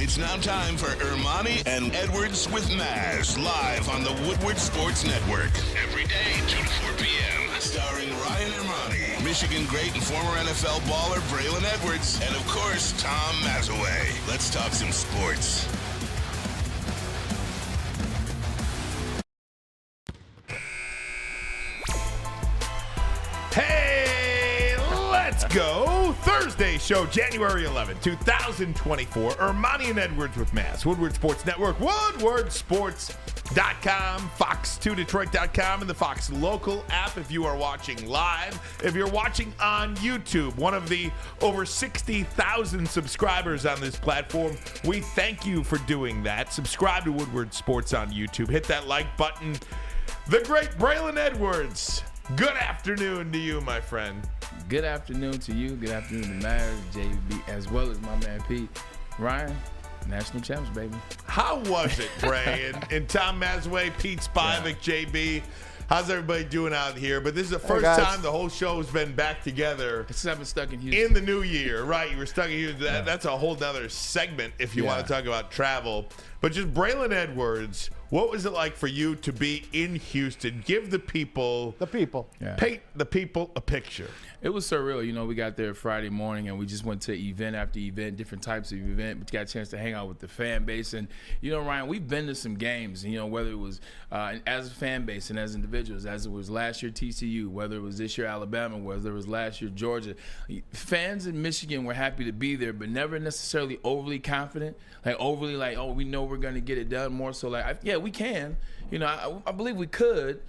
It's now time for Ermanni and Edwards with Maz, live on the Woodward Sports Network. Every day, 2 to 4 p.m. Starring Ryan Ermanni, Michigan great and former NFL baller Braylon Edwards, and of course, Tom Mazaway. Let's talk some sports. Hey, let's go. Thursday show, January 11, 2024. Ermanni and Edwards with Maz. Woodward Sports Network, woodwardsports.com, fox2detroit.com, and the Fox local app if you are watching live. If you're watching on YouTube, one of the over 60,000 subscribers on this platform, we thank you for doing that. Subscribe to Woodward Sports on YouTube. Hit that like button. The great Braylon Edwards. Good afternoon to you, my friend. Good afternoon to you. Good afternoon to Maz, JB, as well as my man Pete. Ryan, national champs, baby. How was it, Bray? and Tom Mazaway, Pete Spivak, JB. How's everybody doing out here? But this is the first time the whole show has been back together. Since I've been stuck in Houston. In the new year, right? You were stuck in Houston. That's a whole nother segment if you want to talk about travel. But just Braylon Edwards, what was it like for you to be in Houston? Give the people. Paint the people a picture. It was surreal. You know, we got there Friday morning and we just went to event after event, different types of event, but you got a chance to hang out with the fan base. And, you know, Ryan, we've been to some games, you know, whether it was as a fan base and as individuals, as it was last year TCU, whether it was this year Alabama, whether it was last year Georgia. Fans in Michigan were happy to be there, but never necessarily overly confident, like overly like, oh, we know we're going to get it done. More so like, yeah, we can. You know, I believe we could.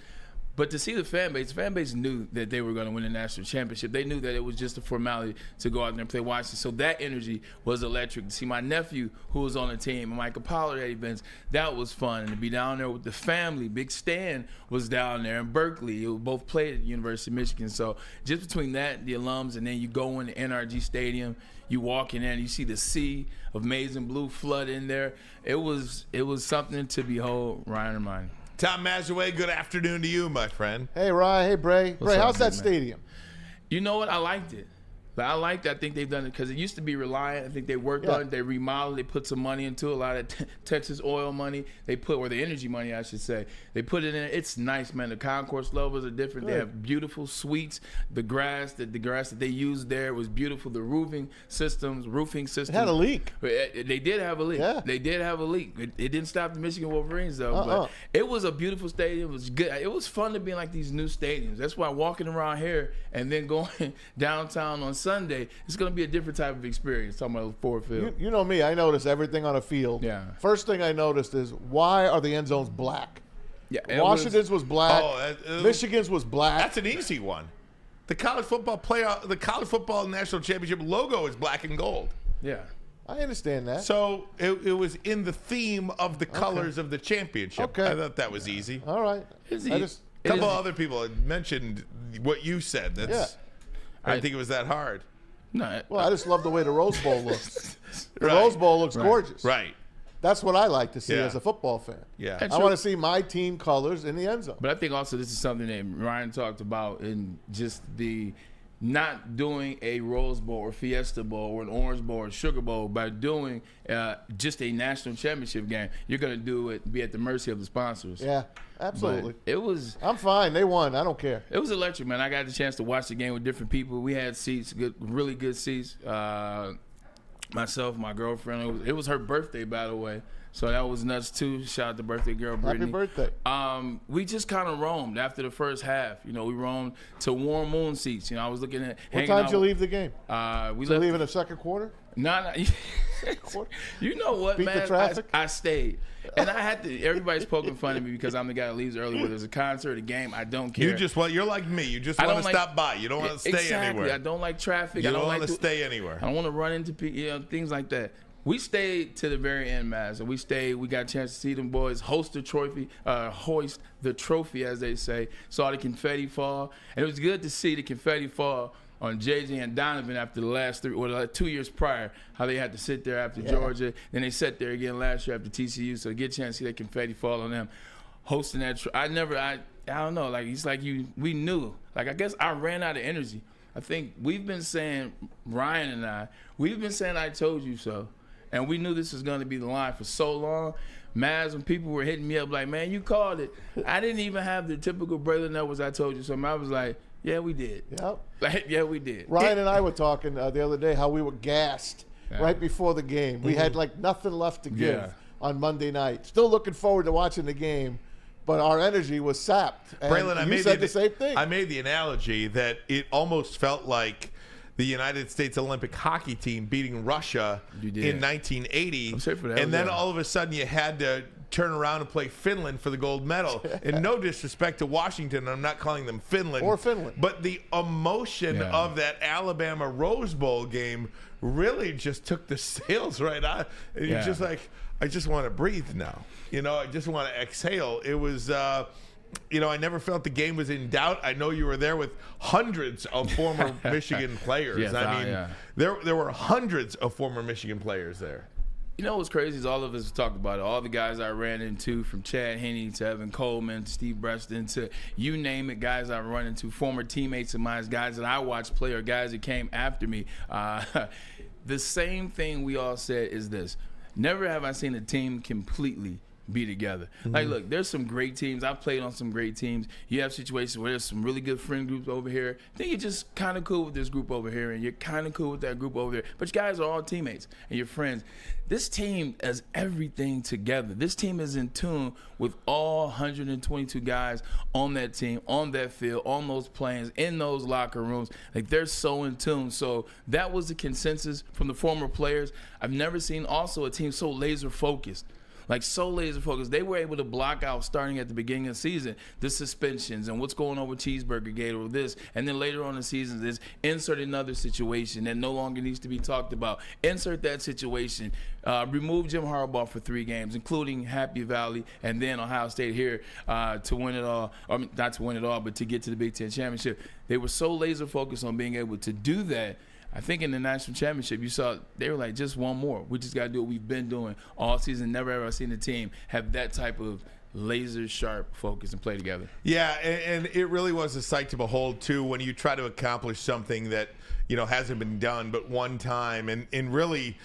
But to see the fan base knew that they were going to win the national championship. They knew that it was just a formality to go out there and play Washington. So that energy was electric. To see my nephew, who was on the team, and Michael Pollard at events, that was fun. And to be down there with the family, Big Stan was down there in Berkeley. It both played at the University of Michigan. So just between that, the alums, and then you go in the NRG Stadium, you walk in there and you see the sea of maize and blue flood in there. It was something to behold, Ryan and mine. Tom Mazaway, good afternoon to you, my friend. Hey, Ryan. Hey, Bray. Bray, how's that stadium? You know what? I liked it. I think they've done it because it used to be Reliant. I think they worked on it. They remodeled. They put some money into it, a lot of Texas oil money. They put, or the energy money, I should say. They put it in. It's nice, man. The concourse levels are different. Good. They have beautiful suites. The grass that they used there was beautiful. The roofing systems. It had a leak. They did have a leak. Yeah. They did have a leak. It didn't stop the Michigan Wolverines though. But it was a beautiful stadium. It was good. It was fun to be in like these new stadiums. That's why walking around here and then going downtown on Sunday, it's going to be a different type of experience. Talking about Ford Field. You know me. I notice everything on a field. Yeah. First thing I noticed is, why are the end zones black? Yeah. Washington's was black. Michigan's was black. That's an easy one. The college football national championship logo is black and gold. Yeah. I understand that. So it was in the theme of the colors of the championship. Okay. I thought that was easy. All right. A couple other people had mentioned what you said. I didn't think it was that hard. No. Well, I just love the way the Rose Bowl looks. The Rose Bowl looks gorgeous. Right. That's what I like to see as a football fan. Yeah. I want to see my team colors in the end zone. But I think also this is something that Ryan talked about in just the not doing a Rose Bowl or Fiesta Bowl or an Orange Bowl or Sugar Bowl, by doing just a national championship game. You're going to be at the mercy of the sponsors. Yeah, absolutely. But I'm fine. They won. I don't care. It was electric, man. I got the chance to watch the game with different people. We had seats, really good seats. Myself, my girlfriend. It was her birthday, by the way. So that was nuts too. Shout out to birthday girl Brittany. Happy birthday. We just kind of roamed after the first half. You know, we roamed to warm moon seats. You know, I was looking at what time did you leave the game? We left. Leave in the second quarter? No. You know what, Beat man? the traffic? I stayed. And I had to, everybody's poking fun at me because I'm the guy that leaves early, whether there's a concert, a game, I don't care. You're like me. You just want to stop by. You don't want to stay anywhere. I don't like traffic. You don't want to stay anywhere. I don't want to run into people, things like that. We stayed to the very end, Maz, and we got a chance to see them boys hoist the trophy, as they say. Saw the confetti fall, and it was good to see the confetti fall on JJ and Donovan after the last 2 years prior, how they had to sit there after Georgia. Then they sat there again last year after TCU, so to get a chance to see that confetti fall on them. Hosting that, I don't know, like it's like we knew. Like I guess I ran out of energy. I think we've been saying, Ryan and I, we've been saying I told you so. And we knew this was going to be the line for so long. Maz, when people were hitting me up like, man, you called it. I didn't even have the typical Braylon Edwards, I told you something. I was like, yeah, we did. Yep. Like, yeah, we did. Ryan and I were talking the other day how we were gassed right before the game. We had like nothing left to give on Monday night. Still looking forward to watching the game, but our energy was sapped. And Braylon, you said the same thing. I made the analogy that it almost felt like the United States Olympic hockey team beating Russia in 1980, and then all of a sudden you had to turn around and play Finland for the gold medal. And no disrespect to Washington, I'm not calling them Finland. Or Finland. But the emotion of that Alabama Rose Bowl game really just took the sails right out. And you're just like, I just want to breathe now. You know, I just want to exhale. It was... you know, I never felt the game was in doubt. I know you were there with hundreds of former Michigan players. Yes, I mean, there were hundreds of former Michigan players there. You know what's crazy is all of us talked about it. All the guys I ran into, from Chad Henne to Evan Coleman to Steve Breston to you name it, guys I've run into, former teammates of mine, guys that I watched play or guys that came after me. The same thing we all said is this. Never have I seen a team completely be together. Like, look, there's some great teams. I've played on some great teams. You have situations where there's some really good friend groups over here. Then you're just kind of cool with this group over here, and you're kind of cool with that group over there. But you guys are all teammates and you're friends. This team has everything together. This team is in tune with all 122 guys on that team, on that field, on those planes, in those locker rooms. Like, they're so in tune. So that was the consensus from the former players. I've never seen also a team so laser focused. Like, so laser focused. They were able to block out, starting at the beginning of the season, the suspensions and what's going on with Cheeseburger Gate or this. And then later on in the season, is insert another situation that no longer needs to be talked about. Insert that situation. Remove Jim Harbaugh for 3 games, including Happy Valley, and then Ohio State here to win it all. Or not to win it all, but to get to the Big Ten championship. They were so laser focused on being able to do that. I think in the national championship, you saw they were like, just one more. We just got to do what we've been doing all season. Never ever seen a team have that type of laser sharp focus and play together. Yeah, and it really was a sight to behold, too, when you try to accomplish something that, you know, hasn't been done but one time. And really,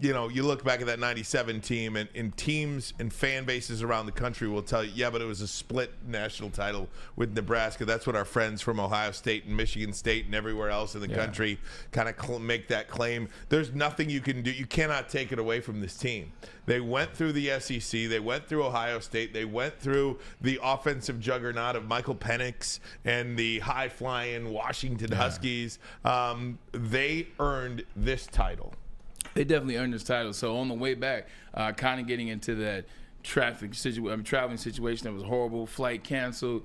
you know, you look back at that 97 team, and teams and fan bases around the country will tell you, yeah, but it was a split national title with Nebraska. That's what our friends from Ohio State and Michigan State and everywhere else in the country kind of make that claim. There's nothing you can do. You cannot take it away from this team. They went through the SEC. They went through Ohio State. They went through the offensive juggernaut of Michael Penix and the high-flying Washington Huskies. They earned this title. They definitely earned this title. So on the way back, kind of getting into that traveling situation that was horrible. Flight canceled.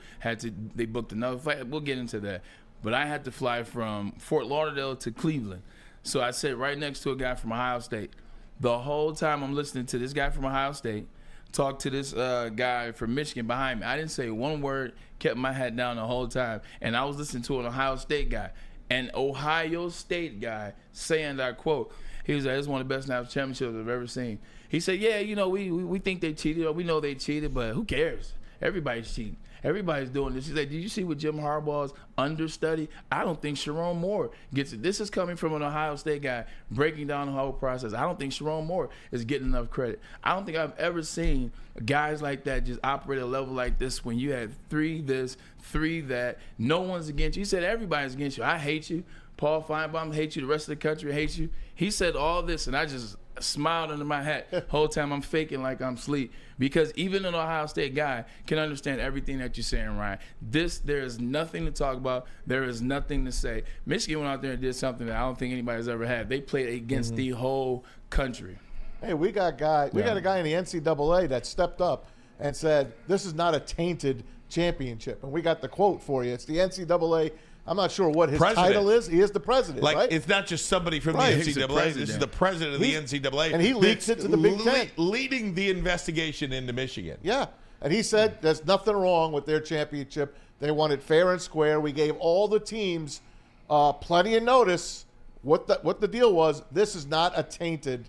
They booked another flight. We'll get into that. But I had to fly from Fort Lauderdale to Cleveland. So I sat right next to a guy from Ohio State. The whole time I'm listening to this guy from Ohio State talk to this guy from Michigan behind me. I didn't say one word, kept my hat down the whole time. And I was listening to an Ohio State guy. An Ohio State guy saying, I quote, he was like, "This is one of the best national championships I've ever seen." He said, "Yeah, you know, we think they cheated, or we know they cheated, but who cares? Everybody's cheating. Everybody's doing this." He's like, "Did you see what Jim Harbaugh's understudy? I don't think Sharon Moore gets it." This is coming from an Ohio State guy breaking down the whole process. I don't think Sharon Moore is getting enough credit. I don't think I've ever seen guys like that just operate at a level like this when you had 3 this, 3 that. No one's against you. He said, "Everybody's against you. I hate you. Paul Feinbaum hates you. The rest of the country hates you." He said all this, and I just smiled under my hat the whole time. I'm faking like I'm asleep, because even an Ohio State guy can understand everything that you're saying, Ryan. There is nothing to talk about. There is nothing to say. Michigan went out there and did something that I don't think anybody's ever had. They played against the whole country. Hey, we got a guy in the NCAA that stepped up and said, "This is not a tainted championship." And we got the quote for you. It's the NCAA. I'm not sure what his title is. He is the president, right? It's not just somebody from the NCAA. This is the president of the NCAA. And he leads it to the Big Ten. Leading the investigation into Michigan. Yeah. And he said there's nothing wrong with their championship. They won it fair and square. We gave all the teams plenty of notice what the deal was. This is not a tainted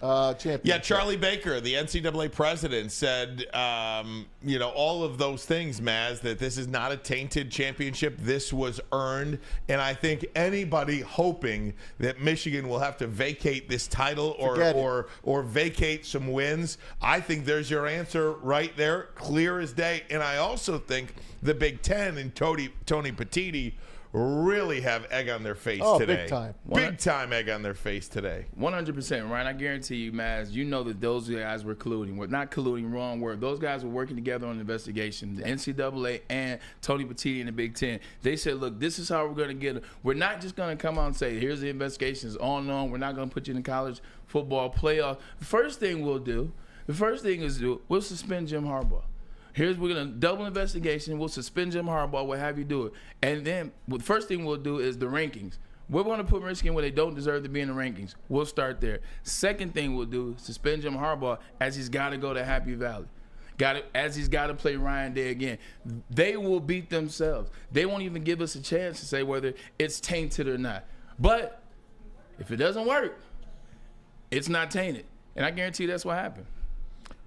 championship. Yeah, Charlie Baker, the NCAA president, said, all of those things, Maz, that this is not a tainted championship. This was earned. And I think anybody hoping that Michigan will have to vacate this title or vacate some wins, I think there's your answer right there, clear as day. And I also think the Big Ten and Tony Petitti really have egg on their face today. Big time. Big time egg on their face today. 100%, Ryan. I guarantee you, Maz, you know that those guys were colluding. We're not colluding, wrong word. Those guys were working together on an investigation. The NCAA and Tony Petitti and the Big Ten. They said, look, this is how we're going to get it. We're not just going to come out and say, here's the investigation. It's on and on. We're not going to put you in the college football playoff. The first thing we'll suspend Jim Harbaugh. We're going to double investigation. We'll suspend Jim Harbaugh. We'll have you do it. And then the first thing we'll do is the rankings. We're going to put Michigan where they don't deserve to be in the rankings. We'll start there. Second thing we'll do is suspend Jim Harbaugh as he's got to go to Happy Valley. As he's got to play Ryan Day again. They will beat themselves. They won't even give us a chance to say whether it's tainted or not. But if it doesn't work, it's not tainted. And I guarantee that's what happened.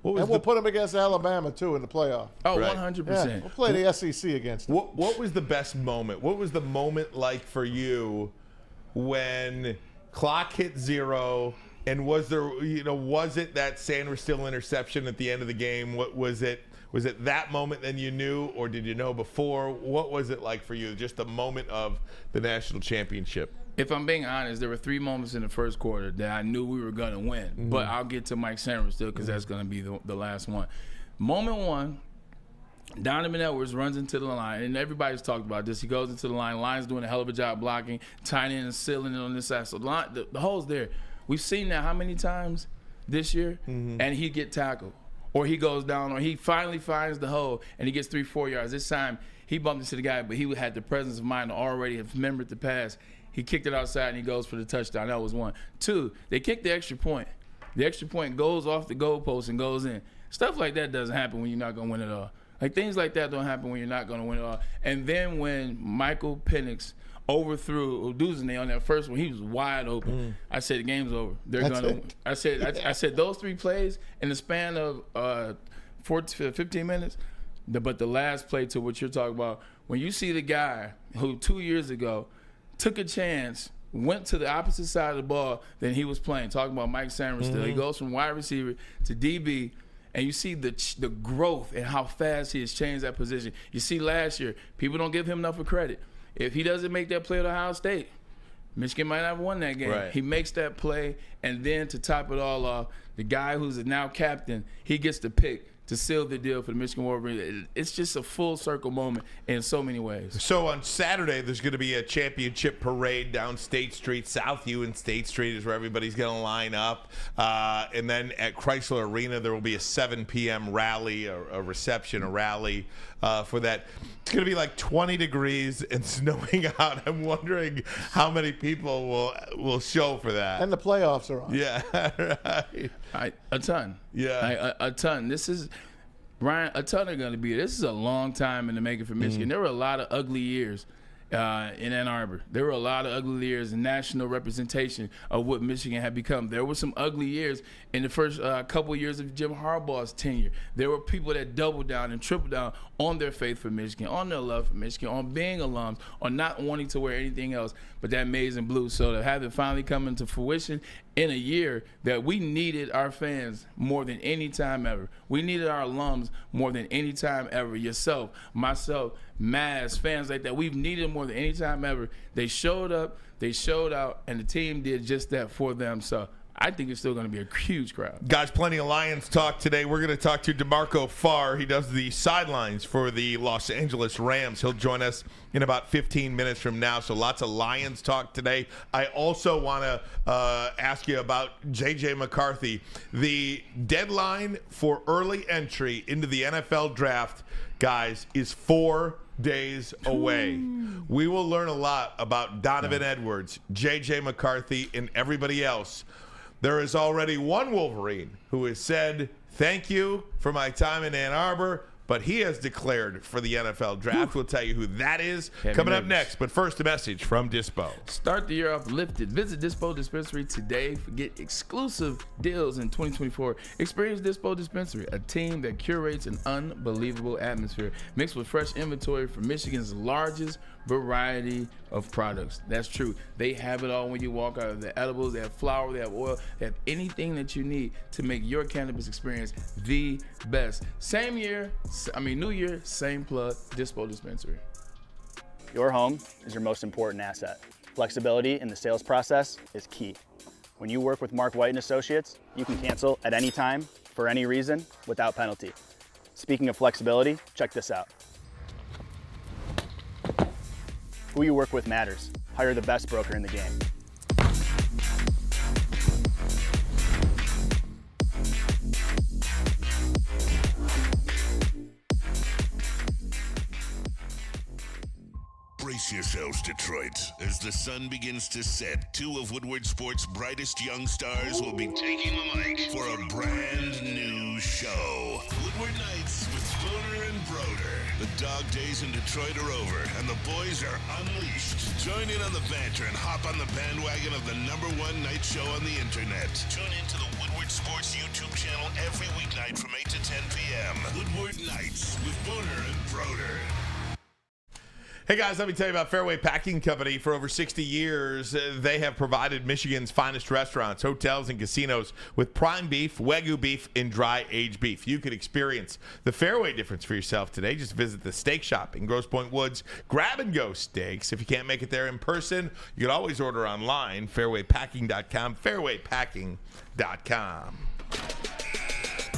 And we'll put them against Alabama, too, in the playoff. Oh, right. 100%. Yeah, we'll play the SEC against them. What was the best moment? What was the moment like for you when clock hit 0 and was it that Sanders still interception at the end of the game? What was it? Was it that moment then you knew, or did you know before? What was it like for you, just the moment of the national championship? If I'm being honest, there were 3 moments in the first quarter that I knew we were going to win. Mm-hmm. But I'll get to Mike Sanders still because that's going to be the last one. Moment 1, Donovan Edwards runs into the line, and everybody's talked about this. He goes into the line. Line's doing a hell of a job blocking, tight end and sealing it on this side. So the hole's there. We've seen that how many times this year? Mm-hmm. And he get tackled. Or he goes down, or he finally finds the hole, and he gets 3-4 yards. This time, he bumped into the guy, but he had the presence of mind to already have remembered the pass. He kicked it outside, and he goes for the touchdown. That was 1. 2, they kicked the extra point. The extra point goes off the goalpost and goes in. Stuff like that doesn't happen when you're not going to win it all. Like, things like that don't happen when you're not going to win it all. And then when Michael Penix overthrew Uduzane on that first one, he was wide open. I said, the game's over. They're going to – I said those 3 plays in the span of 15 minutes, but the last play to what you're talking about, when you see the guy who 2 years ago – took a chance, went to the opposite side of the ball than he was playing. Talking about Mike Sanders still. He goes from wide receiver to DB, and you see the growth and how fast he has changed that position. You see last year, people don't give him enough of credit. If he doesn't make that play at Ohio State, Michigan might not have won that game. Right. He makes that play, and then to top it all off, the guy who's now captain, he gets the pick to seal the deal for the Michigan Wolverines. It's just a full circle moment in so many ways. So on Saturday, there's going to be a championship parade down State Street. South U and State Street is where everybody's going to line up. And then at Chrysler Arena, there will be a 7 p.m. rally, a reception, a rally for that. It's going to be like 20 degrees and snowing out. I'm wondering how many people will show for that. And the playoffs are on. Yeah, right. A ton. Yeah. A ton. This is, Ryan, a ton are going to be. This is a long time in the making for Michigan. There were a lot of ugly years in Ann Arbor. There were a lot of ugly years in national representation of what Michigan had become. There were some ugly years in the first couple of years of Jim Harbaugh's tenure. There were people that doubled down and tripled down on their faith for Michigan, on their love for Michigan, on being alums, on not wanting to wear anything else but that maize and blue. So to have it finally come into fruition in a year that we needed our fans more than any time ever. We needed our alums more than any time ever. Yourself, myself, Maz, fans like that. We've needed more than any time ever. They showed up, they showed out, and the team did just that for them. So I think it's still going to be a huge crowd. Guys, plenty of Lions talk today. We're going to talk to D'Marco Farr. He does the sidelines for the Los Angeles Rams. He'll join us in about 15 minutes from now. So lots of Lions talk today. I also want to ask you about J.J. McCarthy. The deadline for early entry into the NFL draft, guys, is 4 days away. We will learn a lot about Donovan Edwards, J.J. McCarthy, and everybody else. There is already one Wolverine who has said, thank you for my time in Ann Arbor, but he has declared for the NFL draft. We'll tell you who that is Heavy coming up nervous. next. But first, a message from Dispo. Start the year off lifted. Visit Dispo Dispensary today. Get exclusive deals in 2024. Experience Dispo Dispensary, a team that curates an unbelievable atmosphere mixed with fresh inventory from Michigan's largest variety of products. That's true. They have it all when you walk out. They have edibles, they have flour, they have oil, they have anything that you need to make your cannabis experience the best. New year, same plug, Dispo Dispensary. Your home is your most important asset. Flexibility in the sales process is key. When you work with Mark White & Associates, you can cancel at any time, for any reason, without penalty. Speaking of flexibility, check this out. Who you work with matters. Hire the best broker in the game. Brace yourselves, Detroit. As the sun begins to set, two of Woodward Sports' brightest young stars will be taking the mic for a brand new show. Woodward Nights with Spooner and Broder. The dog days in Detroit are over, and the boys are unleashed. Join in on the banter and hop on the bandwagon of the #1 night show on the internet. Tune into the Woodward Sports YouTube channel every weeknight from 8 to 10 p.m. Woodward Nights with Spooner and Broder. Hey guys, let me tell you about Fairway Packing Company. For over 60 years, they have provided Michigan's finest restaurants, hotels, and casinos with prime beef, Wagyu beef, and dry aged beef. You can experience the Fairway difference for yourself today. Just visit the steak shop in Grosse Pointe Woods. Grab and go steaks. If you can't make it there in person, you can always order online, fairwaypacking.com, fairwaypacking.com.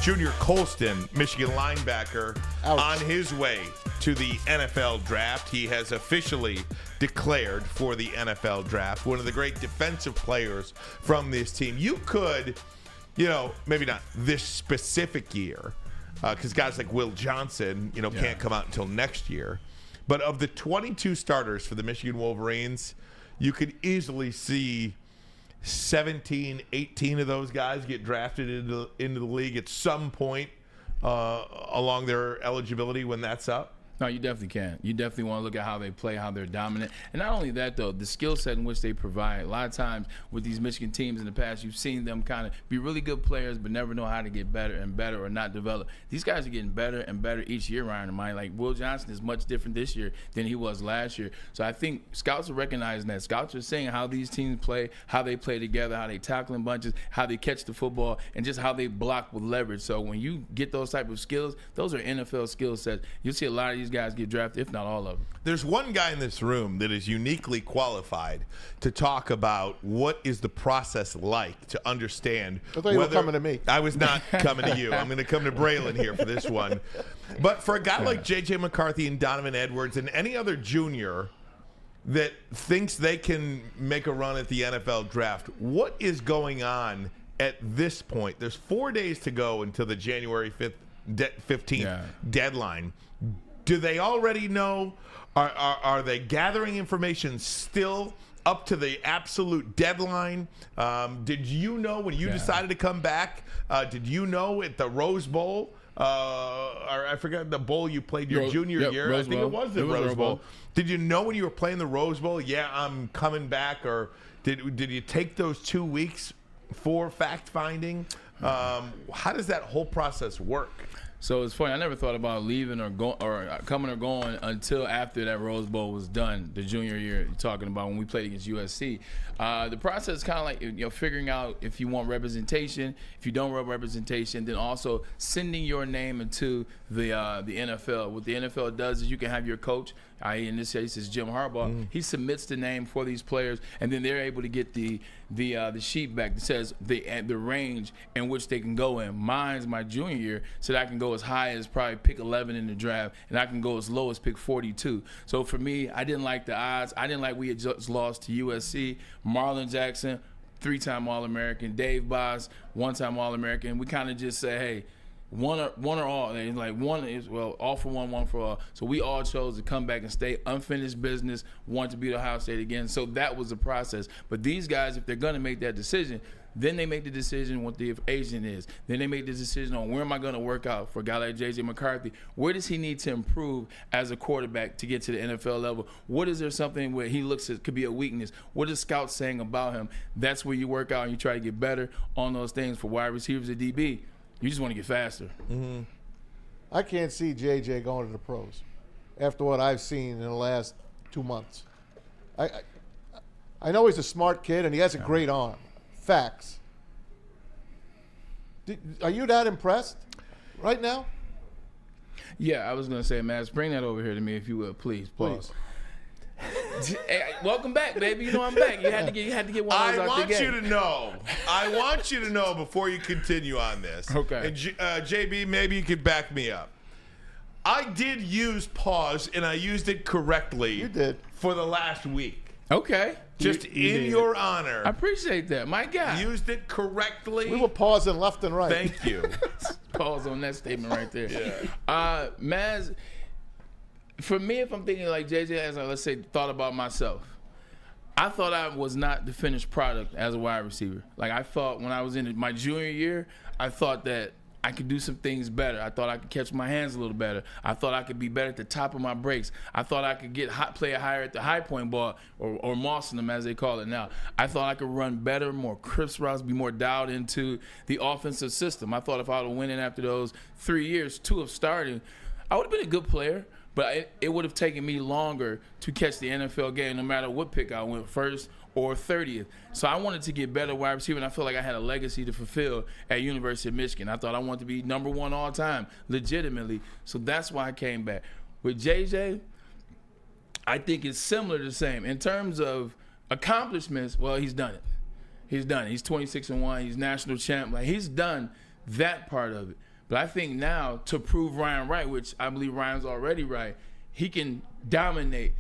Junior Colston, Michigan linebacker, on his way to the NFL draft. He has officially declared for the NFL draft. One of the great defensive players from this team. You could, maybe not this specific year, because guys like Will Johnson, can't come out until next year. But of the 22 starters for the Michigan Wolverines, you could easily see 17, 18 of those guys get drafted into the league at some point along their eligibility when that's up. No, you definitely can. You definitely want to look at how they play, how they're dominant. And not only that, though, the skill set in which they provide. A lot of times with these Michigan teams in the past, you've seen them kind of be really good players but never know how to get better and better or not develop. These guys are getting better and better each year, Ryan. Like Will Johnson is much different this year than he was last year. So I think scouts are recognizing that. Scouts are seeing how these teams play, how they play together, how they tackle in bunches, how they catch the football, and just how they block with leverage. So when you get those type of skills, those are NFL skill sets. You'll see a lot of these guys get drafted, if not all of them. There's one guy in this room that is uniquely qualified to talk about what is the process like to understand. I thought you were coming to me. I was not coming to you. I'm going to come to Braylon here for this one. But for a guy like J.J. McCarthy and Donovan Edwards and any other junior that thinks they can make a run at the NFL draft, what is going on at this point? There's 4 days to go until the January 15th deadline. Do they already know? Are they gathering information still up to the absolute deadline? Did you know when you decided to come back? Did you know at the Rose Bowl? Or I forgot the bowl you played your junior year. Rose I think Bowl. it was the Rose Bowl. Did you know when you were playing the Rose Bowl, I'm coming back? Or did you take those 2 weeks for fact-finding? How does that whole process work? So it's funny. I never thought about leaving or coming or going until after that Rose Bowl was done, the junior year. You're talking about when we played against USC. The process is kind of like figuring out if you want representation. If you don't want representation, then also sending your name into the NFL. What the NFL does is you can have your coach, i.e. in this case is Jim Harbaugh. He submits the name for these players, and then they're able to get the sheet back that says the range in which they can go in. Mine's my junior year, so that I can go as high as probably pick 11 in the draft, and I can go as low as pick 42. So for me, I didn't like the odds. I didn't like we had just lost to USC. Marlon Jackson, 3-time All-American. Dave Boss, 1-time All-American. We kind of just say, hey, one or all. And like one is, all for one for all. So we all chose to come back and stay. Unfinished business, want to beat Ohio State again. So that was the process. But these guys, if they're going to make that decision, Then they make the decision what the agent is. Then they make the decision on where am I going to work out for a guy like J.J. McCarthy. Where does he need to improve as a quarterback to get to the NFL level? What is there something where he looks at could be a weakness? What is scouts saying about him? That's where you work out and you try to get better on those things. For wide receivers at DB, you just want to get faster. Mm-hmm. I can't see J.J. going to the pros after what I've seen in the last 2 months. I know he's a smart kid and he has a great arm. Facts. Are you that impressed right now? Yeah, I was going to say, Matt, bring that over here to me if you will, please. Pause. Hey, welcome back, baby. You know I'm back. You had to get one of those out the game. I want you to know before you continue on this. Okay. And JB, maybe you could back me up. I did use pause, and I used it correctly. You did. For the last week. Okay. Just in your honor. I appreciate that. My guy. Used it correctly. We were pausing left and right. Thank you. Pause on that statement right there. Yeah. Maz, for me, if I'm thinking like JJ, as I, let's say, thought about myself, I thought I was not the finished product as a wide receiver. Like, I thought when I was in my junior year, I thought that I could do some things better. I thought I could catch my hands a little better. I thought I could be better at the top of my breaks. I thought I could play higher at the high point ball, or mossing them as they call it now. I thought I could run better, more crisp routes, be more dialed into the offensive system. I thought if I would have went in after those 3 years, 2 of starting, I would have been a good player. But it would have taken me longer to catch the NFL game no matter what pick I went, first or 30th. So I wanted to get better wide receiver, and I felt like I had a legacy to fulfill at University of Michigan. I thought I wanted to be number 1 all time, legitimately. So that's why I came back. With JJ, I think it's similar to the same. In terms of accomplishments, well, he's done it. He's done it. He's 26-1. He's national champ. Like, he's done that part of it. But I think now, to prove Ryan right, which I believe Ryan's already right, he can dominate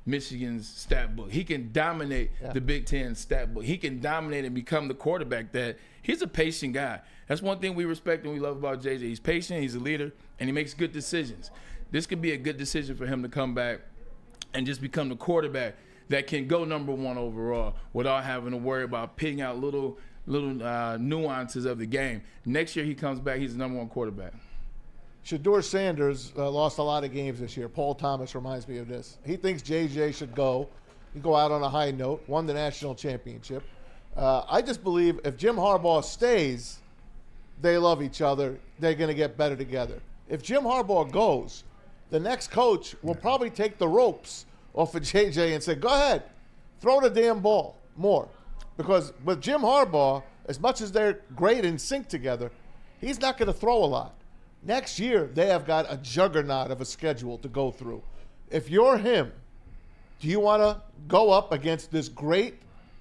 Michigan's stat book. He can dominate the Big Ten stat book. He can dominate and become the quarterback that he's a patient guy. That's one thing we respect and we love about JJ. He's patient, he's a leader, and he makes good decisions. This could be a good decision for him to come back and just become the quarterback that can go number 1 overall without having to worry about picking out little nuances of the game. Next year he comes back, he's the number 1 quarterback. Shedeur Sanders lost a lot of games this year. Paul Thomas reminds me of this. He thinks JJ should go. He go out on a high note, won the national championship. I just believe if Jim Harbaugh stays, they love each other. They're going to get better together. If Jim Harbaugh goes, the next coach will probably take the ropes off of JJ and say, go ahead, throw the damn ball more. Because with Jim Harbaugh, as much as they're great in sync together, he's not going to throw a lot. Next year, they have got a juggernaut of a schedule to go through. If you're him, do you want to go up against this great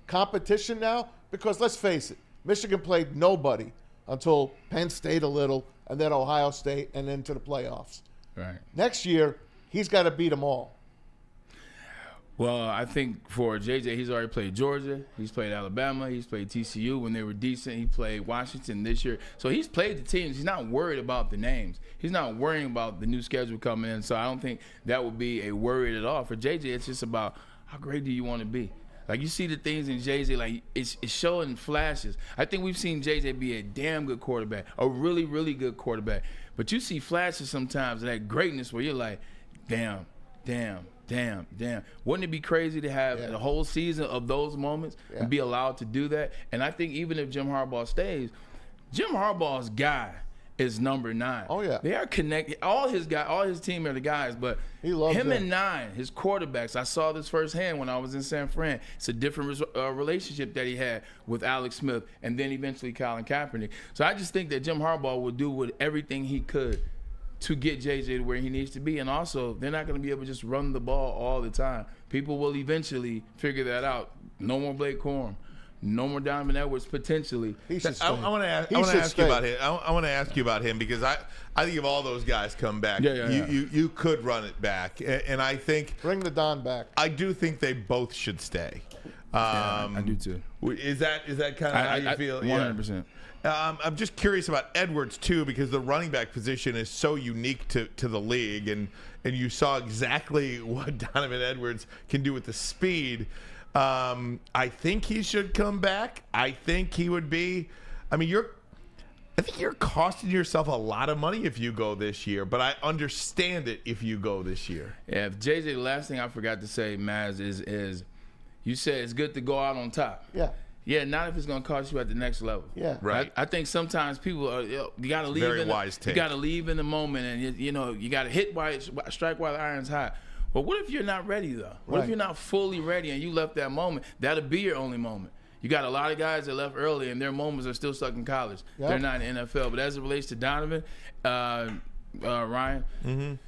competition now? Because let's face it, Michigan played nobody until Penn State a little, and then Ohio State, and then to the playoffs. Right. Next year, he's got to beat them all. Well, I think for JJ, he's already played Georgia. He's played Alabama. He's played TCU when they were decent. He played Washington this year. So he's played the teams. He's not worried about the names. He's not worrying about the new schedule coming in. So I don't think that would be a worry at all. For JJ, it's just about how great do you want to be. Like, you see the things in JJ, like, it's showing flashes. I think we've seen JJ be a damn good quarterback, a really, really good quarterback. But you see flashes sometimes of that greatness where you're like, damn. Wouldn't it be crazy to have the whole season of those moments and be allowed to do that? And I think even if Jim Harbaugh stays, Jim Harbaugh's guy is number 9. Oh, yeah. They are connected. All his team are the guys, but he loves him them. and 9, his quarterbacks, I saw this firsthand when I was in San Fran. It's a different relationship that he had with Alex Smith and then eventually Colin Kaepernick. So I just think that Jim Harbaugh would do with everything he could to get JJ to where he needs to be. And also, they're not going to be able to just run the ball all the time. People will eventually figure that out. No more Blake Corum. No more Donovan Edwards, potentially. He should stay. I want to ask you about him. I want to ask you about him because I think if all those guys come back, you could run it back. And I think bring the Don back. I do think they both should stay. I do too. Is that kind of how you feel? 100%. I'm just curious about Edwards too, because the running back position is so unique to the league, and you saw exactly what Donovan Edwards can do with the speed. I think he should come back. I think he would be. I mean, I think you're costing yourself a lot of money if you go this year, but I understand it if you go this year. Yeah, if JJ, the last thing I forgot to say, Maz, is you said it's good to go out on top. Yeah. Yeah, not if it's going to cost you at the next level. Yeah. Right. I think sometimes people are, you got to leave. Very wise take. You got to leave in the moment, and you got to strike while the iron's hot. But what if you're not ready though? What if you're not fully ready and you left that moment? That'll be your only moment. You got a lot of guys that left early and their moments are still stuck in college. Yep. They're not in the NFL. But as it relates to Donovan, Ryan,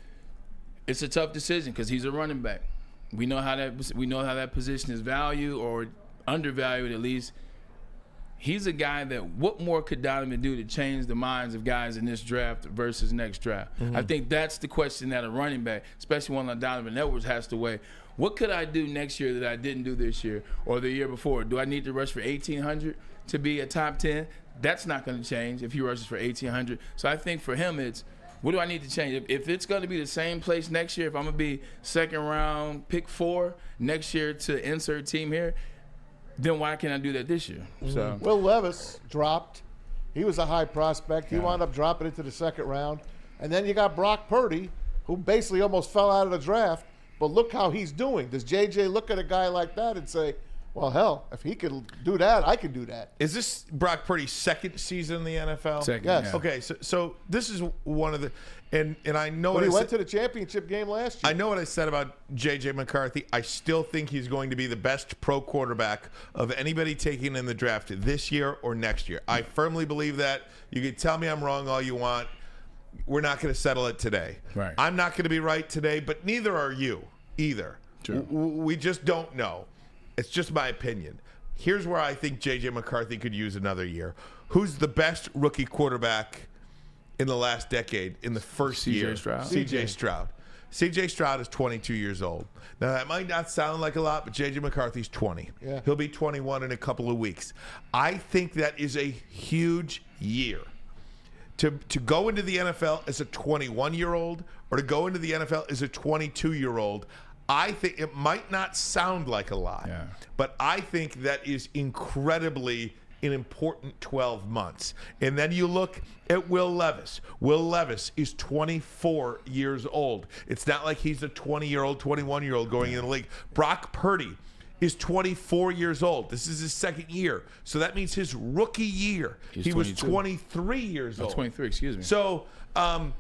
it's a tough decision because he's a running back. We know how that position is valued or undervalued at least. He's a guy that what more could Donovan do to change the minds of guys in this draft versus next draft? I think that's the question that a running back, especially one like Donovan Edwards, has to weigh. What could I do next year that I didn't do this year or the year before? Do I need to rush for 1,800 to be a top 10? That's not going to change if he rushes for 1,800. So I think for him it's, what do I need to change? If it's going to be the same place next year, if I'm going to be second round, pick 4 next year to insert team here, then why can't I do that this year? So Will Levis dropped. He was a high prospect. He wound up dropping into the second round. And then you got Brock Purdy, who basically almost fell out of the draft. But look how he's doing. Does JJ look at a guy like that and say, well, hell, if he could do that, I could do that? Is this Brock Purdy's second season in the NFL? Second, yes. yeah. Okay, so this is one of the and I know But what he I went said, to the championship game last year. I know what I said about J.J. McCarthy. I still think he's going to be the best pro quarterback of anybody taken in the draft this year or next year. I firmly believe that. You can tell me I'm wrong all you want. We're not going to settle it today. Right. I'm not going to be right today, but neither are you either. True. We just don't know. It's just my opinion. Here's where I think J.J. McCarthy could use another year. Who's the best rookie quarterback in the last decade in the first year? Stroud. C.J. Stroud. C.J. Stroud is 22 years old. Now, that might not sound like a lot, but J.J. McCarthy's 20. Yeah. He'll be 21 in a couple of weeks. I think that is a huge year. To go into the NFL as a 21-year-old or to go into the NFL as a 22-year-old, I think it might not sound like a lot, but I think that is incredibly an important 12 months. And then you look at Will Levis. Will Levis is 24 years old. It's not like he's a 20-year-old, 21-year-old going in the league. Brock Purdy is 24 years old. This is his second year. So that means his rookie year, he was 23 years old. 23, excuse me. So I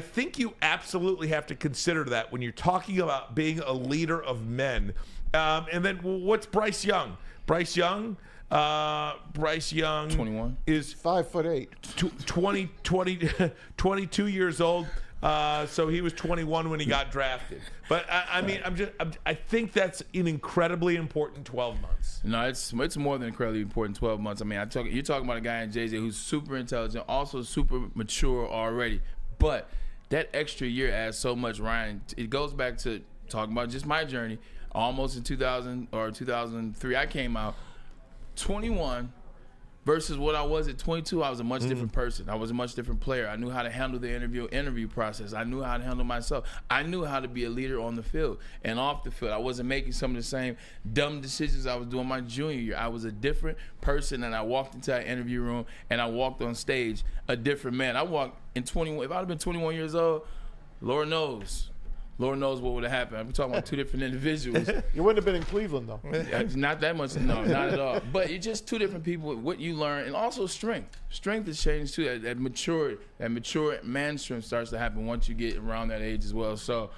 think you absolutely have to consider that when you're talking about being a leader of men. And then what's Bryce Young? Bryce Young 21 is 5'8", 22 years old. So he was 21 when he got drafted. But I think that's an incredibly important 12 months. No, it's more than incredibly important 12 months. I mean, you're talking about a guy in JJ who's super intelligent, also super mature already. But that extra year adds so much, Ryan. It goes back to talking about just my journey. Almost in 2000 or 2003, I came out 21 versus what I was at 22. I was a much different person. I was a much different player. I knew how to handle the interview process. I knew how to handle myself. I knew how to be a leader on the field and off the field. I wasn't making some of the same dumb decisions I was doing my junior year. I was a different person, and I walked into that interview room and I walked on stage a different man. I walked in 21. If I'd have been 21 years old, Lord knows what would have happened. I'm talking about two different individuals. You wouldn't have been in Cleveland, though. Not that much, no, not at all. But it's just two different people, what you learn, and also strength. Strength has changed, too. That mature man strength starts to happen once you get around that age as well. So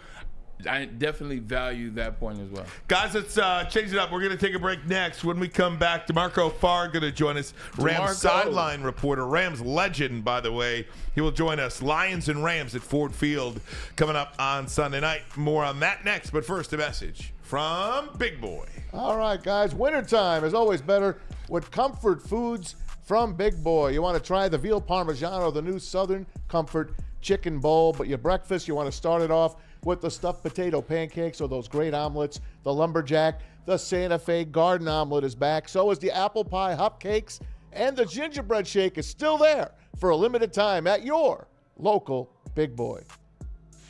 I definitely value that point as well. Guys, let's change it up. We're going to take a break next. When we come back, D'Marco Farr going to join us. Rams sideline reporter, Rams legend, by the way. He will join us. Lions and Rams at Ford Field coming up on Sunday night. More on that next. But first, a message from Big Boy. All right, guys. Wintertime is always better with comfort foods from Big Boy. You want to try the veal parmigiano, the new Southern Comfort Chicken Bowl. But your breakfast, you want to start it off with the stuffed potato pancakes or those great omelets. The lumberjack, the Santa Fe garden omelet is back. So is the apple pie hupcakes, and the gingerbread shake is still there for a limited time at your local Big Boy.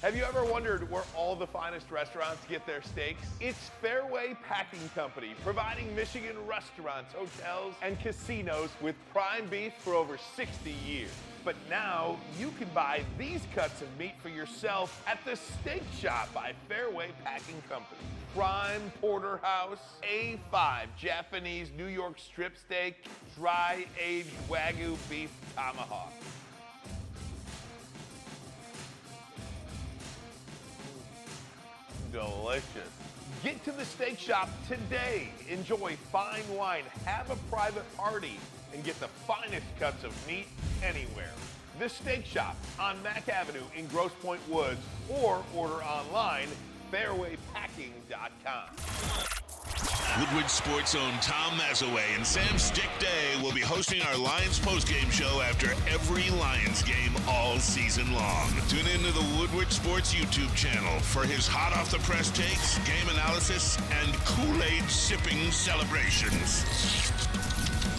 Have you ever wondered where all the finest restaurants get their steaks? It's Fairway Packing Company, providing Michigan restaurants, hotels, and casinos with prime beef for over 60 years. But now you can buy these cuts of meat for yourself at the Steak Shop by Fairway Packing Company. Prime porterhouse, A5 Japanese New York strip steak, dry aged Wagyu beef tomahawk. Delicious. Get to the Steak Shop today. Enjoy fine wine, have a private party, and get the finest cuts of meat anywhere. The Steak Shop on Mack Avenue in Grosse Pointe Woods, or order online, fairwaypacking.com. Woodward Sports' own Tom Mazaway and Sam Stick Day will be hosting our Lions postgame show after every Lions game all season long. Tune into the Woodward Sports YouTube channel for his hot-off-the-press takes, game analysis, and Kool-Aid sipping celebrations.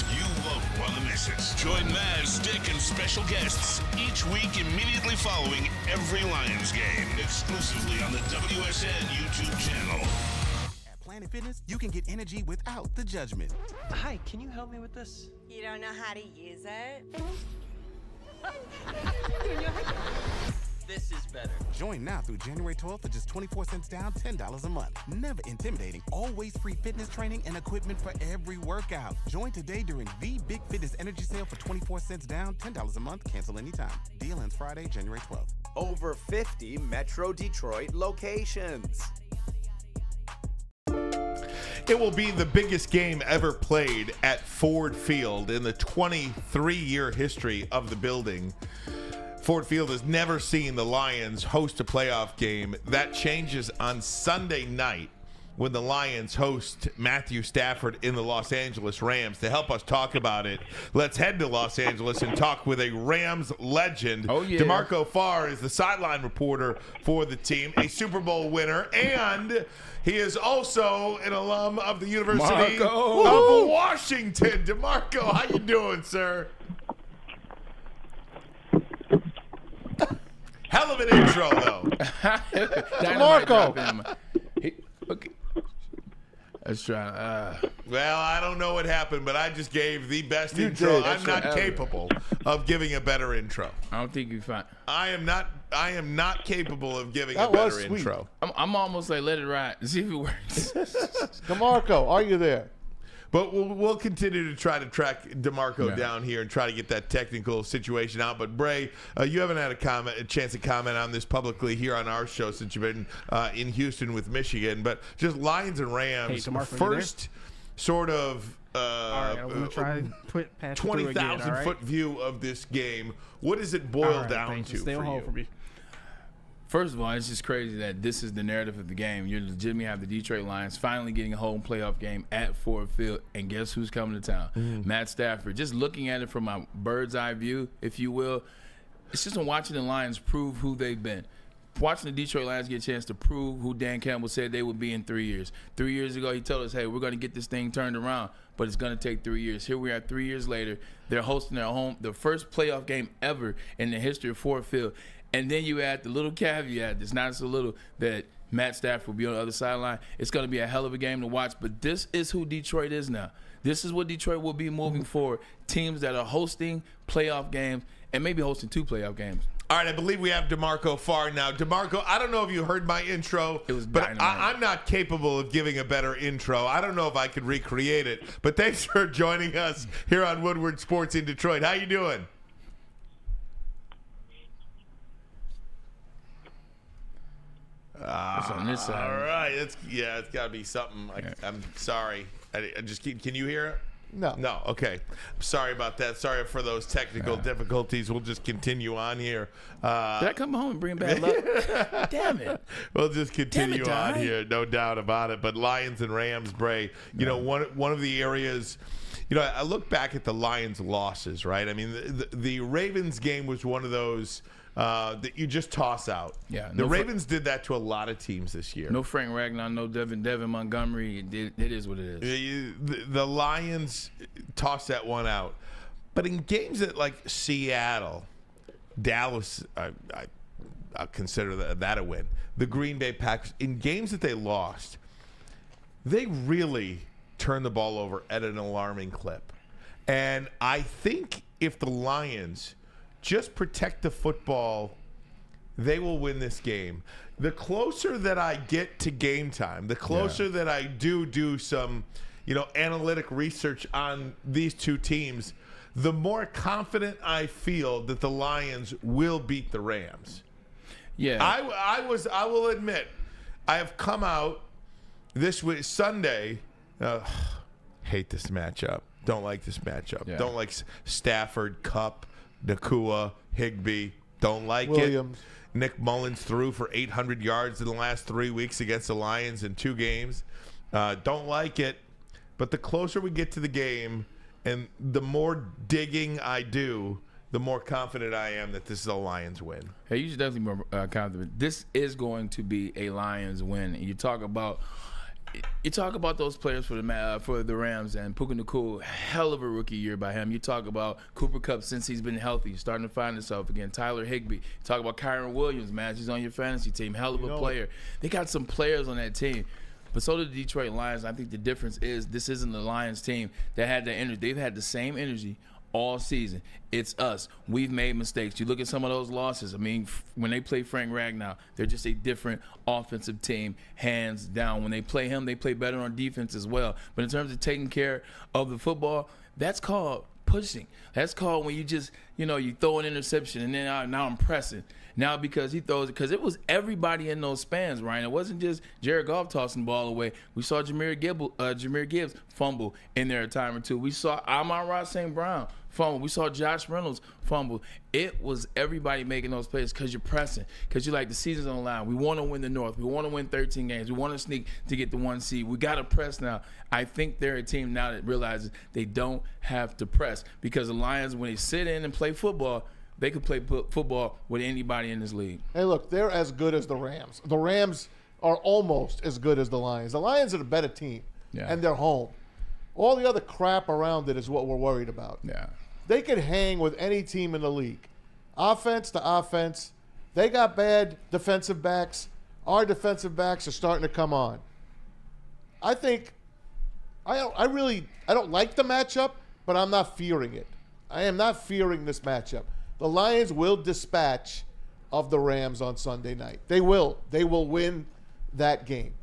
You won't want to miss it. Join Maz, Stick, and special guests each week immediately following every Lions game, exclusively on the WSN YouTube channel. Planet Fitness, you can get energy without the judgment. Hi, can you help me with this? You don't know how to use it? This is better. Join now through January 12th for just 24 cents down, $10 a month. Never intimidating, always free fitness training and equipment for every workout. Join today during the Big Fitness Energy Sale for 24 cents down, $10 a month, cancel anytime. Deal ends Friday, January 12th. Over 50 Metro Detroit locations. It will be the biggest game ever played at Ford Field in the 23-year history of the building. Ford Field has never seen the Lions host a playoff game. That changes on Sunday night when the Lions host Matthew Stafford in the Los Angeles Rams. To help us talk about it, let's head to Los Angeles and talk with a Rams legend. Oh, yeah. D'Marco Farr is the sideline reporter for the team, a Super Bowl winner, and he is also an alum of the University of Washington. D'Marco, how you doing, sir? Hell of an intro, though. D'Marco. Okay. Let's try. Well, I don't know what happened, but I just gave the best You intro. did. I'm not capable of giving a better intro. I don't think you find. I am not capable of giving That a better was sweet. intro. I'm almost like let it ride. See if it works. D'Marco, are you there? But we'll continue to try to track D'Marco down here and try to get that technical situation out. But Bray, you haven't had a chance to comment on this publicly here on our show since you've been in Houston with Michigan. But just Lions and Rams, DeMarco, first sort of All right, I'm gonna try and put Patrick 20,000 foot view of this game. What does it boil down to Stay for on hold you? for me. First of all, it's just crazy that this is the narrative of the game. You legitimately have the Detroit Lions finally getting a home playoff game at Ford Field, and guess who's coming to town? Matt Stafford. Just looking at it from my bird's eye view, if you will, it's just watching the Lions prove who they've been. Watching the Detroit Lions get a chance to prove who Dan Campbell said they would be in 3 years. 3 years ago, he told us, hey, we're going to get this thing turned around, but it's going to take 3 years. Here we are 3 years later. They're hosting the first playoff game ever in the history of Ford Field. And then you add the little caveat, it's not so little, that Matt Stafford will be on the other sideline. It's going to be a hell of a game to watch, but this is who Detroit is now. This is what Detroit will be moving forward. Teams that are hosting playoff games and maybe hosting 2 playoff games. All right, I believe we have D'Marco Farr now. D'Marco, I don't know if you heard my intro, It was but dynamite. I'm not capable of giving a better intro. I don't know if I could recreate it, but thanks for joining us here on Woodward Sports in Detroit. How you doing? It's on this side. All right, it's got to be something. I'm sorry. I just can you hear it? No. Okay. I'm sorry about that. Sorry for those technical difficulties. We'll just continue on here. Did I come home and bring bad luck? Damn it. We'll just continue on Di. here, no doubt about it. But Lions and Rams, Bray, one of the areas, I look back at the Lions' losses, right? I mean, the Ravens game was one of those that you just toss out. Yeah, the Ravens did that to a lot of teams this year. No Frank Ragnar, no Devin Montgomery. It is what it is. The Lions tossed that one out. But in games at like Seattle, Dallas, consider that a win. The Green Bay Packers, in games that they lost, they really turned the ball over at an alarming clip. And I think if the Lions just protect the football, they will win this game. The closer that I get to game time, the closer that I do some, analytic research on these two teams, the more confident I feel that the Lions will beat the Rams. Yeah. I will admit, I have come out this week, Sunday, hate this matchup. Don't like this matchup. Yeah. Don't like Stafford, Kupp, Nakua, Higbee. Don't like Williams. it. Nick Mullins threw for 800 yards in the last 3 weeks against the Lions in 2 games. Don't like it. But the closer we get to the game and the more digging I do, the more confident I am that this is a Lions win. Hey, you should definitely be more confident. This is going to be a Lions win. And you talk about those players for the Rams, and Puka Nacua, hell of a rookie year by him. You talk about Cooper Kupp since he's been healthy, starting to find himself again. Tyler Higbee. You talk about Kyron Williams, man. He's on your fantasy team. Hell of a player. They got some players on that team. But so did the Detroit Lions. I think the difference is this isn't the Lions team that had that energy. They've had the same energy all season. It's us. We've made mistakes. You look at some of those losses. I mean, when they play Frank Ragnow, they're just a different offensive team, hands down. When they play him, they play better on defense as well. But in terms of taking care of the football, that's called pushing. That's called when you just, you throw an interception and then now I'm pressing. Now because he throws it, because it was everybody in those spans, Ryan. It wasn't just Jared Goff tossing the ball away. We saw Jahmyr Gibbs fumble in there a time or two. We saw Amon-Ra St. Brown fumble. We saw Josh Reynolds fumble. It was everybody making those plays because you're pressing, because you're like, the season's on the line. We want to win the North. We want to win 13 games. We want to sneak to get the 1 seed. We got to press now. I think they're a team now that realizes they don't have to press, because the Lions, when they sit in and play football, they could play football with anybody in this league. Hey, look, they're as good as the Rams. The Rams are almost as good as the Lions. The Lions are the better team, and they're home. All the other crap around it is what we're worried about. Yeah. They could hang with any team in the league. Offense to offense. They got bad defensive backs. Our defensive backs are starting to come on. I think I don't like the matchup, but I'm not fearing it. I am not fearing this matchup. The Lions will dispatch of the Rams on Sunday night. They will. They will win that game.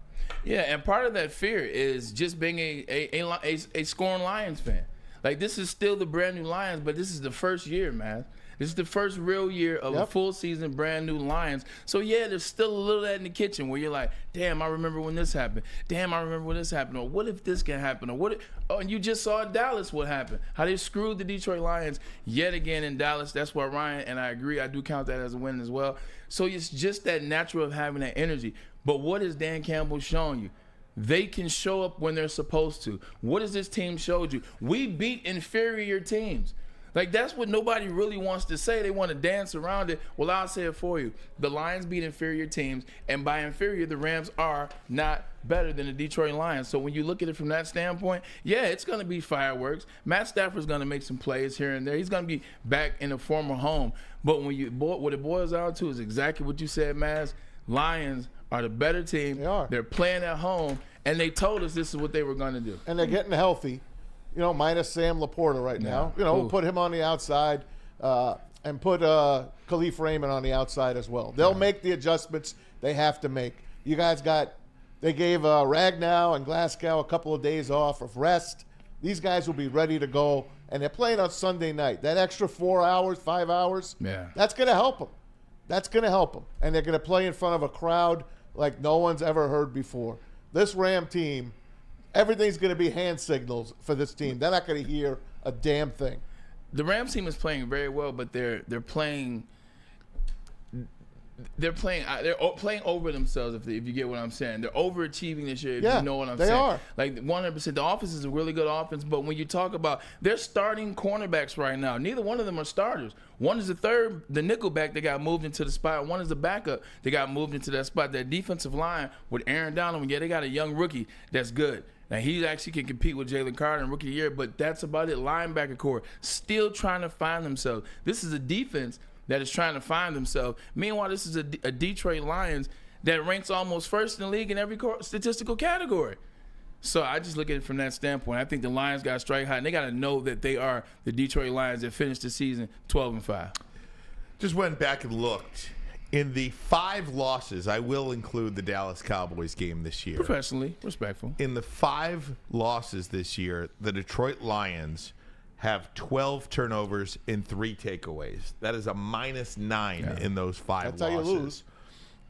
Yeah, and part of that fear is just being a scorned Lions fan. Like, this is still the brand new Lions, but this is the first year, man. This is the first real year of a full season brand new Lions. So, yeah, there's still a little of that in the kitchen where you're like, damn, I remember when this happened. Damn, I remember when this happened. Or what if this can happen? Or and you just saw in Dallas what happened. How they screwed the Detroit Lions yet again in Dallas. That's why Ryan, and I agree, I do count that as a win as well. So it's just that natural of having that energy. But what has Dan Campbell shown you? They can show up when they're supposed to. What has this team showed you? We beat inferior teams. Like, that's what nobody really wants to say. They want to dance around it. Well, I'll say it for you. The Lions beat inferior teams, and by inferior, the Rams are not better than the Detroit Lions. So when you look at it from that standpoint, yeah, it's going to be fireworks. Matt Stafford's going to make some plays here and there. He's going to be back in a former home. But what it boils down to is exactly what you said, Maz. Lions are the better team. They are. They're playing at home, and they told us this is what they were going to do. And they're getting healthy. Minus Sam Laporta right now. We'll put him on the outside and put Khalif Raymond on the outside as well. They'll make the adjustments they have to make. You guys they gave Ragnow and Glasgow a couple of days off of rest. These guys will be ready to go, and they're playing on Sunday night. That extra 4 hours, 5 hours, that's going to help them. That's going to help them. And they're going to play in front of a crowd like no one's ever heard before. This Ram team, everything's going to be hand signals for this team. They're not going to hear a damn thing. The Rams team is playing very well, but they're playing over themselves, if you get what I'm saying. They're overachieving this year, if you know what I'm saying. They are. Like, 100%. The offense is a really good offense, but when you talk about their starting cornerbacks right now, neither one of them are starters. One is the nickelback that got moved into the spot. One is the backup that got moved into that spot. That defensive line with Aaron Donald, they got a young rookie that's good. Now, he actually can compete with Jalen Carter in Rookie of the Year, but that's about it. Linebacker core still trying to find themselves. This is a defense that is trying to find themselves. Meanwhile, this is a Detroit Lions that ranks almost first in the league in every statistical category. So I just look at it from that standpoint. I think the Lions got to strike high, and they got to know that they are the Detroit Lions that finished the season 12-5. Just went back and looked. In the 5 losses, I will include the Dallas Cowboys game this year. Professionally, respectful. In the 5 losses this year, the Detroit Lions have 12 turnovers and 3 takeaways. That is a -9 in those 5 losses. That's how you lose.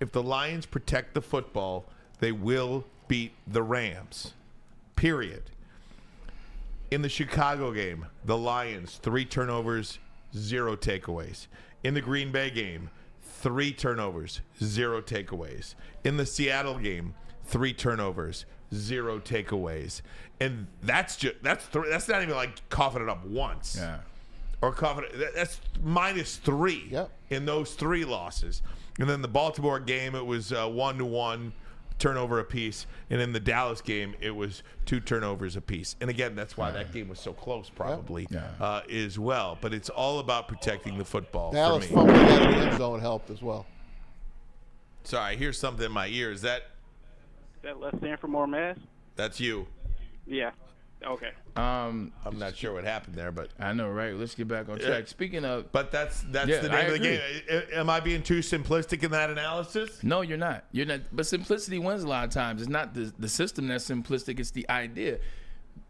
If the Lions protect the football, they will beat the Rams. Period. In the Chicago game, the Lions, 3 turnovers, 0 takeaways. In the Green Bay game, 3 turnovers, 0 takeaways. In the Seattle game, 3 turnovers, 0 takeaways. And that's not even like coughing it up once. Yeah. Or coughing it, that's -3 in those 3 losses. And then the Baltimore game, it was 1-1 turnover apiece. And in the Dallas game, it was 2 turnovers apiece. And again, that's why that game was so close, probably, as well. But it's all about protecting the football. Dallas for me. fumbling out of the end zone helped as well. Sorry, I hear something in my ear. Is that less than for more mass? That's you? Yeah. Okay. I'm not sure what happened there, but I know, right? Let's get back on track. Speaking of, but that's the name of the game. Am I being too simplistic in that analysis? No, you're not. You're not. But simplicity wins a lot of times. It's not the system that's simplistic. It's the idea.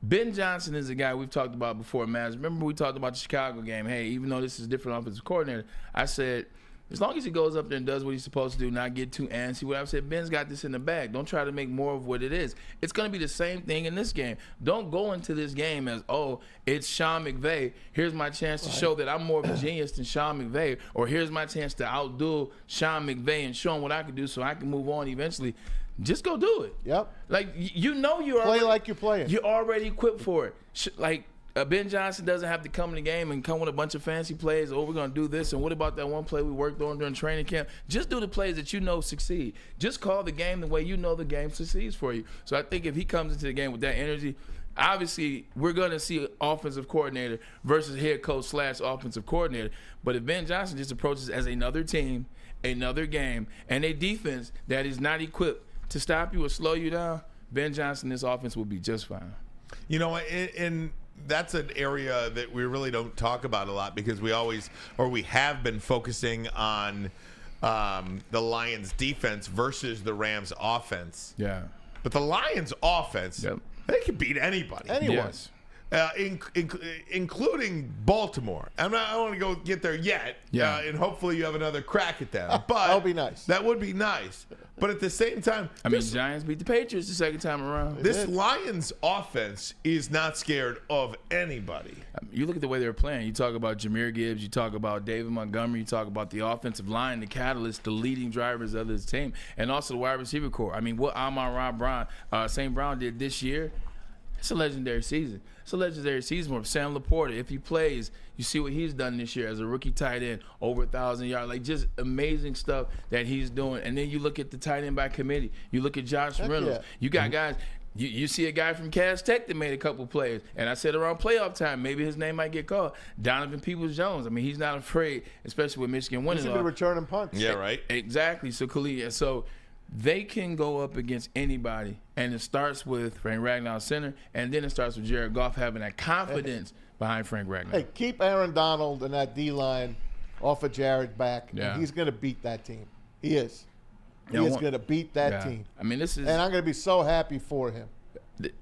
Ben Johnson is a guy we've talked about before, Maz. Remember we talked about the Chicago game. Hey, even though this is a different offensive coordinator, I said, as long as he goes up there and does what he's supposed to do, not get too antsy, what I've said, Ben's got this in the bag. Don't try to make more of what it is. It's going to be the same thing in this game. Don't go into this game as, oh, it's Sean McVay. Here's my chance to show that I'm more of a genius than Sean McVay, or here's my chance to outdo Sean McVay and show him what I can do so I can move on eventually. Just go do it. Yep. Like, you know you're Play already, like you're playing. You're already equipped for it. Like, Ben Johnson doesn't have to come in the game and come with a bunch of fancy plays. Oh, we're going to do this. And what about that one play we worked on during training camp? Just do the plays that you know succeed. Just call the game the way you know the game succeeds for you. So I think if he comes into the game with that energy, obviously we're going to see offensive coordinator versus head coach / offensive coordinator. But if Ben Johnson just approaches as another team, another game, and a defense that is not equipped to stop you or slow you down, Ben Johnson, this offense will be just fine. You know, and that's an area that we really don't talk about a lot because we have been focusing on the Lions defense versus the Rams offense. Yeah. But the Lions offense, they can beat anybody. Anyone. Yes. Including Baltimore. I don't want to go get there yet. Yeah. And hopefully you have another crack at them. But that would be nice. That would be nice. But at the same time, I mean, Giants beat the Patriots the second time around. This Lions offense is not scared of anybody. You look at the way they're playing. You talk about Jahmyr Gibbs. You talk about David Montgomery. You talk about the offensive line, the catalyst, the leading drivers of this team, and also the wide receiver core. I mean, what St. Brown did this year, it's a legendary season. It's a legendary season for Sam Laporta. If he plays, you see what he's done this year as a rookie tight end, over 1,000 yards. Like, just amazing stuff that he's doing. And then you look at the tight end by committee. You look at Josh Reynolds. Yeah. You got guys. You see a guy from Cass Tech that made a couple plays. And I said around playoff time, maybe his name might get called. Donovan Peoples-Jones. I mean, he's not afraid, especially with Michigan winning. He's going to be returning punts. Yeah, right. Exactly. So they can go up against anybody, and it starts with Frank Ragnow center, and then it starts with Jared Goff having that confidence behind Frank Ragnow. Hey, keep Aaron Donald and that D-line off of Jared's back, and he's going to beat that team. He is. He is going to beat that team. I mean, this is, and I'm going to be so happy for him.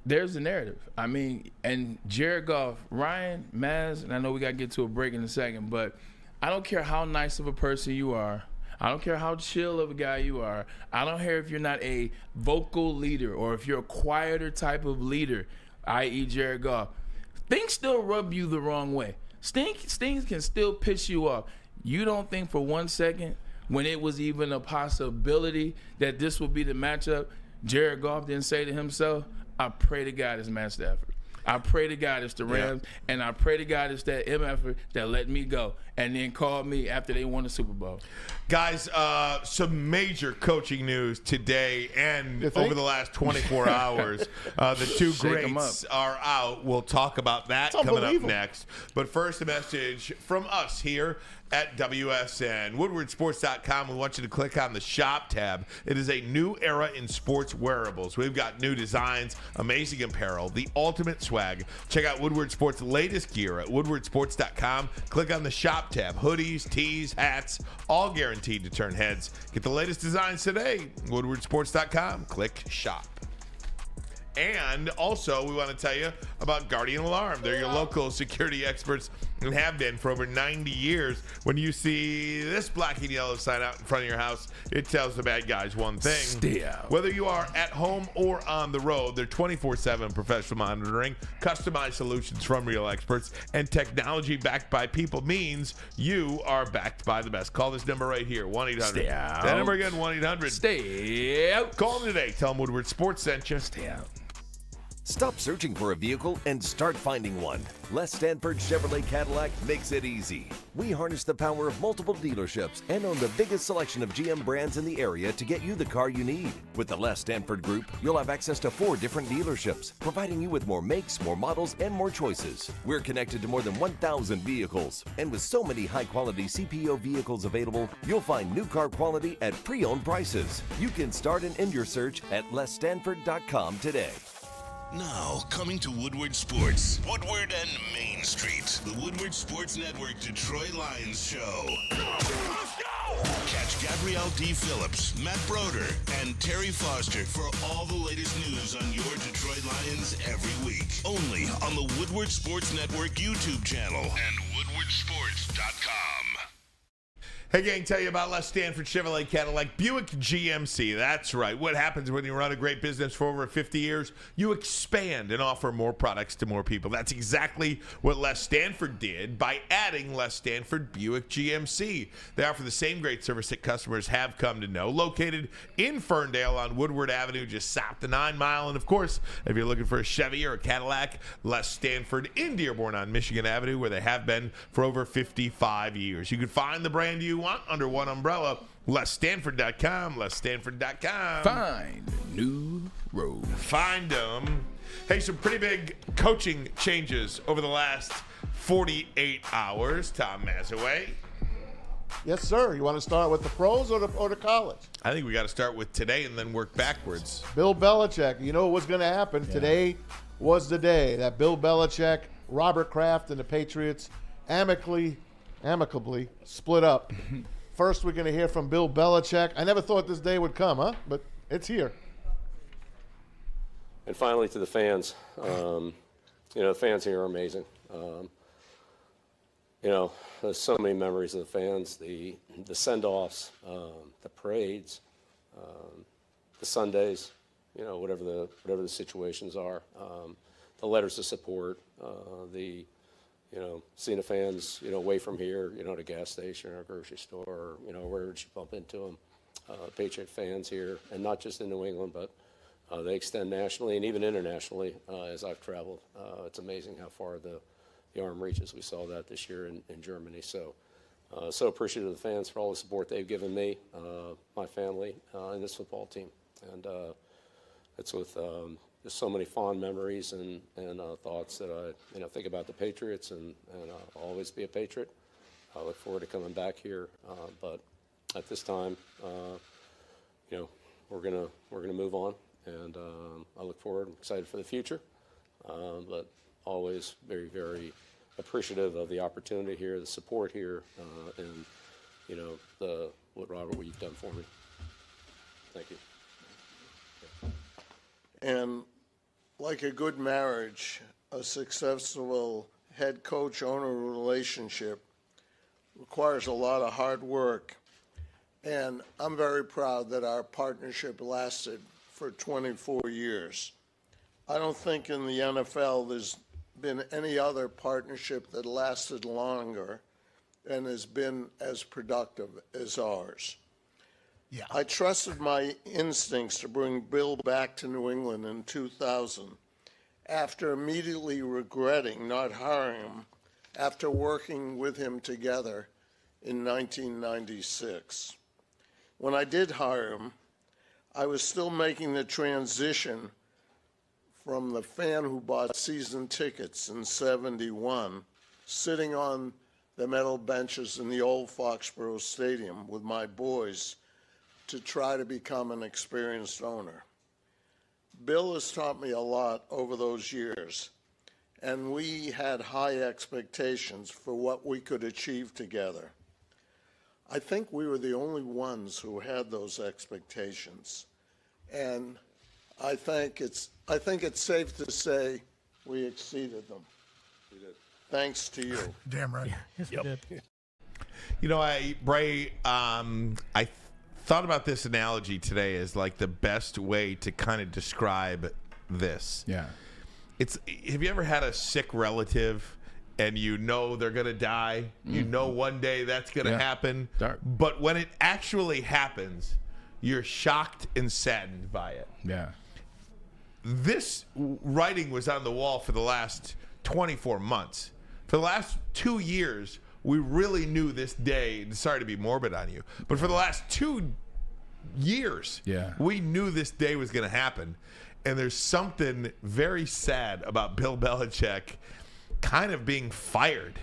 There's the narrative. I mean, and Jared Goff, Ryan, Maz, and I know we got to get to a break in a second, but I don't care how nice of a person you are. I don't care how chill of a guy you are. I don't care if you're not a vocal leader or if you're a quieter type of leader, i.e. Jared Goff. Things still rub you the wrong way. Things can still piss you off. You don't think for 1 second when it was even a possibility that this would be the matchup, Jared Goff didn't say to himself, I pray to God it's Matt Stafford. I pray to God it's the Rams, and I pray to God it's that MF that let me go and then called me after they won the Super Bowl. Guys, some major coaching news today and over the last 24 hours. The two greats are out. We'll talk about that coming up next. But first, a message from us here at WSN. WoodwardSports.com. We want you to click on the shop tab. It is a new era in sports wearables. We've got new designs, amazing apparel, the ultimate swag. Check out Woodward Sports' latest gear at WoodwardSports.com. Click on the shop tab. Hoodies, tees, hats, all guaranteed to turn heads. Get the latest designs today. WoodwardSports.com. Click shop. And also, we want to tell you about Guardian Alarm. They're your local security experts and have been for over 90 years. When you see this black and yellow sign out in front of your house, it tells the bad guys one thing. Stay out. Whether you are at home or on the road, they're 24/7 professional monitoring, customized solutions from real experts, and technology backed by people means you are backed by the best. Call this number right here, 1-800. Stay out. That number again, 1-800. Stay out. Call them today. Tell them Woodward Sports sent you. Stay out. Stop searching for a vehicle and start finding one. Les Stanford Chevrolet Cadillac makes it easy. We harness the power of multiple dealerships and own the biggest selection of GM brands in the area to get you the car you need. With the Les Stanford Group, you'll have access to 4 different dealerships, providing you with more makes, more models, and more choices. We're connected to more than 1,000 vehicles. And with so many high-quality CPO vehicles available, you'll find new car quality at pre-owned prices. You can start and end your search at lesstanford.com today. Now, coming to Woodward Sports, Woodward and Main Street, the Woodward Sports Network Detroit Lions show. Let's go! Catch Gabrielle D. Phillips, Matt Broder, and Terry Foster for all the latest news on your Detroit Lions every week. Only on the Woodward Sports Network YouTube channel and woodwardsports.com. Hey, gang, tell you about Les Stanford Chevrolet Cadillac Buick GMC. That's right. What happens when you run a great business for over 50 years? You expand and offer more products to more people. That's exactly what Les Stanford did by adding Les Stanford Buick GMC. They offer the same great service that customers have come to know. Located in Ferndale on Woodward Avenue, just south of 9 Mile. And, of course, if you're looking for a Chevy or a Cadillac, Les Stanford in Dearborn on Michigan Avenue, where they have been for over 55 years. You can find the brand you want under one umbrella. LesStanford.com. LesStanford.com. Find a new road. Find them. Hey, some pretty big coaching changes over the last 48 hours. Tom Mazaway. Yes, sir. You want to start with the pros or the college? I think we got to start with today and then work backwards. Bill Belichick. You know what's going to happen. Yeah. Today was the day that Bill Belichick, Robert Kraft, and the Patriots amicably split up. First, we're going to hear from Bill Belichick. I never thought this day would come, huh? But it's here. And finally, to the fans. The fans here are amazing. There's so many memories of the fans, the send-offs, the parades, the Sundays, whatever the situations are, the letters of support, seeing the fans, away from here, at a gas station or a grocery store, or wherever you bump into them. Patriot fans here, and not just in New England, but they extend nationally and even internationally as I've traveled. It's amazing how far the arm reaches. We saw that this year in Germany. So appreciative of the fans for all the support they've given me, my family, and this football team. And it's with there's so many fond memories and thoughts that I think about the Patriots and I'll always be a Patriot. I look forward to coming back here, but at this time, we're gonna move on, and I look forward. I'm excited for the future, but always very, very appreciative of the opportunity here, the support here, and what you've done for me. Thank you. And like a good marriage, a successful head coach-owner relationship requires a lot of hard work. And I'm very proud that our partnership lasted for 24 years. I don't think in the NFL there's been any other partnership that lasted longer and has been as productive as ours. Yeah. I trusted my instincts to bring Bill back to New England in 2000 after immediately regretting not hiring him after working with him together in 1996. When I did hire him, I was still making the transition from the fan who bought season tickets in '71, sitting on the metal benches in the old Foxborough Stadium with my boys, to try to become an experienced owner. Bill has taught me a lot over those years, and we had high expectations for what we could achieve together. I think we were the only ones who had those expectations, and I think it's safe to say we exceeded them. Thanks to you. Damn right. Yes, we did. You know, Bray, I thought about this analogy today as like the best way to kind of describe this. Yeah. Have you ever had a sick relative and you know they're going to die? You know one day that's going to happen. Dark. But when it actually happens, you're shocked and saddened by it. Yeah. This writing was on the wall for the last 24 months. For the last 2 years, we really knew this day. Sorry to be morbid on you, but for the last 2 years, we knew this day was going to happen. And there's something very sad about Bill Belichick kind of being fired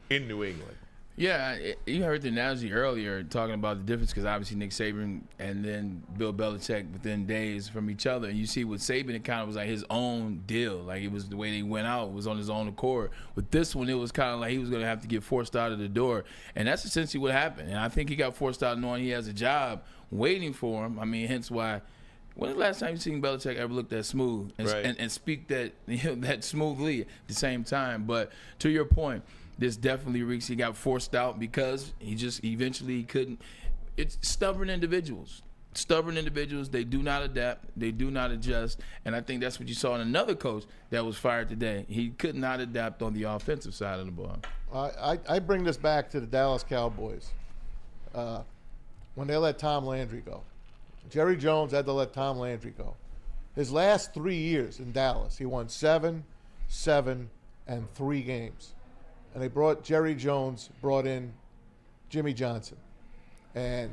in New England. Yeah, you heard the analogy earlier talking about the difference, because obviously Nick Saban and then Bill Belichick within days from each other. And you see with Saban, it kind of was like his own deal. Like, it was the way they went out. It was on his own accord. With this one, it was kind of like he was going to have to get forced out of the door. And that's essentially what happened. And I think he got forced out knowing he has a job waiting for him. I mean, hence why. When was the last time you seen Belichick ever look that smooth and speak that that smoothly at the same time? But to your point, this definitely reeks. He got forced out because he just eventually couldn't. It's stubborn individuals. Stubborn individuals. They do not adapt. They do not adjust. And I think that's what you saw in another coach that was fired today. He could not adapt on the offensive side of the ball. I bring this back to the Dallas Cowboys when they let Tom Landry go. Jerry Jones had to let Tom Landry go. His last 3 years in Dallas, he won 7, 7, and 3 games. And Jerry Jones brought in Jimmy Johnson. And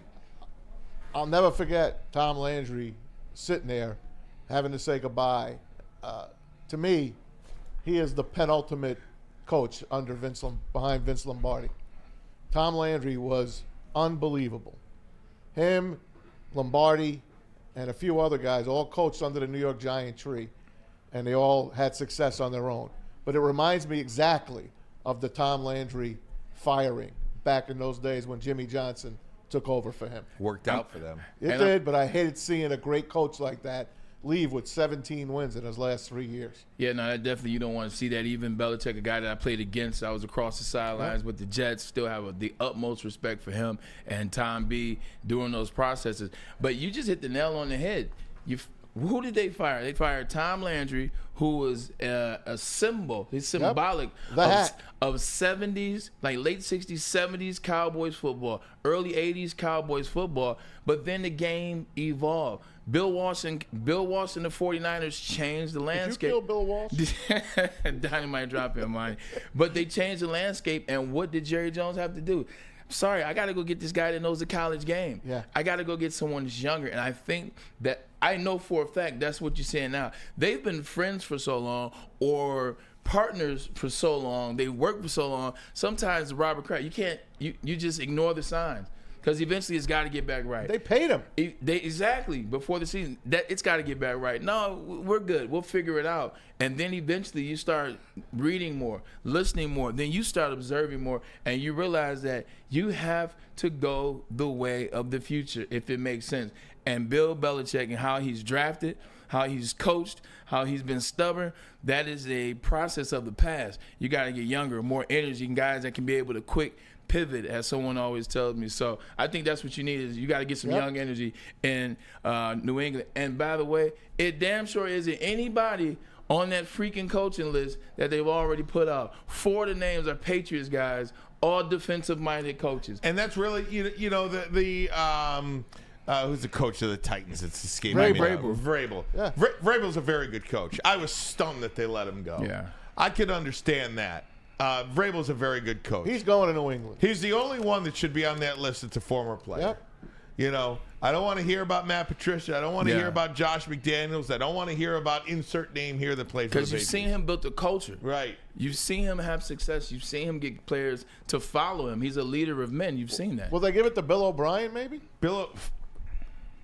I'll never forget Tom Landry sitting there having to say goodbye. To me, he is the penultimate coach behind Vince Lombardi. Tom Landry was unbelievable. Him, Lombardi, and a few other guys all coached under the New York Giant tree, and they all had success on their own. But it reminds me exactly of the Tom Landry firing back in those days when Jimmy Johnson took over for him. Worked out for them. It did, but I hated seeing a great coach like that leave with 17 wins in his last 3 years. Yeah, no, that definitely, you don't want to see that. Even Belichick, a guy that I played against, I was across the sidelines with the Jets, still have the utmost respect for him and Tom B during those processes. But you just hit the nail on the head. Who did they fire? They fired Tom Landry, who was a symbol. He's symbolic of 70s, like late 60s, 70s Cowboys football, early 80s Cowboys football. But then the game evolved. Bill Walsh and the 49ers changed the landscape. Did you kill Bill Walsh? Dynamite drop in mine. But they changed the landscape, and what did Jerry Jones have to do? Sorry, I got to go get this guy that knows the college game. Yeah. I got to go get someone that's younger. And I think that I know for a fact that's what you're saying now. They've been friends for so long or partners for so long. They worked for so long. Sometimes Robert Kraft, you just ignore the signs. Because eventually it's got to get back right. They paid him. Exactly. Before the season, it's got to get back right. No, we're good. We'll figure it out. And then eventually you start reading more, listening more. Then you start observing more. And you realize that you have to go the way of the future, if it makes sense. And Bill Belichick and how he's drafted, how he's coached, how he's been stubborn, that is a process of the past. You got to get younger, more energy, and guys that can be able to quick pivot, as someone always tells me. So I think that's what you need, is you got to get some young energy in New England. And by the way, it damn sure isn't anybody on that freaking coaching list that they've already put out. 4 of the names are Patriots guys, all defensive-minded coaches. And that's really, Who's the coach of the Titans? It's escaping me. Vrabel. Yeah. Vrabel's a very good coach. I was stunned that they let him go. Yeah. I could understand that. Vrabel's a very good coach. He's going to New England. He's the only one that should be on that list that's a former player. Yep. You know, I don't want to hear about Matt Patricia. I don't want to hear about Josh McDaniels. I don't want to hear about insert name here that played for the Patriots. Because you've seen him build a culture. Right. You've seen him have success. You've seen him get players to follow him. He's a leader of men. You've seen that. Will they give it to Bill O'Brien, maybe?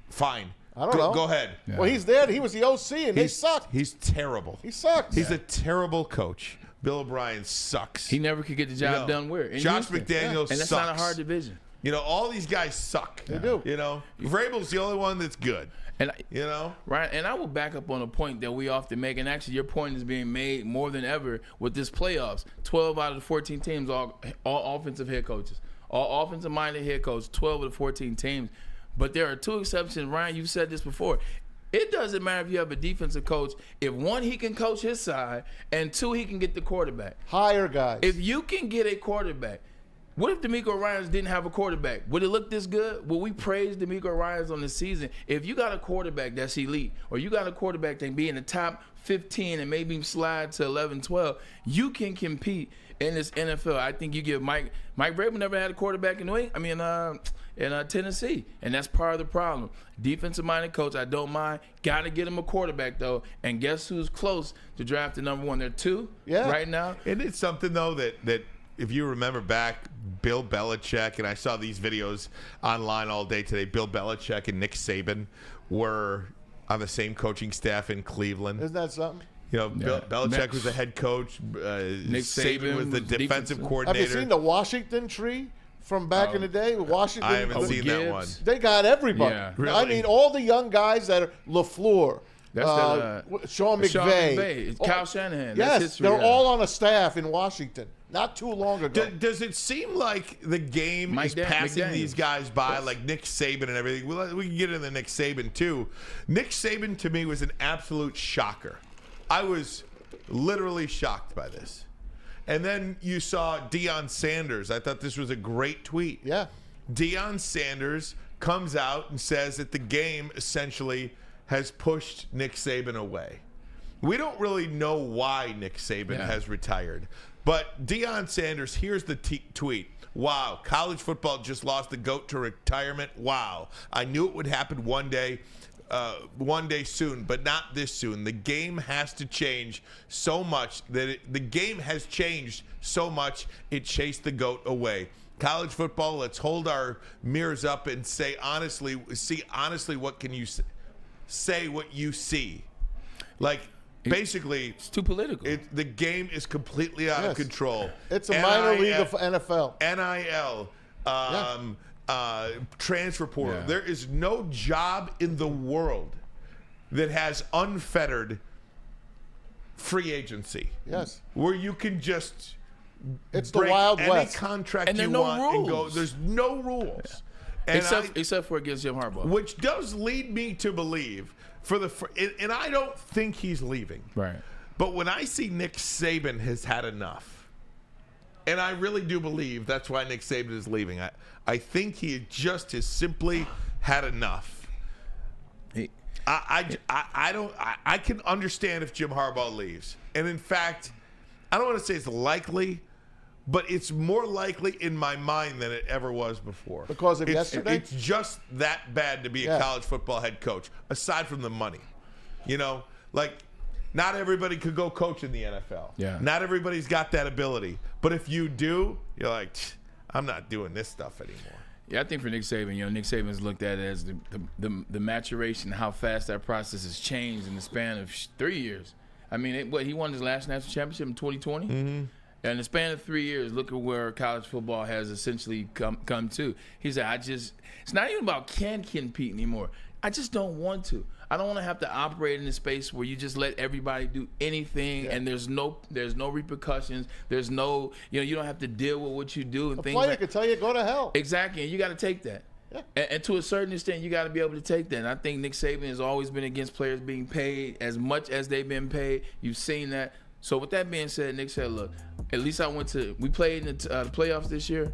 Fine. I don't know. Go ahead. Yeah. Well, he's there. He was the OC, and they sucked. He's terrible. He sucks. He's a terrible coach. Bill O'Brien sucks. He never could get the job done where? In Josh Houston. McDaniels And that's sucks. not a hard division. You know, all these guys suck. They do. You know, Vrabel's the only one that's good. And you know, right? And I will back up on a point that we often make, and actually, your point is being made more than ever with this playoffs. 12 out of the 14 teams, all offensive head coaches, all offensive-minded head coaches. 12 of the 14 teams, but there are two exceptions. Ryan, you've said this before. It doesn't matter if you have a defensive coach. If one, he can coach his side, and two, he can get the quarterback. Hire guys. If you can get a quarterback. What if D'Marco Ryans didn't have a quarterback? Would it look this good? Will we praise D'Marco Ryans on the season? If you got a quarterback that's elite, or you got a quarterback that can be in the top 15 and maybe slide to 11, 12, you can compete in this NFL. I think you give Mike Vrabel never had a quarterback in Tennessee, and that's part of the problem. Defensive-minded coach, I don't mind. Got to get him a quarterback, though. And guess who's close to draft the number one? They're two right now. Isn't it something, though, that if you remember back, Bill Belichick, and I saw these videos online all day today, Bill Belichick and Nick Saban were on the same coaching staff in Cleveland. Isn't that something? You know, Belichick was the head coach. Nick Saban was the defensive coordinator. Have you seen the Washington tree from back in the day? Washington. I haven't seen that one. They got everybody. Yeah. Really? I mean, all the young guys that are LaFleur. That's Sean McVay. Kyle Shanahan. Yes, that's history, they're all on a staff in Washington. Not too long ago. Does it seem like the game is passing these guys by, like Nick Saban and everything? We can get into Nick Saban, too. Nick Saban, to me, was an absolute shocker. I was literally shocked by this. And then you saw Deion Sanders. I thought this was a great tweet. Yeah. Deion Sanders comes out and says that the game essentially has pushed Nick Saban away. We don't really know why Nick Saban has retired. But Deion Sanders, here's the tweet. Wow, college football just lost the GOAT to retirement. Wow. I knew it would happen one day soon, but not this soon. The game has to change so much that the game has changed so much it chased the GOAT away. College football, let's hold our mirrors up and see honestly what can you say what you see. Like, basically, it's too political. The game is completely out of control. It's a minor league of NFL. NIL, transfer portal. Yeah. There is no job in the world that has unfettered free agency. Yes. Where you can just it's the break Wild any West. contract and you no want rules. and go. There's no rules. And Except for against Jim Harbaugh. which does lead me to believe and I don't think he's leaving. Right. But when I see Nick Saban has had enough, and I really do believe that's why Nick Saban is leaving. I think he just has simply had enough. I can understand if Jim Harbaugh leaves. And in fact, I don't want to say it's likely, but it's more likely in my mind than it ever was before. Because of yesterday? It's just that bad to be a college football head coach, aside from the money. You know, like, not everybody could go coach in the NFL. Yeah. Not everybody's got that ability. But if you do, you're like, I'm not doing this stuff anymore. Yeah, I think for Nick Saban, Nick Saban's looked at it as the maturation, how fast that process has changed in the span of 3 years. I mean, he won his last national championship in 2020. Mm-hmm. In the span of 3 years, look at where college football has essentially come to. He said, it's not even about can compete anymore. I just don't want to. I don't want to have to operate in a space where you just let everybody do anything and there's no repercussions. There's no, you don't have to deal with what you do and a things. Player could tell you go to hell. Exactly, and you got to take that. Yeah. And to a certain extent, you got to be able to take that. And I think Nick Saban has always been against players being paid as much as they've been paid. You've seen that. So with that being said, Nick said, look, at least we played in the playoffs this year.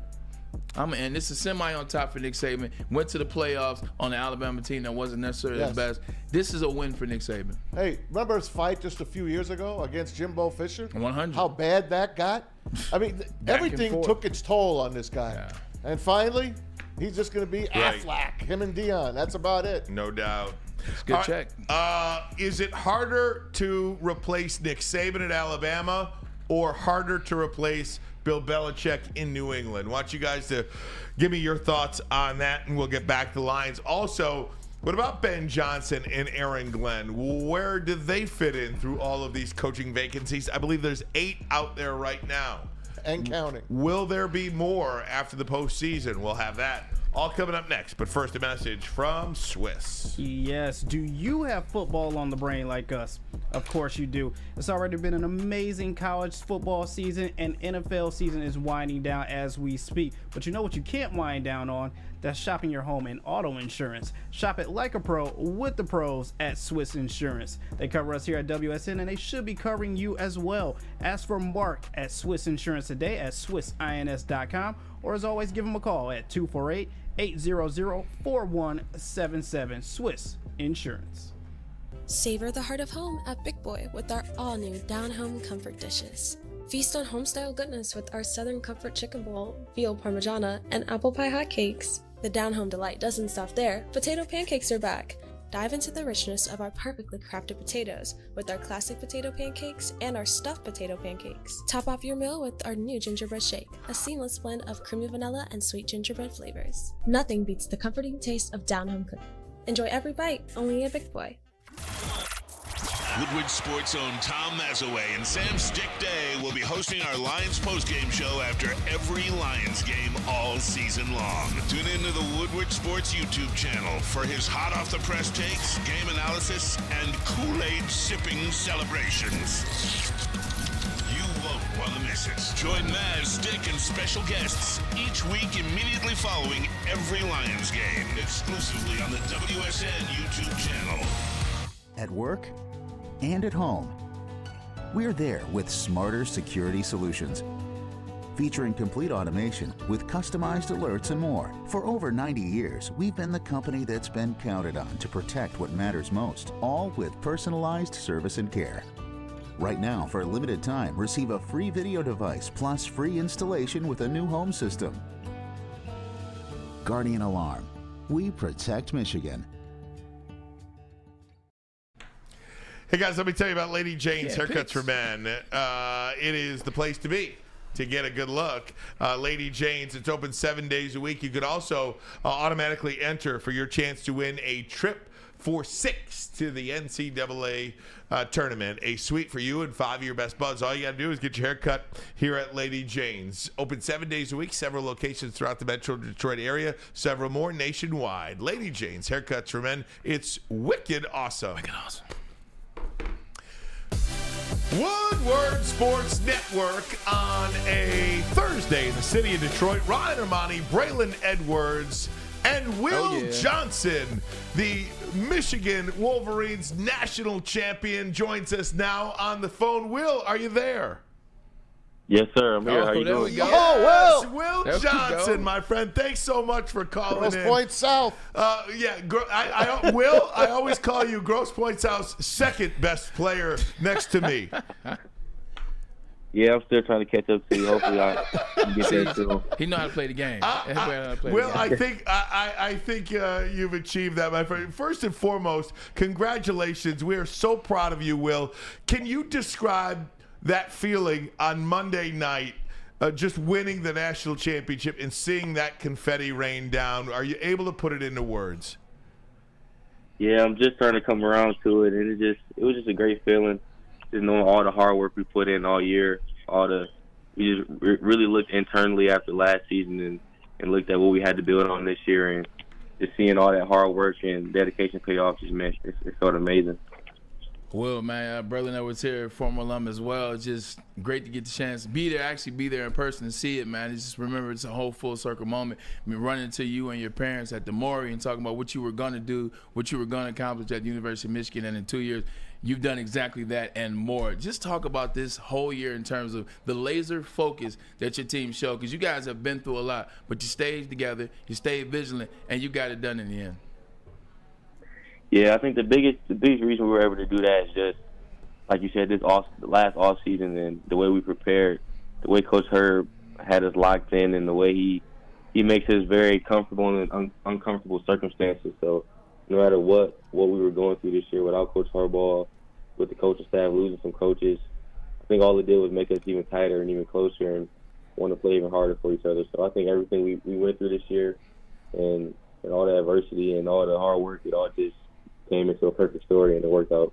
And this is semi on top for Nick Saban. Went to the playoffs on the Alabama team that wasn't necessarily the best. This is a win for Nick Saban. Hey, remember his fight just a few years ago against Jimbo Fisher? 100. How bad that got? I mean, everything took its toll on this guy. Yeah. And finally, he's just going to be Aflac, him and Dion. That's about it. No doubt. It's a good check. Is it harder to replace Nick Saban at Alabama or harder to replace Bill Belichick in New England? I want you guys to give me your thoughts on that, and we'll get back to the Lions. Also, what about Ben Johnson and Aaron Glenn? Where do they fit in through all of these coaching vacancies? I believe there's 8 out there right now. And counting. Will there be more after the postseason? We'll have that all coming up next. But first, a message from Swiss. Yes. Do you have football on the brain like us? Of course you do. It's already been an amazing college football season, and NFL season is winding down as we speak. But you know what you can't wind down on? That's shopping your home and auto insurance. Shop it like a pro with the pros at Swiss Insurance. They cover us here at WSN, and they should be covering you as well. Ask for Mark at Swiss Insurance today at swissins.com, or as always, give them a call at 248-800-4177. Swiss Insurance. Savor the heart of home at Big Boy with our all-new Down Home Comfort Dishes. Feast on home-style goodness with our Southern Comfort Chicken Bowl, veal parmigiana, and apple pie hotcakes. The Down Home delight doesn't stop there. Potato pancakes are back. Dive into the richness of our perfectly crafted potatoes with our classic potato pancakes and our stuffed potato pancakes. Top off your meal with our new gingerbread shake, a seamless blend of creamy vanilla and sweet gingerbread flavors. Nothing beats the comforting taste of Down Home cooking. Enjoy every bite, only at Big Boy. Woodward Sports' own Tom Mazaway and Sam Stick Day will be hosting our Lions postgame show after every Lions game all season long. Tune into the Woodward Sports YouTube channel for his hot-off-the-press takes, game analysis, and Kool-Aid sipping celebrations. You won't want to miss it. Join Maz, Stick, and special guests each week immediately following every Lions game, exclusively on the WSN YouTube channel. At work and at home, we're there with smarter security solutions, featuring complete automation with customized alerts and more. For over 90 years, we've been the company that's been counted on to protect what matters most, all with personalized service and care. Right now, for a limited time, receive a free video device plus free installation with a new home system. Guardian Alarm. We protect Michigan. Hey guys, let me tell you about Lady Jane's Haircuts for Men. It is the place to be to get a good look. Lady Jane's, it's open 7 days a week. You could also automatically enter for your chance to win a trip for 6 to the NCAA tournament. A suite for you and 5 of your best buds. All you got to do is get your hair cut here at Lady Jane's. Open 7 days a week, several locations throughout the Metro Detroit area, several more nationwide. Lady Jane's Haircuts for Men. It's wicked awesome. Wicked awesome. Woodward Sports Network on a Thursday in the city of Detroit. Ryan Ermanni, Braylon Edwards, and Will Johnson, the Michigan Wolverines national champion, joins us now on the phone. Will, are you there? Yes, sir. I'm here. How you doing? Yes, Will Johnson, my friend. Thanks so much for calling Grosse in. Pointe South. Will, I always call you Grosse Pointe South's second best player next to me. Yeah, I'm still trying to catch up to you. Hopefully, I can get there soon. He know how to play the game. I think you've achieved that, my friend. First and foremost, congratulations. We are so proud of you, Will. Can you describe that feeling on Monday night, just winning the national championship and seeing that confetti rain down? Are you able to put it into words? Yeah, I'm just starting to come around to it, and it was just a great feeling, just knowing all the hard work we put in all year. We just really looked internally after last season and looked at what we had to build on this year, and just seeing all that hard work and dedication pay off just meant it's sort of amazing. Will, man, Braylon Edwards here, former alum as well. It's just great to get the chance to be there, actually be there in person and see it, man. It's just remember it's a whole full circle moment. I mean, running to you and your parents at the Maury and talking about what you were going to do, what you were going to accomplish at the University of Michigan, and in 2 years, you've done exactly that and more. Just talk about this whole year in terms of the laser focus that your team showed, because you guys have been through a lot, but you stayed together, you stayed vigilant, and you got it done in the end. Yeah, I think the biggest reason we were able to do that is just, like you said, the last off season and the way we prepared, the way Coach Herb had us locked in, and the way he makes us very comfortable in uncomfortable circumstances. So no matter what we were going through this year without Coach Harbaugh, with the coaching staff losing some coaches, I think all it did was make us even tighter and even closer and want to play even harder for each other. So I think everything we went through this year and all the adversity and all the hard work, it all just came into a perfect story, and it worked out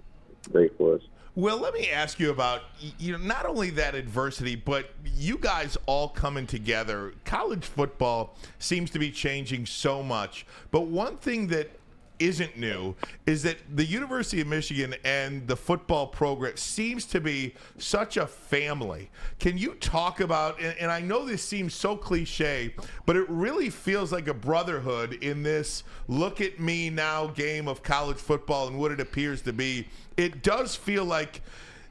great for us. Well, let me ask you about, not only that adversity, but you guys all coming together. College football seems to be changing so much, but one thing that isn't new is that the University of Michigan and the football program seems to be such a family. Can you talk about, and I know this seems so cliche, but it really feels like a brotherhood in this look at me now game of college football and what it appears to be. It does feel like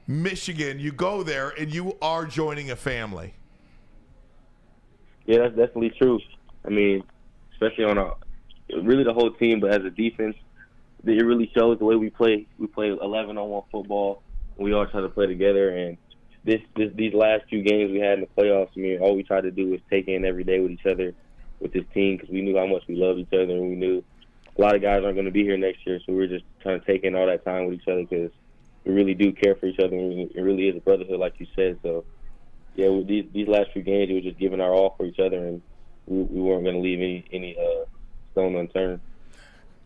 Michigan, you go there and you are joining a family. Yeah, that's definitely true. I mean, especially on really the whole team, but as a defense, it really shows the way we play. We play 11-on-1 football, and we all try to play together. And these last few games we had in the playoffs, I mean, all we tried to do was take in every day with each other, with this team, because we knew how much we loved each other, and we knew a lot of guys aren't going to be here next year. So we were just trying to take in all that time with each other, because we really do care for each other, and it really is a brotherhood, like you said. So, yeah, with these last few games, we were just giving our all for each other, and we weren't going to leave any stone unturned.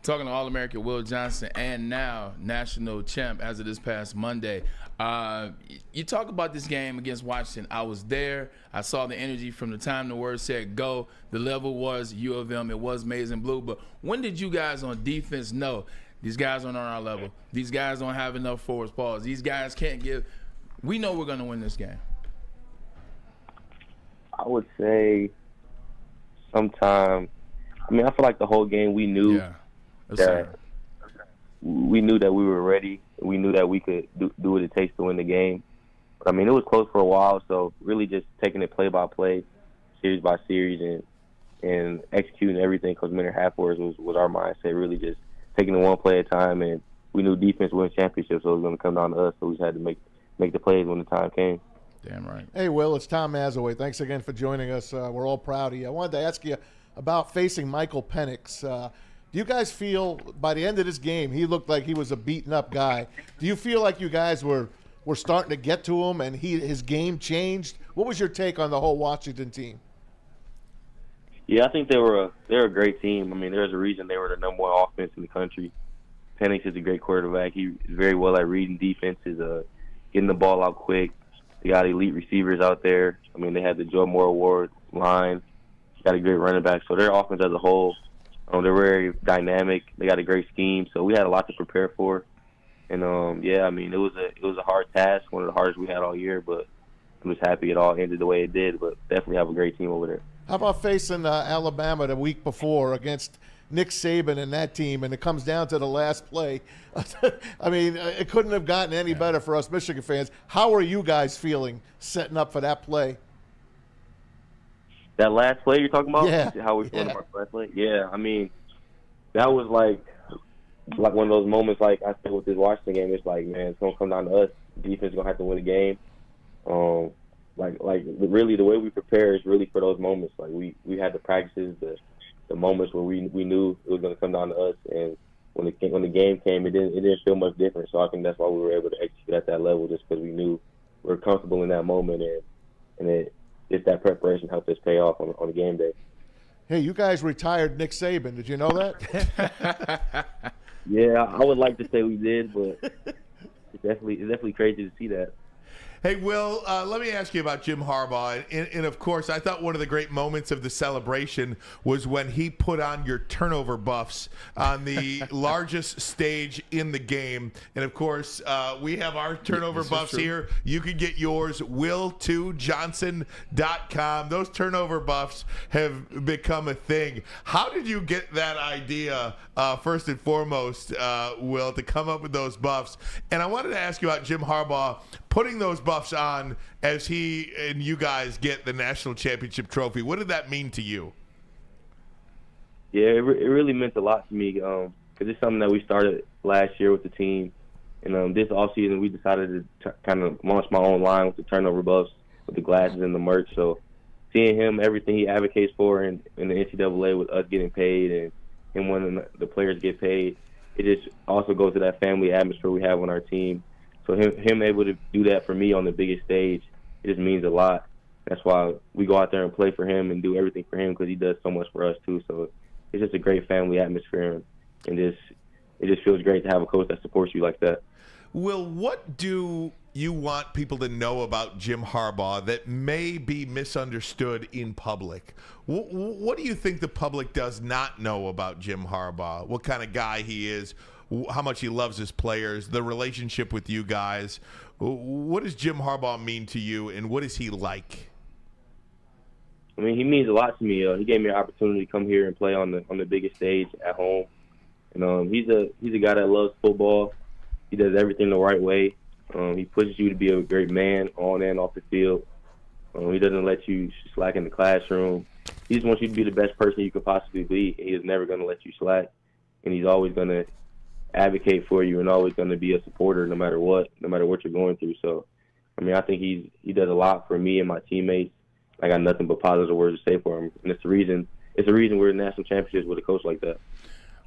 Talking to All-American Will Johnson and now national champ as of this past Monday. You talk about this game against Washington. I was there. I saw the energy from the time the word said go. The level was U of M. It was maize and blue. But when did you guys on defense know these guys aren't on our level? These guys don't have enough forwards pause. These guys can't give. We know we're going to win this game. I would say sometime. I mean, I feel like the whole game we knew that we were ready. We knew that we could do what it takes to win the game. But, I mean, it was close for a while, so really just taking it play by play, series by series, and executing everything Coach Minter had for us was our mindset, really just taking it one play at a time. And we knew defense wins championships, so it was going to come down to us, so we just had to make the plays when the time came. Damn right. Hey, Will, it's Tom Mazaway. Thanks again for joining us. We're all proud of you. I wanted to ask you about facing Michael Penix. Do you guys feel by the end of this game, he looked like he was a beaten-up guy? Do you feel like you guys were starting to get to him and his game changed? What was your take on the whole Washington team? Yeah, I think they're a great team. I mean, there's a reason they were the number one offense in the country. Penix is a great quarterback. He's very well at reading defenses, getting the ball out quick. They got elite receivers out there. I mean, they had the Joe Moore Award line. Got a great running back. So their offense as a whole, they're very dynamic. They got a great scheme. So we had a lot to prepare for. And, yeah, I mean, it was a hard task, one of the hardest we had all year, but I'm just happy it all ended the way it did. But definitely have a great team over there. How about facing Alabama the week before against Nick Saban and that team, and it comes down to the last play? I mean, it couldn't have gotten any better for us Michigan fans. How are you guys feeling setting up for that play? That last play you're talking about? Yeah. How we feeling about the last play? Yeah, I mean, that was like one of those moments, like I said with this Washington game, it's like, man, it's going to come down to us. Defense is going to have to win the game. Like really the way we prepare is really for those moments. Like we had the practices, the moments where we knew it was going to come down to us, and when the game came, it didn't feel much different. So I think that's why we were able to execute at that level, just because we knew we were comfortable in that moment, and just that preparation helped us pay off on the game day. Hey, you guys retired Nick Saban. Did you know that? Yeah, I would like to say we did, but it's definitely crazy to see that. Hey, Will, let me ask you about Jim Harbaugh. And, of course, I thought one of the great moments of the celebration was when he put on your turnover buffs on the largest stage in the game. And, of course, we have our turnover buffs here. You can get yours, will2johnson.com. Those turnover buffs have become a thing. How did you get that idea, first and foremost, Will, to come up with those buffs? And I wanted to ask you about Jim Harbaugh putting those buffs on as he and you guys get the national championship trophy. What did that mean to you? Yeah, it really meant a lot to me because it's something that we started last year with the team. And this offseason, we decided to kind of launch my own line with the turnover buffs, with the glasses and the merch. So seeing him, everything he advocates for in the NCAA with us getting paid and him wanting the players get paid, it just also goes to that family atmosphere we have on our team. So him able to do that for me on the biggest stage, it just means a lot. That's why we go out there and play for him and do everything for him because he does so much for us too. So it's just a great family atmosphere, and it just feels great to have a coach that supports you like that. Will, what do you want people to know about Jim Harbaugh that may be misunderstood in public? What do you think the public does not know about Jim Harbaugh? What kind of guy he is? How much he loves his players, the relationship with you guys. What does Jim Harbaugh mean to you, and what is he like? I mean, he means a lot to me. He gave me an opportunity to come here and play on the biggest stage at home. And he's a guy that loves football. He does everything the right way. He pushes you to be a great man on and off the field. He doesn't let you slack in the classroom. He just wants you to be the best person you could possibly be. He is never going to let you slack, and he's always going to advocate for you and always going to be a supporter no matter what you're going through. So, I mean, I think he does a lot for me and my teammates. I got nothing but positive words to say for him, and it's the reason we're in national championships with a coach like that.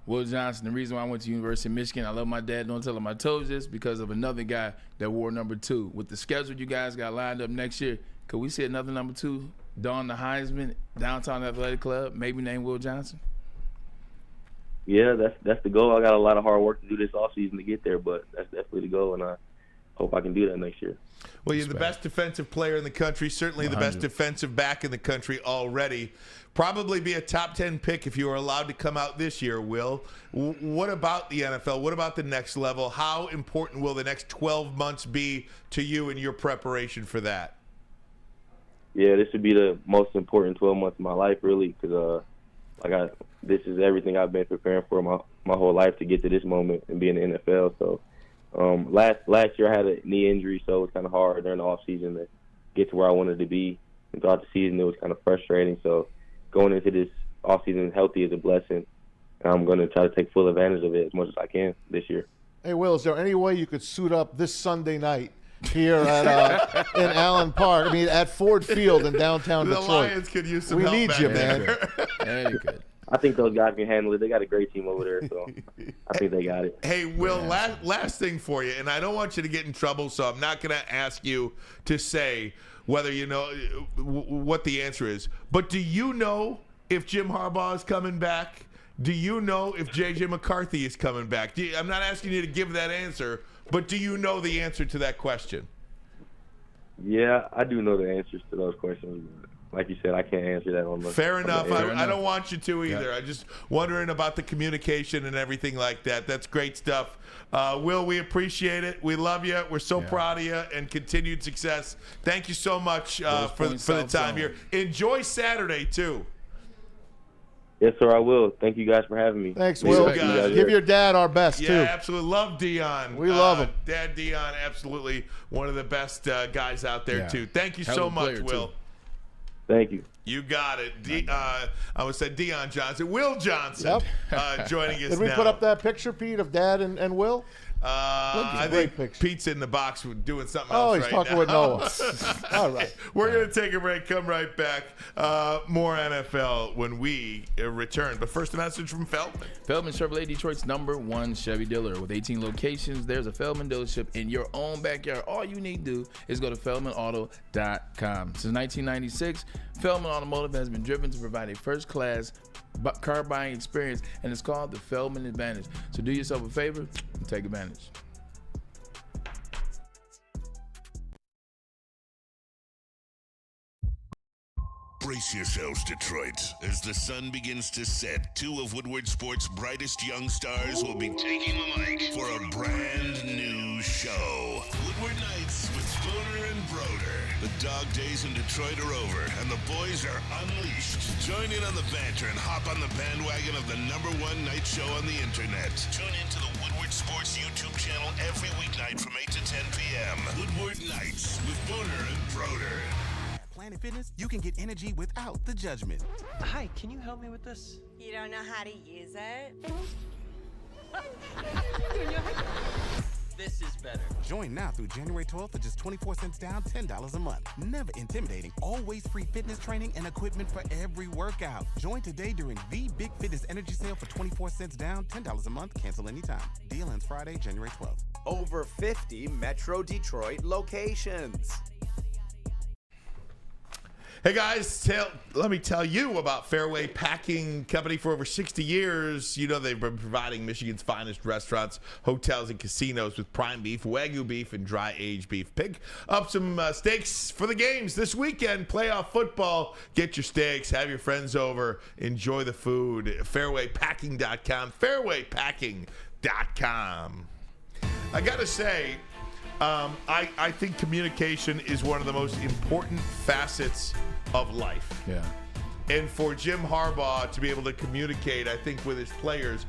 Will Johnson, the reason why I went to University of Michigan, I love my dad, don't tell him I told you this, because of another guy that wore number 2. With the schedule you guys got lined up next year, could we see another number 2 don the Heisman, Downtown Athletic Club, maybe named Will Johnson? Yeah, that's the goal. I got a lot of hard work to do this offseason to get there, but that's definitely the goal, and I hope I can do that next year. Well, you're the best defensive player in the country, certainly 100. The best defensive back in the country already. Probably be a top 10 pick if you were allowed to come out this year, Will. What about the NFL? What about the next level? How important will the next 12 months be to you in your preparation for that? Yeah, this would be the most important 12 months of my life, really, because this is everything I've been preparing for my whole life to get to this moment and be in the NFL. So last year I had a knee injury, so it was kind of hard during the offseason to get to where I wanted to be. And throughout the season, it was kind of frustrating. So going into this offseason healthy is a blessing, and I'm going to try to take full advantage of it as much as I can this year. Hey, Will, is there any way you could suit up this Sunday night here at in Allen Park? I mean, at Ford Field in downtown Detroit. The Lions could use some help. We need back you, there. man. Yeah, good. I think those guys can handle it. They got a great team over there, so I think they got it. Hey, Will, last thing for you, and I don't want you to get in trouble, so I'm not going to ask you to say whether you know what the answer is. But do you know if Jim Harbaugh is coming back? Do you know if J.J. McCarthy is coming back? I'm not asking you to give that answer, but do you know the answer to that question? Yeah, I do know the answers to those questions. Like you said, I can't answer that on the. Fair enough. I don't want you to either. I'm just wondering about the communication and everything like that. That's great stuff. Will, we appreciate it. We love you. We're so proud of you, and continued success. Thank you so much for the time here. Enjoy Saturday, too. Yes, sir, I will. Thank you guys for having me. Thanks, Will. Give your dad our best, too. Yeah, absolutely. Love Dion. We love him. Dad Dion, absolutely one of the best guys out there, too. Thank you so much, Will. Thank you. You got it. I would say Dion Johnson. Will Johnson joining us now. Did we put up that picture, Pete, of Dad and Will? I think Pete's in the box doing something else right now. Oh, he's talking with Noah. All right. We're going to take a break. Come right back. More NFL when we return. But first, a message from Feldman. Feldman Chevrolet, Detroit's #1 Chevy dealer. With 18 locations, there's a Feldman dealership in your own backyard. All you need to do is go to feldmanauto.com. Since 1996, Feldman Automotive has been driven to provide a first-class car buying experience, and it's called the Feldman Advantage. So do yourself a favor and take advantage. Brace yourselves, Detroit. As the sun begins to set, two of Woodward Sports' brightest young stars will be taking the mic for a brand new show. Woodward Nights with Spooner and Broder. The dog days in Detroit are over, and the boys are unleashed. Join in on the banter and hop on the bandwagon of the #1 night show on the internet. Tune into the Woodward Sports YouTube channel every weeknight from 8 to 10 p.m. Woodward Nights with Spooner and Broder. Planet Fitness, you can get energy without the judgment. Hi, can you help me with this? You don't know how to use it? This is better. Join now through January 12th for just 24 cents down, $10 a month. Never intimidating. Always free fitness training and equipment for every workout. Join today during the Big Fitness Energy Sale for 24 cents down, $10 a month. Cancel anytime. Deal ends Friday, January 12th. Over 50 Metro Detroit locations. Hey guys, let me tell you about Fairway Packing Company. For over 60 years, you know they've been providing Michigan's finest restaurants, hotels, and casinos with prime beef, Wagyu beef, and dry-aged beef. Pick up some steaks for the games this weekend. Playoff football. Get your steaks. Have your friends over. Enjoy the food. Fairwaypacking.com. Fairwaypacking.com. I got to say, I think communication is one of the most important facets of life. Yeah. And for Jim Harbaugh to be able to communicate, I think, with his players,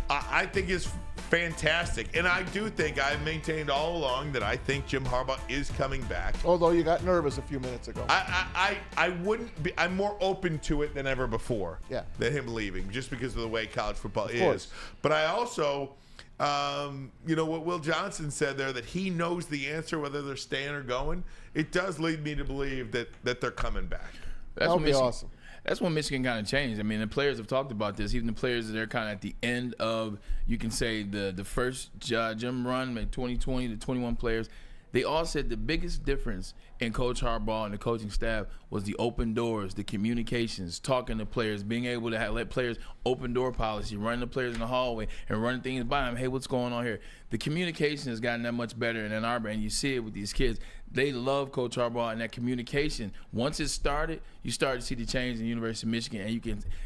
I think is fantastic. And I do think I've maintained all along that I think Jim Harbaugh is coming back. Although you got nervous a few minutes ago. I wouldn't be. I'm more open to it than ever before. Yeah. Than him leaving, just because of the way college football is. Course. But I also, you know what Will Johnson said there, that he knows the answer whether they're staying or going. It does lead me to believe that they're coming back. That'll be awesome. That's when Michigan kind of changed. I mean, the players have talked about this. Even the players that are kind of at the end of, you can say, the first Jim run, like 2020, the 21 players, they all said the biggest difference in Coach Harbaugh and the coaching staff was the open doors, the communications, talking to players, being able to let players open door policy, running the players in the hallway and running things by them. Hey, what's going on here? The communication has gotten that much better in Ann Arbor, and you see it with these kids. They love Coach Harbaugh and that communication. Once it started, you start to see the change in the University of Michigan, and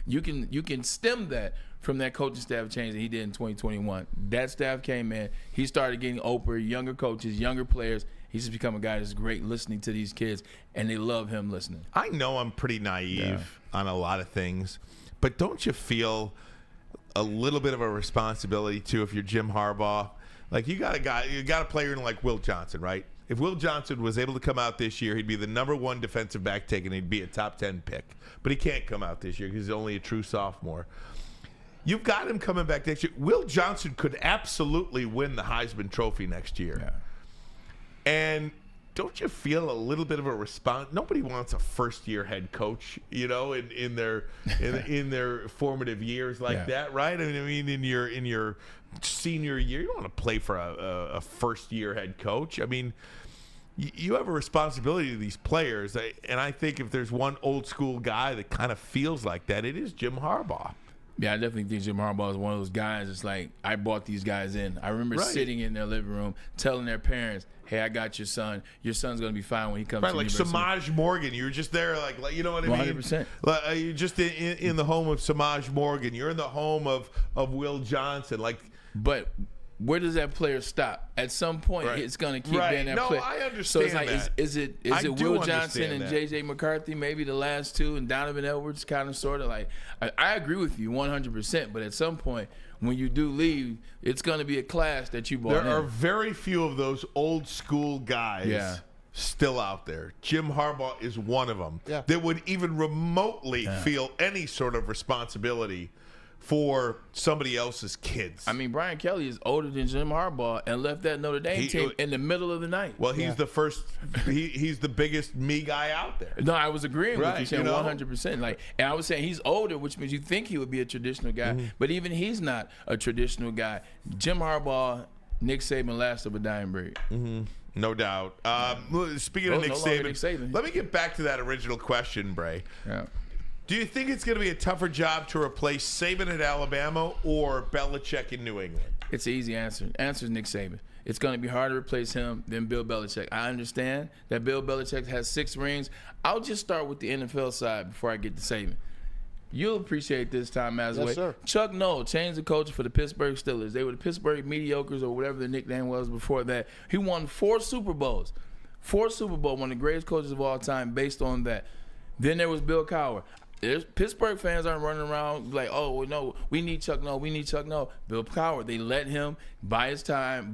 you can stem that from that coaching staff change that he did in 2021. That staff came in, he started getting open, younger coaches, younger players. He's just become a guy that's great listening to these kids, and they love him listening. I know I'm pretty naive on a lot of things, but don't you feel a little bit of a responsibility too if you're Jim Harbaugh? Like you got a player like Will Johnson, right? If Will Johnson was able to come out this year, he'd be the #1 defensive back taken. He'd be a top 10 pick. But he can't come out this year because he's only a true sophomore. You've got him coming back next year. Will Johnson could absolutely win the Heisman Trophy next year. Yeah. And don't you feel a little bit of a response? Nobody wants a first-year head coach, you know, in their formative years like that, right? I mean, in your senior year, you don't want to play for a first-year head coach. I mean, you have a responsibility to these players, and I think if there's one old-school guy that kind of feels like that, it is Jim Harbaugh. Yeah, I definitely think Jim Harbaugh is one of those guys. It's like, I brought these guys in. I remember sitting in their living room telling their parents, hey, I got your son. Your son's going to be fine when he comes to like university. Samaj Morgan. You were just there, like you know what I mean? 100%. Like, you're just in the home of Samaj Morgan. You're in the home of Will Johnson. But where does that player stop? At some point, it's going to keep being that player. No, I understand. So it's like, that. is it Will Johnson and J.J. McCarthy, maybe the last two, and Donovan Edwards, kind of sort of like? I agree with you 100%. But at some point, when you do leave, it's going to be a class that you brought in. There are very few of those old school guys. Still out there. Jim Harbaugh is one of them that would even remotely feel any sort of responsibility for somebody else's kids. I mean, Brian Kelly is older than Jim Harbaugh and left that Notre Dame team in the middle of the night. Well, he's the first. He's the biggest me guy out there. No, I was agreeing with you, saying 100%. Like, and I was saying he's older, which means you think he would be a traditional guy, but even he's not a traditional guy. Jim Harbaugh, Nick Saban, last of a dying breed. No doubt. Speaking of Nick Saban, let me get back to that original question, Bray. Yeah. Do you think it's going to be a tougher job to replace Saban at Alabama or Belichick in New England? It's an easy answer. The answer is Nick Saban. it's going to be hard to replace him than Bill Belichick. I understand that Bill Belichick has 6 rings. I'll just start with the NFL side before I get to Saban. You'll appreciate this time, Mazaway. Yes, sir. Chuck Noll changed the culture for the Pittsburgh Steelers. They were the Pittsburgh Mediocres or whatever the nickname was before that. He won 4 Super Bowls. 4 Super Bowls, one of the greatest coaches of all time based on that. Then there was Bill Cowher. Pittsburgh fans aren't running around like, oh, well, no, we need Chuck Noll, we need Chuck Noll. Bill Cowher, they let him buy his time.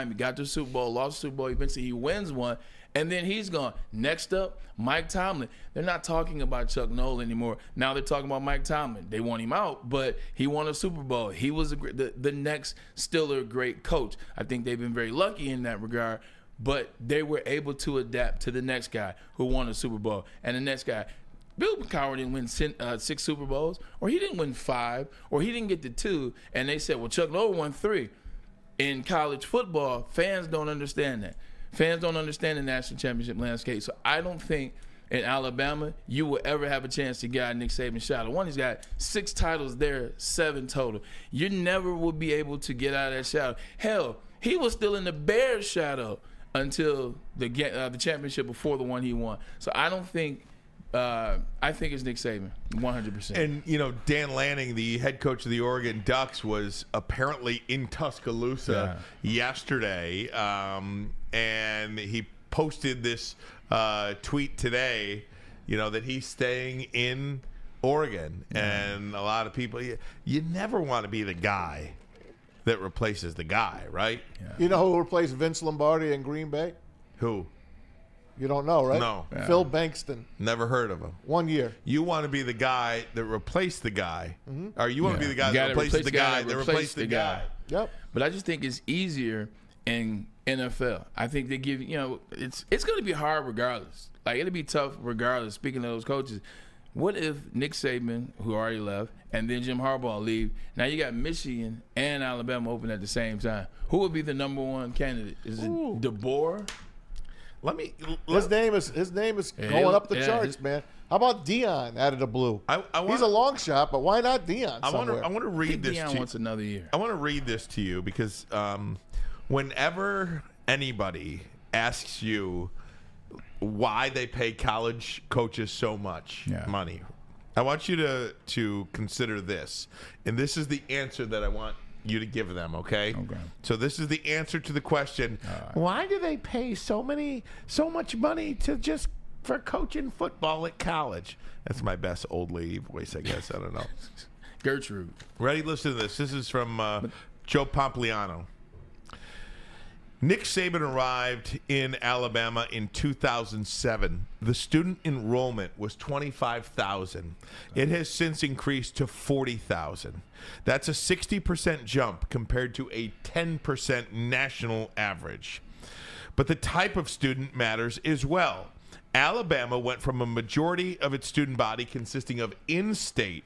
He got to the Super Bowl, lost the Super Bowl. Eventually he wins one, and then he's gone. Next up, Mike Tomlin. They're not talking about Chuck Noll anymore. Now they're talking about Mike Tomlin. They want him out, but he won a Super Bowl. He was the next Steeler great coach. I think they've been very lucky in that regard, but they were able to adapt to the next guy who won a Super Bowl, and the next guy. Bill Cowher didn't win 6 Super Bowls, or he didn't win 5, or he didn't get to 2, and they said, well, Chuck Noll won 3. In college football, fans don't understand that. Fans don't understand the national championship landscape. So I don't think in Alabama you will ever have a chance to get Nick Saban's shadow. One, he's got 6 titles there, 7 total. You never will be able to get out of that shadow. Hell, he was still in the Bears' shadow until the championship before the one he won. So I don't think I think it's Nick Saban, 100%. And, Dan Lanning, the head coach of the Oregon Ducks, was apparently in Tuscaloosa yesterday, and he posted this tweet today, that he's staying in Oregon. And a lot of people, you never want to be the guy that replaces the guy, right? Yeah. You know who replaced Vince Lombardi in Green Bay? Who? You don't know, right? No. Yeah. Phil Bankston. Never heard of him. 1 year. You want to be the guy that replaced the guy. Mm-hmm. Or you want to be the guy that replaces the guy that replaced the guy. Yep. But I just think it's easier in NFL. I think they give, it's going to be hard regardless. Like, it'll be tough regardless. Speaking of those coaches, what if Nick Saban, who already left, and then Jim Harbaugh leave? Now you got Michigan and Alabama open at the same time. Who would be the number one candidate? Is it DeBoer? His name is going up the charts, man. How about Dion out of the blue? He's a long shot, but why not Dion? I want to read this. Dion wants another year. I want to read this to you because whenever anybody asks you why they pay college coaches so much money, I want you to consider this, and this is the answer that I want you to give them, okay? So this is the answer to the question, why do they pay so much money for coaching football at college? That's my best old lady voice, I guess. I don't know. Gertrude. Ready? Listen to this. This is from Joe Pompliano. Nick Saban arrived in Alabama in 2007. The student enrollment was 25,000. It has since increased to 40,000. That's a 60% jump compared to a 10% national average. But the type of student matters as well. Alabama went from a majority of its student body consisting of in-state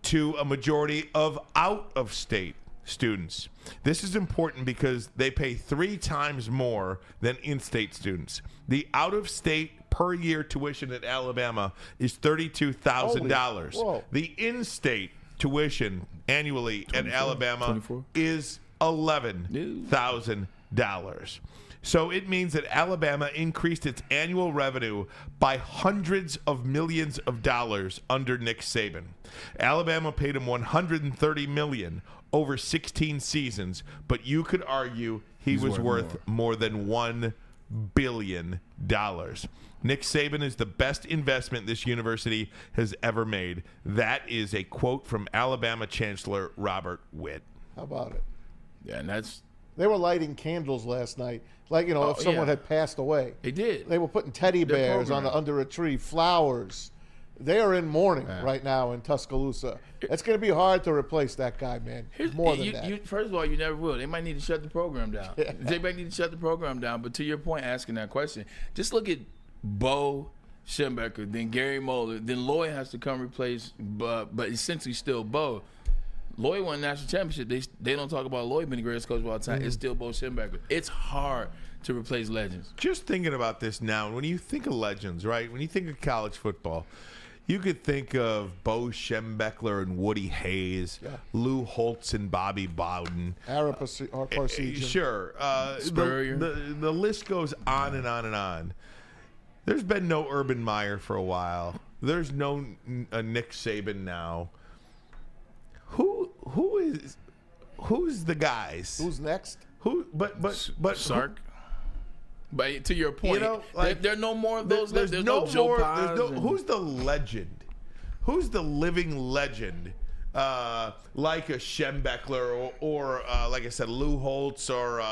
to a majority of out-of-state students. This is important because they pay 3 times more than in-state students. The out-of-state per year tuition at Alabama is $32,000. The in-state tuition annually at Alabama 24? is $11,000. So it means that Alabama increased its annual revenue by hundreds of millions of dollars under Nick Saban. Alabama paid him $130 million over 16 seasons, but you could argue he's was worth more than $1 billion. Nick Saban is the best investment this university has ever made. That is a quote from Alabama Chancellor Robert Witt. How about it? Yeah, and they were lighting candles last night. Like, if someone had passed away. They did. They were putting teddy bears under a tree, flowers. They are in mourning right now in Tuscaloosa. It's going to be hard to replace that guy, man. More than that. First of all, you never will. They might need to shut the program down. They might need to shut the program down. But to your point, asking that question, just look at Bo Schembechler, then Gary Moeller, then Lloyd has to come replace, but essentially still Bo. Lloyd won a national championship. They don't talk about Lloyd being the greatest coach of all time. It's still Bo Schembechler. It's hard to replace legends. Just thinking about this now, when you think of legends, right? When you think of college football, You could think of Bo Schembechler and Woody Hayes, Lou Holtz and Bobby Bowden. Ara Parsegian. Sure. The list goes on and on and on. There's been no Urban Meyer for a while. There's no Nick Saban now. Who's the guys? Who's next? But Sark. But to your point, there are no more of those. There's no Joe Paz. Who's the legend? Who's the living legend? Like a Schembechler or like I said, Lou Holtz or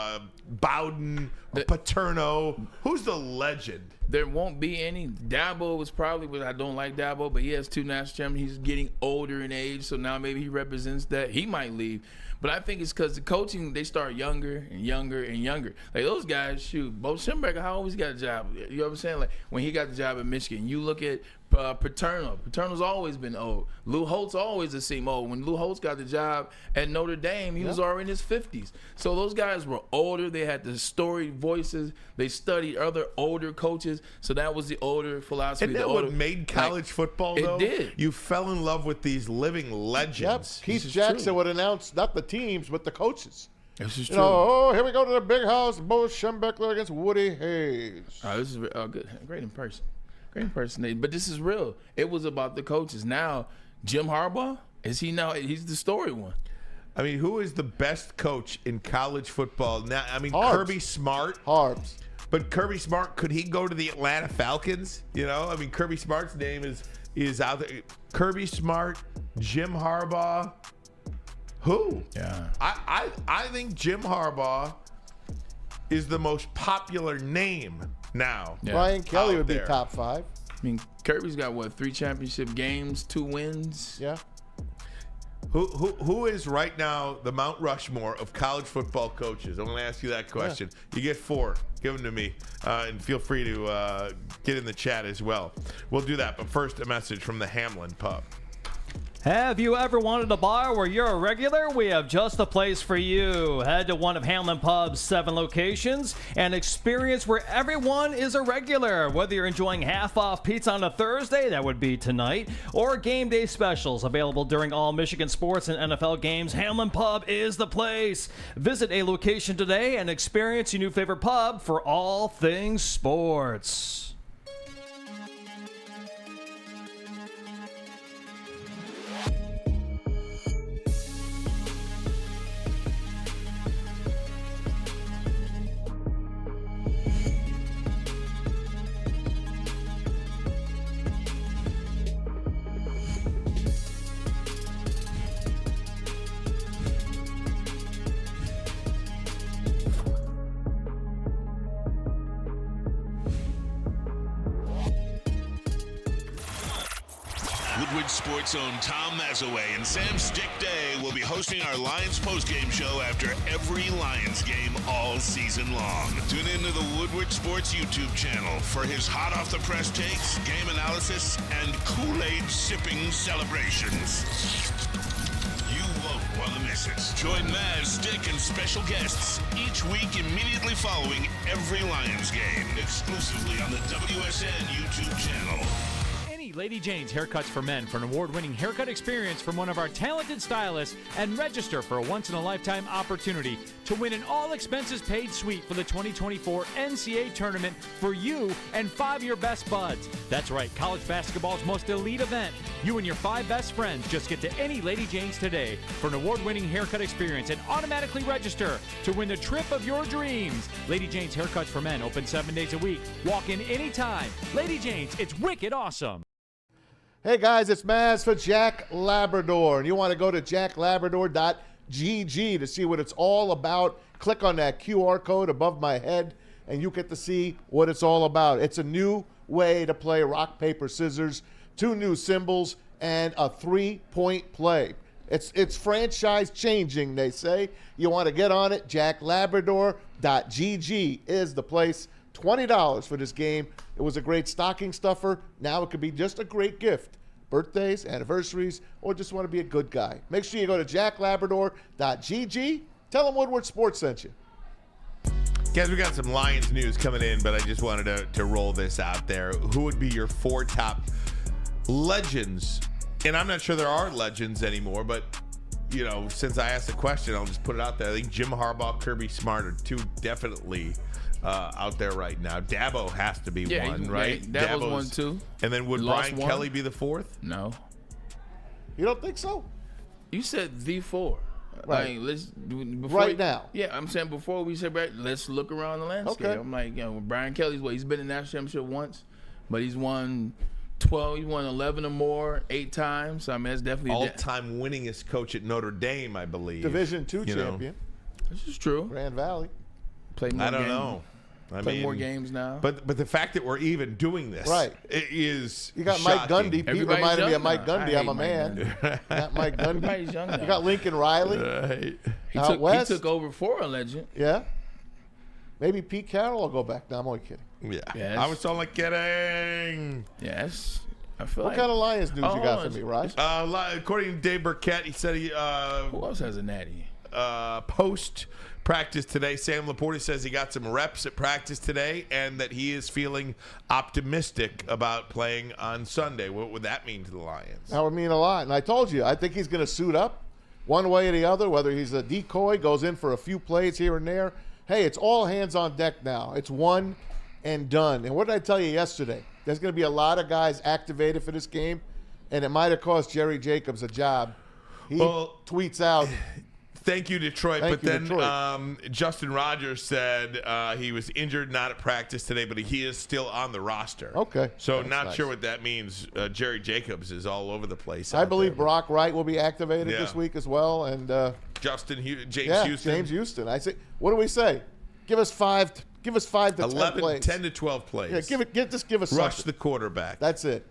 Bowden, or Paterno. Who's the legend? There won't be any. Dabo was probably, but I don't like Dabo, but he has 2 national champions. He's getting older in age, so now maybe he represents that. He might leave. But I think it's because the coaching, they start younger and younger and younger. Like those guys, shoot, Bo Schembechler, how always got a job? You know what I'm saying? Like when he got the job at Michigan, you look at Paterno. Paterno's always been old. Lou Holtz always the same old. When Lou Holtz got the job at Notre Dame, he was already in his 50s. So those guys were older. They had the storied voices. They studied other older coaches. So that was the older philosophy. And that what made college football, though? It did. You fell in love with these living legends. Yep. Keith Jackson would announce not the teams, but the coaches. This is true. Oh, here we go to the big house. Bo Schembechler against Woody Hayes. This is good. Great in person. Great impersonation. But this is real. It was about the coaches. Now, Jim Harbaugh, he's the story one. I mean, who is the best coach in college football now? I mean, Harbs. Kirby Smart. Harbs. But Kirby Smart, could he go to the Atlanta Falcons? You know, I mean, Kirby Smart's name is out there. Kirby Smart, Jim Harbaugh. Who? Yeah. I think Jim Harbaugh is the most popular name now. Yeah. Brian Kelly would be there. top 5. I mean, Kirby's got, 3 championship games, 2 wins? Yeah. Who is right now the Mount Rushmore of college football coaches? I'm going to ask you that question. Yeah. You get 4. Give them to me. And feel free to get in the chat as well. We'll do that. But first, a message from the Hamlin Pub. Have you ever wanted a bar where you're a regular? We have just the place for you. Head to one of Hamlin Pub's 7 locations and experience where everyone is a regular. Whether you're enjoying half-off pizza on a Thursday, that would be tonight, or game day specials available during all Michigan sports and NFL games, Hamlin Pub is the place. Visit a location today and experience your new favorite pub for all things sports. Woodward Sports' own Tom Mazaway and Sam Stick Day will be hosting our Lions postgame show after every Lions game all season long. Tune into the Woodward Sports YouTube channel for his hot-off-the-press takes, game analysis, and Kool-Aid sipping celebrations. You won't want to miss it. Join Maz, Stick, and special guests each week immediately following every Lions game, exclusively on the WSN YouTube channel. Lady Jane's Haircuts for Men for an award-winning haircut experience from one of our talented stylists, and register for a once-in-a-lifetime opportunity to win an all-expenses-paid suite for the 2024 NCAA tournament for you and 5 of your best buds. That's right, college basketball's most elite event. You and your 5 best friends just get to any Lady Jane's today for an award-winning haircut experience and automatically register to win the trip of your dreams. Lady Jane's Haircuts for Men, open 7 days a week. Walk in anytime. Lady Jane's, it's wicked awesome. Hey guys, it's Maz for Jack Labrador, and you want to go to jacklabrador.gg to see what it's all about. Click on that QR code above my head, and you get to see what it's all about. It's a new way to play rock, paper, scissors, 2 new symbols, and a 3-point play. It's franchise changing, they say. You want to get on it, jacklabrador.gg is the place. $20 for this game. It was a great stocking stuffer. Now it could be just a great gift. Birthdays, anniversaries, or just want to be a good guy. Make sure you go to jacklabrador.gg. Tell them Woodward Sports sent you. Guys, we got some Lions news coming in, but I just wanted to roll this out there. Who would be your 4 top legends, and I'm not sure there are legends anymore, but since I asked the question, I'll just put it out there. I think Jim Harbaugh, Kirby Smart are two definitely out there right now. Dabo has to be one, right? Yeah, Dabo's one too. And then would Brian Kelly be the fourth? No. You don't think so? You said the four. Right. Like, now. Yeah, I'm saying before we said let's look around the landscape. Okay. I'm like, Brian Kelly's he's been in the national championship once, but he's won 12, he's won 11 or more 8 times. So, I mean, that's definitely all-time winningest coach at Notre Dame, I believe. Division II champion. This is true. Grand Valley. Played more I don't games. know. Play more games now. But the fact that we're even doing this, right, is you got shocking. Mike Gundy. Pete Everybody's reminded me of young Mike now. Gundy. I'm a man. You got Mike Gundy. Everybody's young now. You got Lincoln Riley. He out west. took over for a legend. Yeah. Maybe Pete Carroll will go back. No, I'm only kidding. Yeah. I was only kidding. Yes. I feel what kind of Lions news you got for me, Raj? According to Dave Burkett, he said he. Who else has a natty? Post practice today, Sam Laporte says he got some reps at practice today and that he is feeling optimistic about playing on Sunday. What would that mean to the Lions? That would mean a lot. And I told you, I think he's going to suit up one way or the other, whether he's a decoy, goes in for a few plays here and there. Hey, it's all hands on deck now. It's one and done. And what did I tell you yesterday? There's going to be a lot of guys activated for this game, and it might have cost Jerry Jacobs a job. He tweets out, thank you, Detroit. Thank you, then Justin Rogers said he was injured, not at practice today, but he is still on the roster. Okay. So That's not nice. sure what that means. Jerry Jacobs is all over the place. I believe there. Brock Wright will be activated this week as well. And James Houston. James Houston. I say, what do we say? Give us 5 to 10 plays. 10 to 12 plays. Yeah, give us Rush something. the quarterback. That's it.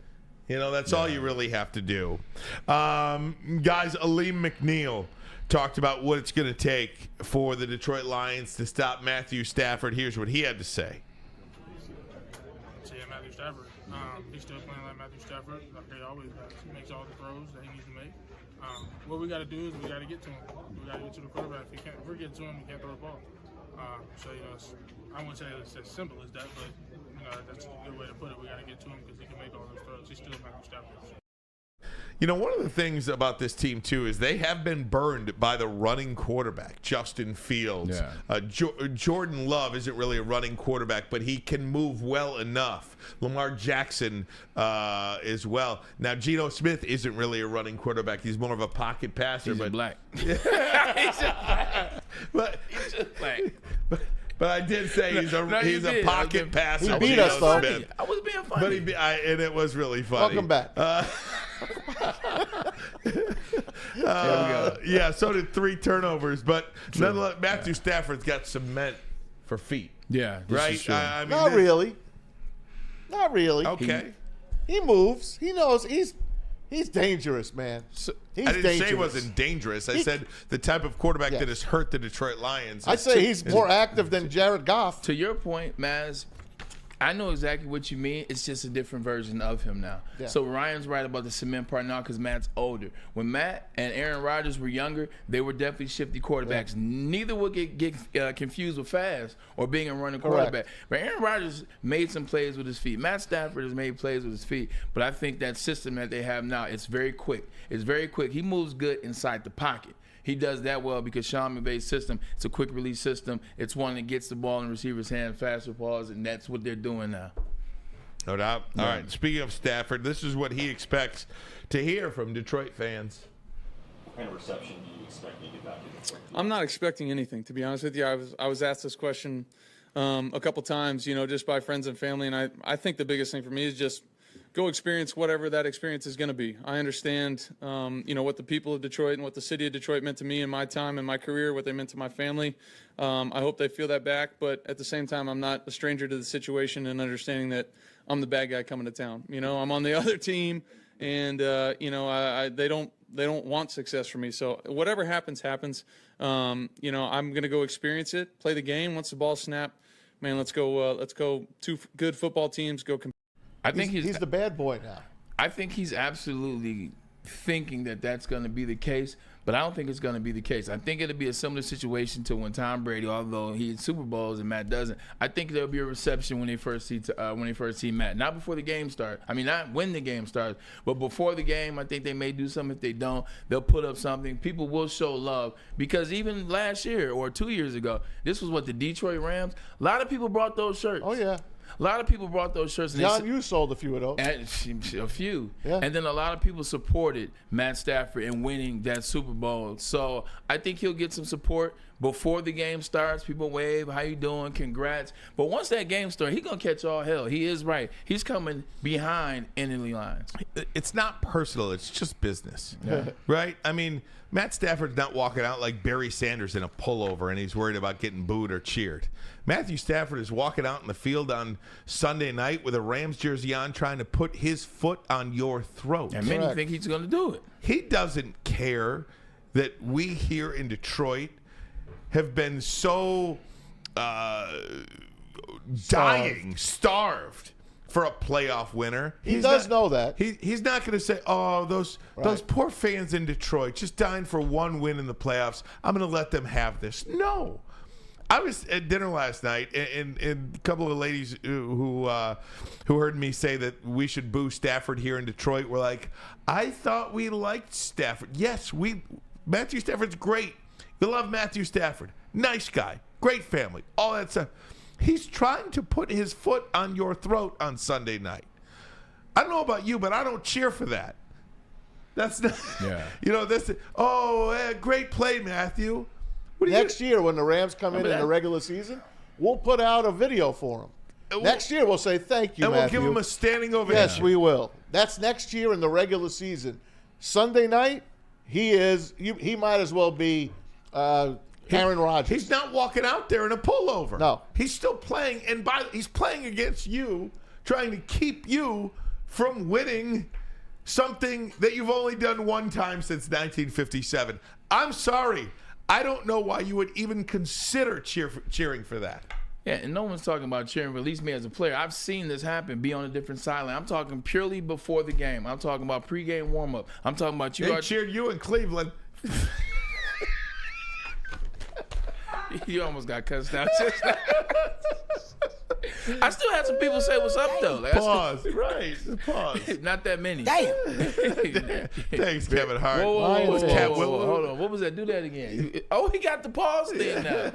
That's all you really have to do. Guys, Aleem McNeil talked about what it's going to take for the Detroit Lions to stop Matthew Stafford. Here's what he had to say. Yeah, Matthew Stafford. He's still playing like Matthew Stafford, like he always does. He makes all the throws that he needs to make. What we got to do is we got to get to him. We got to get to the quarterback. If we're getting to him, he can't throw the ball. I wouldn't say it's as simple as that, but that's a good way to put it. We got to get to him because he can make all those throws. He's still Matthew Stafford. One of the things about this team, too, is they have been burned by the running quarterback, Justin Fields. Yeah. Jordan Love isn't really a running quarterback, but he can move well enough. Lamar Jackson as well. Now, Geno Smith isn't really a running quarterback. He's more of a pocket passer. He's black. He's just black. But I did say he's a pocket passer. He beat us, though. I was being funny. But and it was really funny. Welcome back. So did 3 turnovers. But nonetheless, Matthew Stafford's got cement for feet. Yeah, right? Not really. Not really. Okay. He moves. He knows he's dangerous, man. I He's didn't dangerous. say he wasn't dangerous. I said the type of quarterback that has hurt the Detroit Lions. I'd say he's more active than Jared Goff. To your point, Maz, I know exactly what you mean. It's just a different version of him now. Yeah. So Ryan's right about the cement part now because Matt's older. When Matt and Aaron Rodgers were younger, they were definitely shifty quarterbacks. Yeah. Neither would get confused with fast or being a running quarterback. But Aaron Rodgers made some plays with his feet. Matt Stafford has made plays with his feet. But I think that system that they have now, it's very quick. It's very quick. He moves good inside the pocket. He does that well because Sean McVay's system, it's a quick release system. It's one that gets the ball in the receiver's hand, faster balls, and that's what they're doing now. No doubt. All right, speaking of Stafford, this is what he expects to hear from Detroit fans. What kind of reception do you expect to get back in Detroit? I'm not expecting anything, to be honest with you. I was asked this question a couple times, just by friends and family, and I think the biggest thing for me is just go experience whatever that experience is going to be. I understand, what the people of Detroit and what the city of Detroit meant to me in my time and my career, what they meant to my family. I hope they feel that back, but at the same time, I'm not a stranger to the situation and understanding that I'm the bad guy coming to town. I'm on the other team, and they don't want success for me. So whatever happens. I'm going to go experience it, play the game. Once the ball's snapped, man, let's go. 2 good football teams go compete. I think he's the bad boy now. I think he's absolutely thinking that that's going to be the case. But I don't think it's going to be the case. I think it'll be a similar situation to when Tom Brady, although he had Super Bowls and Matt doesn't. I think there'll be a reception when they first see Matt. Not before the game starts. I mean, not when the game starts, but before the game. I think they may do something. If they don't, they'll put up something. People will show love because even last year or 2 years ago, this was what the Detroit Rams. A lot of people brought those shirts. Oh yeah. A lot of people brought those shirts. And John, you sold a few of those. A few. Yeah. And then a lot of people supported Matt Stafford in winning that Super Bowl. So I think he'll get some support before the game starts. People wave, how you doing, congrats. But once that game starts, he's going to catch all hell. He is right. He's coming behind enemy lines. It's not personal. It's just business. Yeah. Right? I mean, Matt Stafford's not walking out like Barry Sanders in a pullover and he's worried about getting booed or cheered. Matthew Stafford is walking out in the field on Sunday night with a Rams jersey on trying to put his foot on your throat. And many think he's going to do it. He doesn't care that we here in Detroit have been so starved for a playoff winner. He does know that. He's not going to say, "Oh, those poor fans in Detroit just dying for one win in the playoffs. I'm going to let them have this." No. I was at dinner last night, and a couple of ladies who heard me say that we should boo Stafford here in Detroit were like, "I thought we liked Stafford." Yes, Matthew Stafford's great. We love Matthew Stafford. Nice guy. Great family. All that stuff. He's trying to put his foot on your throat on Sunday night. I don't know about you, but I don't cheer for that. That's not, great play, Matthew. Next year, when the Rams come in the regular season, we'll put out a video for him. Next year, we'll say thank you, and Matthew. we'll give him a standing ovation. Yes, we will. That's next year in the regular season. Sunday night, he might as well be Aaron Rodgers. He's not walking out there in a pullover. No. He's still playing, and he's playing against you, trying to keep you from winning something that you've only done one time since 1957. I'm sorry. I don't know why you would even consider cheering for that. Yeah, and no one's talking about cheering for at least me as a player. I've seen this happen, be on a different sideline. I'm talking purely before the game. I'm talking about pregame warm-up. I'm talking about you. They cheered you in Cleveland. You almost got cussed out just now. I still had some people say what's up, though. Like, Pause. Pause. Not that many. Damn. Thanks, Kevin Hart. Whoa, hold on. What was that? Do that again. Oh, he got the pause thing now.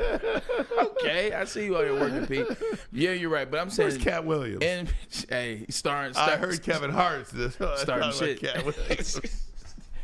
Okay, I see you out here working, Pete. Yeah, you're right. But I'm saying. Where's Cat Williams? And, hey, I heard Kevin Hart starting shit. Cat Williams.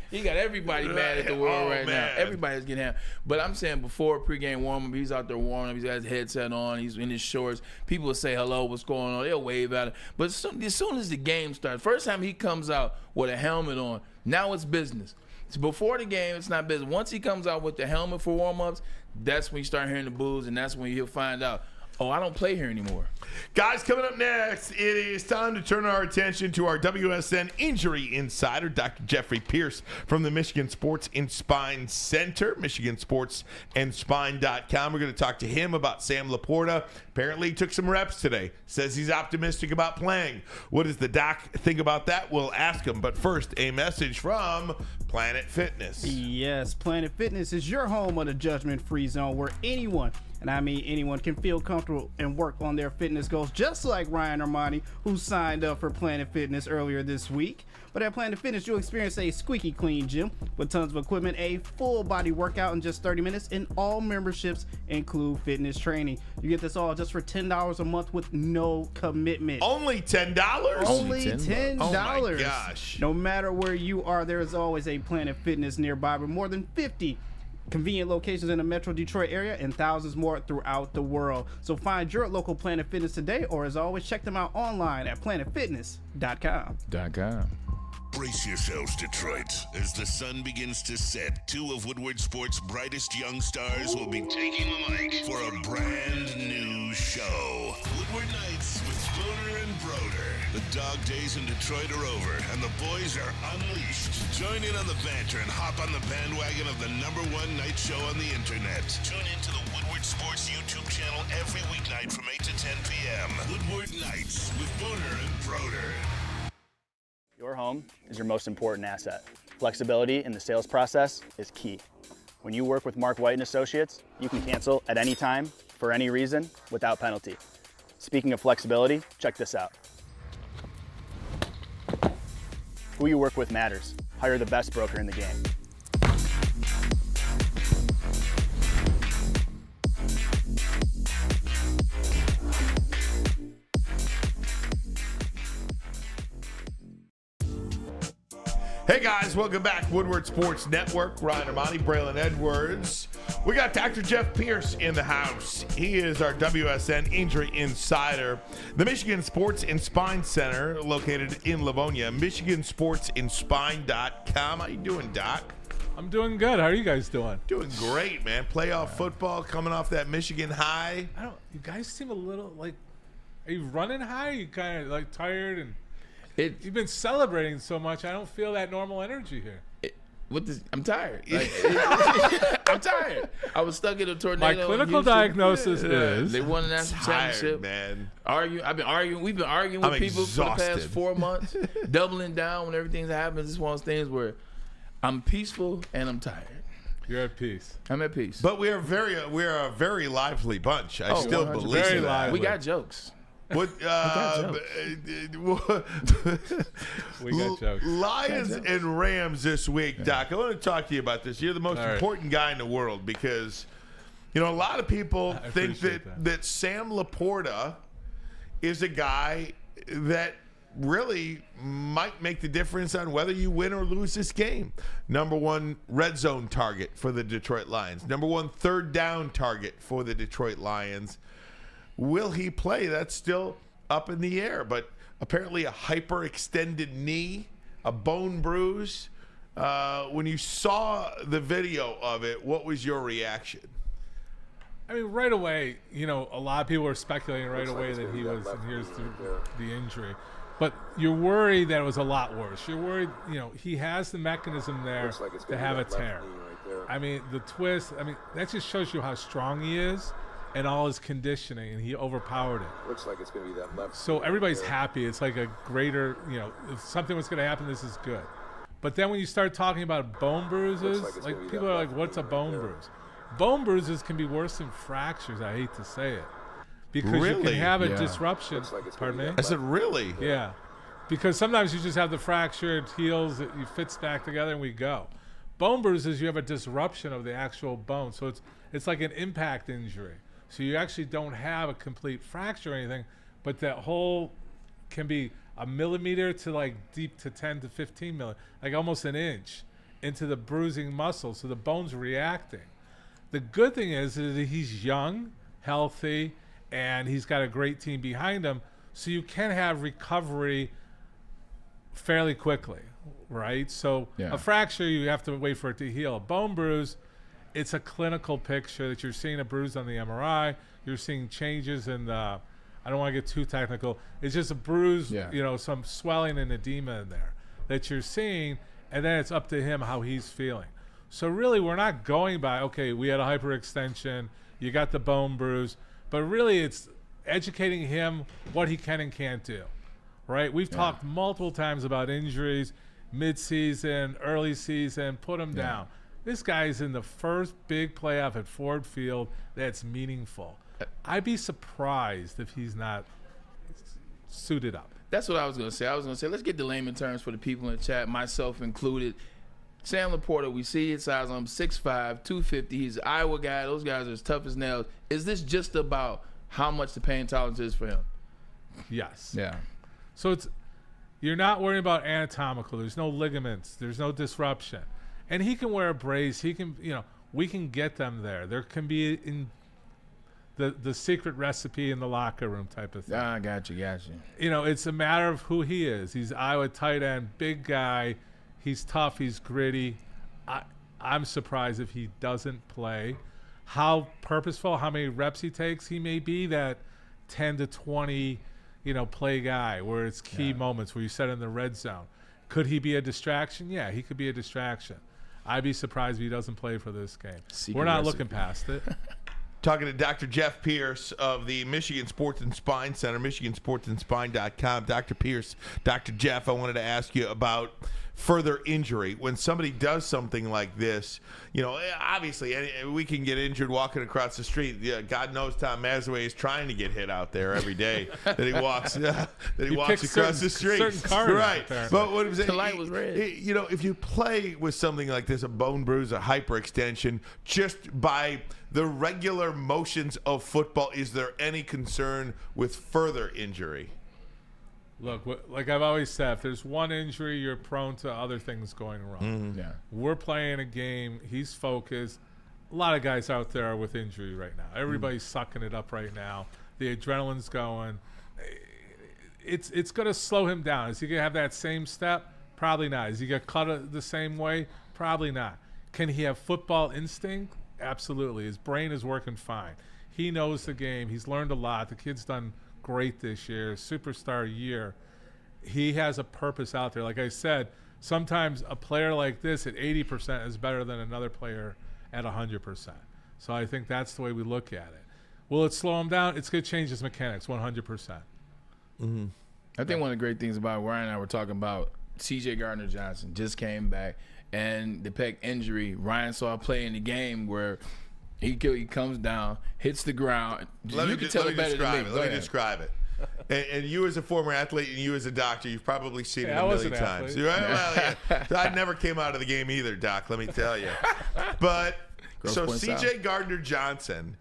He got everybody mad at the world now. Everybody's getting hammered. But I'm saying before pregame warm-up, he's out there warming up. He's got his headset on. He's in his shorts. People will say, hello, what's going on? They'll wave at him. But as soon as the game starts, first time he comes out with a helmet on, now it's business. So before the game, it's not business. Once he comes out with the helmet for warm-ups, that's when you start hearing the boos, and that's when he'll find out, oh, I don't play here anymore. Guys, coming up next, it is time to turn our attention to our WSN Injury Insider, Dr. Jeffrey Pierce from the Michigan Sports and Spine Center, michigansportsandspine.com. We're going to talk to him about Sam Laporta. Apparently, he took some reps today. Says he's optimistic about playing. What does the doc think about that? We'll ask him. But first, a message from Planet Fitness. Yes, Planet Fitness is your home of the judgment-free zone where anyone, and I mean anyone, can feel comfortable and work on their fitness goals, just like Ryan Ermanni, who signed up for Planet Fitness earlier this week. But at Planet Fitness, you'll experience a squeaky clean gym with tons of equipment, a full body workout in just 30 minutes, and all memberships include fitness training. You get this all just for $10 a month with no commitment. Only $10? Only $10. Oh my gosh. No matter where you are, there is always a Planet Fitness nearby with more than 50 convenient locations in the Metro Detroit area and thousands more throughout the world. So find your local Planet Fitness today, or as always, check them out online at planetfitness.com. Brace yourselves, Detroit. As the sun begins to set, two of Woodward Sports' brightest young stars will be taking the mic for a brand new show. Woodward Nights with Spooner and Broder. The dog days in Detroit are over, and the boys are unleashed. Join in on the banter and hop on the bandwagon of the #1 night show on the internet. Tune in to the Woodward Sports YouTube channel every weeknight from 8 to 10 p.m. Woodward Nights with Spooner and Broder. Your home is your most important asset. Flexibility in the sales process is key. When you work with Mark White & Associates, you can cancel at any time, for any reason, without penalty. Speaking of flexibility, check this out. Who you work with matters. Hire the best broker in the game. Hey guys, welcome back. Woodward Sports Network. Ryan Ermanni, Braylon Edwards. We got Dr. Jeff Pierce in the house. He is our WSN injury insider. The Michigan Sports and Spine Center, located in Livonia. MichiganSportsandSpine.com. How you doing, Doc? I'm doing good. How are you guys doing? Doing great, man. Playoff football coming off that Michigan high. You guys seem a little like, are you running high? Are you kind of like tired and you've been celebrating so much. I don't feel that normal energy here. I'm tired. Like, I'm tired. I was stuck in a tornado. My clinical diagnosis is they won a national championship. Man. I've been arguing. We've been arguing with people for the past 4 months, doubling down when everything's happened. It's one of those things where I'm peaceful and I'm tired. You're at peace. I'm at peace. But we're a very lively bunch. I still believe very that. lively. We got jokes. What, we got jokes. Lions and Rams this week, Doc. I want to talk to you about this. You're the most All right. important guy in the world because, a lot of people think that Sam Laporta is a guy that really might make the difference on whether you win or lose this game. Number one red zone target for the Detroit Lions. Number one third down target for the Detroit Lions. Will he play? That's still up in the air. But apparently a hyperextended knee, a bone bruise. When you saw the video of it, what was your reaction? I mean, right away, a lot of people were speculating right away that he was, and here's the injury. But you're worried that it was a lot worse. You're worried, he has the mechanism there to have a tear. I mean, the twist, that just shows you how strong he is. And all his conditioning, and he overpowered it. Looks like it's going to be that left. So everybody's happy. It's like a greater, if something was going to happen, this is good. But then when you start talking about bone bruises, like people are like, what's a bone bruise? Bone bruises can be worse than fractures, I hate to say it. Because you can have a disruption. Pardon me? I said, really? Yeah. Because sometimes you just have the fracture, it heals, it fits back together, and we go. Bone bruises, you have a disruption of the actual bone. So it's like an impact injury. So you actually don't have a complete fracture or anything, but that hole can be a millimeter to like deep to 10 to 15 millimeters, like almost an inch into the bruising muscle. So the bone's reacting. The good thing is that he's young, healthy, and he's got a great team behind him. So you can have recovery fairly quickly, right? So a fracture, you have to wait for it to heal. A bone bruise, it's a clinical picture that you're seeing a bruise on the MRI. You're seeing changes in the, I don't want to get too technical. It's just a bruise, some swelling and edema in there that you're seeing, and then it's up to him how he's feeling. So really, we're not going by, okay, we had a hyperextension, you got the bone bruise, but really it's educating him what he can and can't do, right? We've talked multiple times about injuries, mid-season, early season, put him down. This guy's in the first big playoff at Ford Field that's meaningful. I'd be surprised if he's not suited up. That's what I was going to say. I was going to say, let's get the layman terms for the people in the chat, myself included. Sam Laporta, we see his size on him, 6'5", 250. He's an Iowa guy. Those guys are as tough as nails. Is this just about how much the pain tolerance is for him? Yes. Yeah. So you're not worrying about anatomical. There's no ligaments. There's no disruption. And he can wear a brace. He can, we can get them there. There can be in the secret recipe in the locker room type of thing. Ah, got you. It's a matter of who he is. He's Iowa tight end, big guy. He's tough. He's gritty. I'm surprised if he doesn't play. How purposeful, how many reps he takes, he may be that 10 to 20, play guy where it's key moments where you set in the red zone. Could he be a distraction? Yeah, he could be a distraction. I'd be surprised if he doesn't play for this game. We're not looking past it. Talking to Dr. Jeff Pierce of the Michigan Sports and Spine Center, MichiganSportsandSpine.com. Dr. Pierce, Dr. Jeff, I wanted to ask you about further injury. When somebody does something like this, obviously we can get injured walking across the street. Yeah, God knows Tom Mazaway is trying to get hit out there every day that he walks across the street. Certain cars, right. apparently. But what I'm saying, The light was red. if you play with something like this, a bone bruise, a hyperextension, just by the regular motions of football, is there any concern with further injury? Look, like I've always said, if there's one injury, you're prone to other things going wrong. Yeah. We're playing a game. He's focused. A lot of guys out there are with injury right now. Everybody's sucking it up right now. The adrenaline's going. It's going to slow him down. Is he going to have that same step? Probably not. Is he going to cut the same way? Probably not. Can he have football instinct? Absolutely. His brain is working fine. He knows the game. He's learned a lot. The kid's done great this year, superstar year. He has a purpose out there. Like I said, sometimes a player like this at 80% is better than another player at 100%. So I think that's the way we look at it. Will it slow him down? It's going to change his mechanics 100%. Mm-hmm. I think one of the great things about Ryan and I were talking about, C.J. Gardner-Johnson just came back, and the pec injury, Ryan saw a play in the game where he comes down, hits the ground. Let me describe it. And you as a former athlete and you as a doctor, you've probably seen it a million times. Right? Well, I never came out of the game either, Doc, let me tell you. But so C.J. Gardner-Johnson,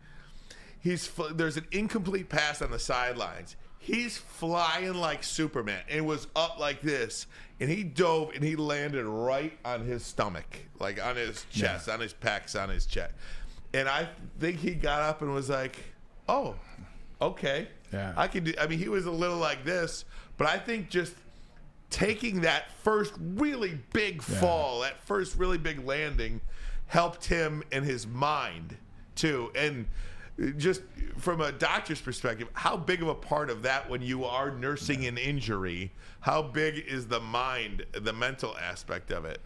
there's an incomplete pass on the sidelines. He's flying like Superman. It was up like this. And he dove and he landed right on his stomach, like on his chest, on his pecs, on his chest. And I think he got up and was like, oh, okay. Yeah. I can do. I mean, he was a little like this, but I think just taking that first really big fall, that first really big landing, helped him in his mind too. And just from a doctor's perspective, how big of a part of that when you are nursing an injury, how big is the mind, the mental aspect of it?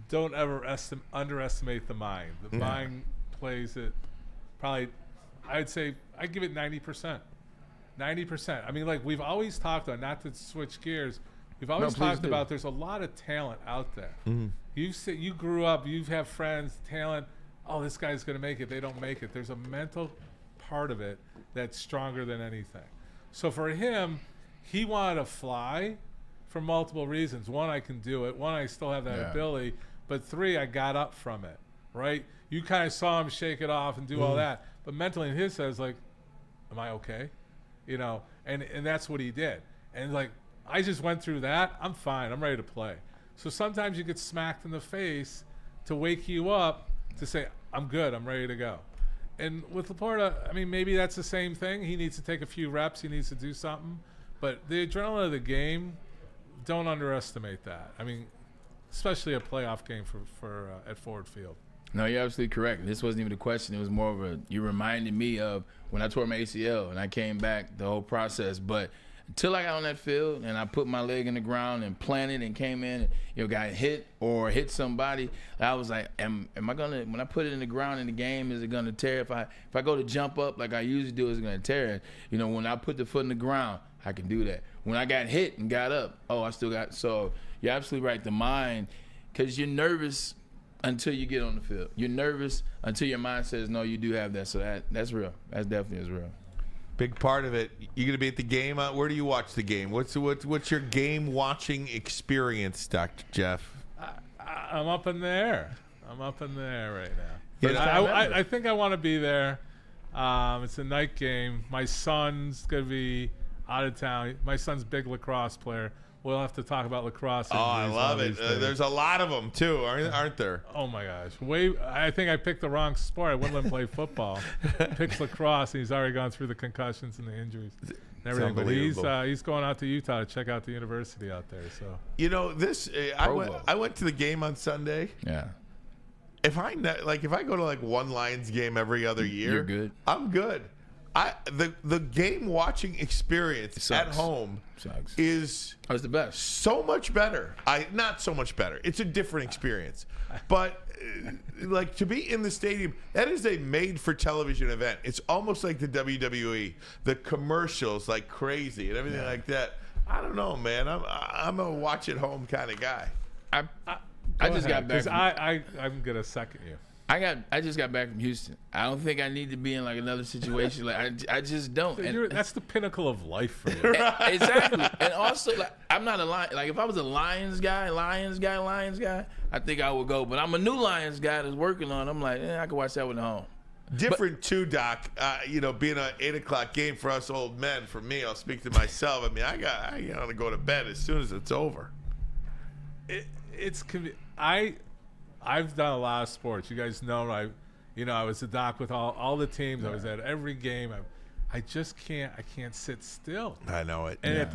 Don't ever underestimate the mind. The mind plays it probably, I'd say, I'd give it 90%. 90%. I mean, like we've always talked about, not to switch gears, we've always talked about there's a lot of talent out there. Mm-hmm. You grew up, you have friends, talent, oh, this guy's going to make it, they don't make it. There's a mental part of it that's stronger than anything. So for him, he wanted to fly for multiple reasons. One, I can do it. One, I still have that ability. But three, I got up from it, right? You kind of saw him shake it off and do all that. But mentally in his head, it's like, am I okay? And that's what he did. And like, I just went through that. I'm fine. I'm ready to play. So sometimes you get smacked in the face to wake you up to say, I'm good. I'm ready to go. And with Laporta, I mean, maybe that's the same thing. He needs to take a few reps. He needs to do something. But the adrenaline of the game, don't underestimate that. I mean, especially a playoff game for at Ford Field. No, you're absolutely correct. This wasn't even a question. It was more of you reminded me of when I tore my ACL and I came back, the whole process. But until I got on that field and I put my leg in the ground and planted and came in, got hit or hit somebody, I was like, am I gonna, when I put it in the ground in the game, is it gonna tear? If I go to jump up like I usually do, is it gonna tear? When I put the foot in the ground, I can do that. When I got hit and got up, I still got. So you're absolutely right. The mind, because you're nervous until you get on the field. You're nervous until your mind says, no, you do have that. So that's real. That's definitely is real. Big part of it. You going to be at the game? Where do you watch the game? What's your game watching experience, Dr. Jeff? I'm up in the air. I'm up in the air right now. I think I want to be there. It's a night game. My son's going to be out of town. My son's a big lacrosse player. We'll have to talk about lacrosse. Oh, I love it. There's a lot of them, too, aren't there? Oh, my gosh. I think I picked the wrong sport. I wouldn't let him play football. Picked lacrosse, and he's already gone through the concussions and the injuries and everything. But he's going out to Utah to check out the university out there. So I went to the game on Sunday. Yeah. If I go to like one Lions game every other year, you're good. I'm good. The game watching experience at home is the best. So much better. Not so much better. It's a different experience. But like to be in the stadium, that is a made for television event. It's almost like the WWE. The commercials like crazy and everything like that. I don't know, man. I'm a watch at home kind of guy. I just got back. I'm gonna second you. I just got back from Houston. I don't think I need to be in like another situation. Like I just don't. That's the pinnacle of life for you. Exactly. And also, like, I'm not a lion. Like if I was a Lions guy, I think I would go. But I'm a new Lions guy that's working on it. I'm like, I can watch that one at home. Different too, Doc. Being an 8:00 game for us old men. For me, I'll speak to myself. I mean, I gotta go to bed as soon as it's over. I've done a lot of sports. You guys know I was a doc with all the teams. I was at every game. I just can't sit still. I know it. And at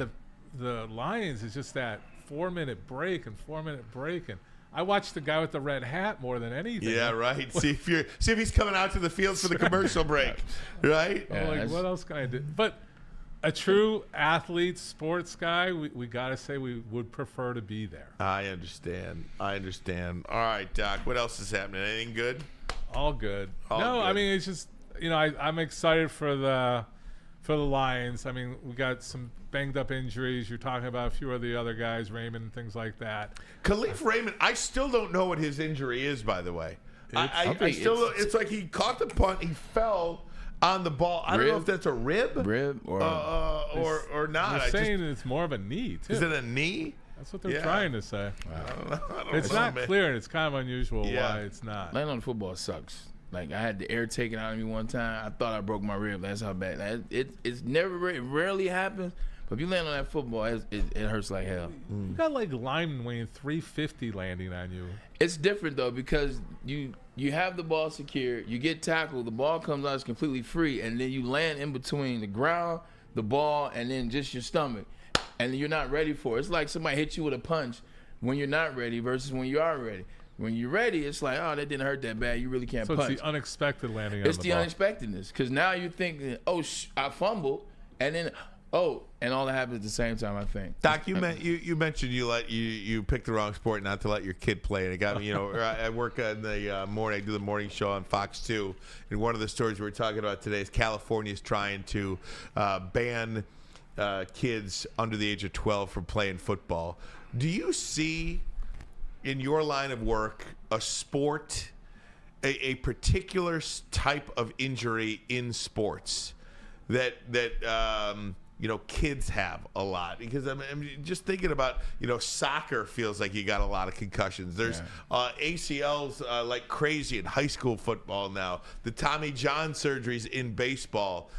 the Lions, it's just that 4-minute break and I watched the guy with the red hat more than anything. Yeah, right. See if he's coming out to the field for the commercial break, right? Yeah, what else can I do? But a true athlete, sports guy, we got to say we would prefer to be there. I understand. All right, Doc, what else is happening? Anything good? All good. All no, good. I mean, it's just, I'm excited for the Lions. I mean, we got some banged up injuries. You're talking about a few of the other guys, Raymond and things like that. Khalif Raymond, I still don't know what his injury is, by the way. It's like he caught the punt, he fell on the ball. I don't know if that's a rib or not. They're saying it's more of a knee, too. Is it a knee? That's what they're trying to say. I don't It's know, not man. clear, and it's kind of unusual why it's not. Playing on football sucks. Like I had the air taken out of me one time. I thought I broke my rib. That's how bad. It rarely happens. But if you land on that football, it hurts like hell. You got like linemen weighing 350 landing on you. It's different though because you have the ball secured, you get tackled, the ball comes out, it's completely free, and then you land in between the ground, the ball, and then just your stomach, and you're not ready for it. It's like somebody hit you with a punch when you're not ready versus when you are ready. When you're ready, it's like, oh, that didn't hurt that bad. You really can't punch. So it's the unexpected landing on the ball. It's the unexpectedness because now you're thinking, oh, I fumbled, and then and all that happens at the same time. I think. Doc, you mentioned you picked the wrong sport not to let your kid play, and it got me. I work in the morning. I do the morning show on Fox 2, and one of the stories we were talking about today is California is trying to ban kids under the age of 12 from playing football. Do you see in your line of work a sport, a particular type of injury in sports that kids have a lot? Because I'm just thinking about, soccer feels like you got a lot of concussions. There's ACLs like crazy in high school football now. The Tommy John surgeries in baseball,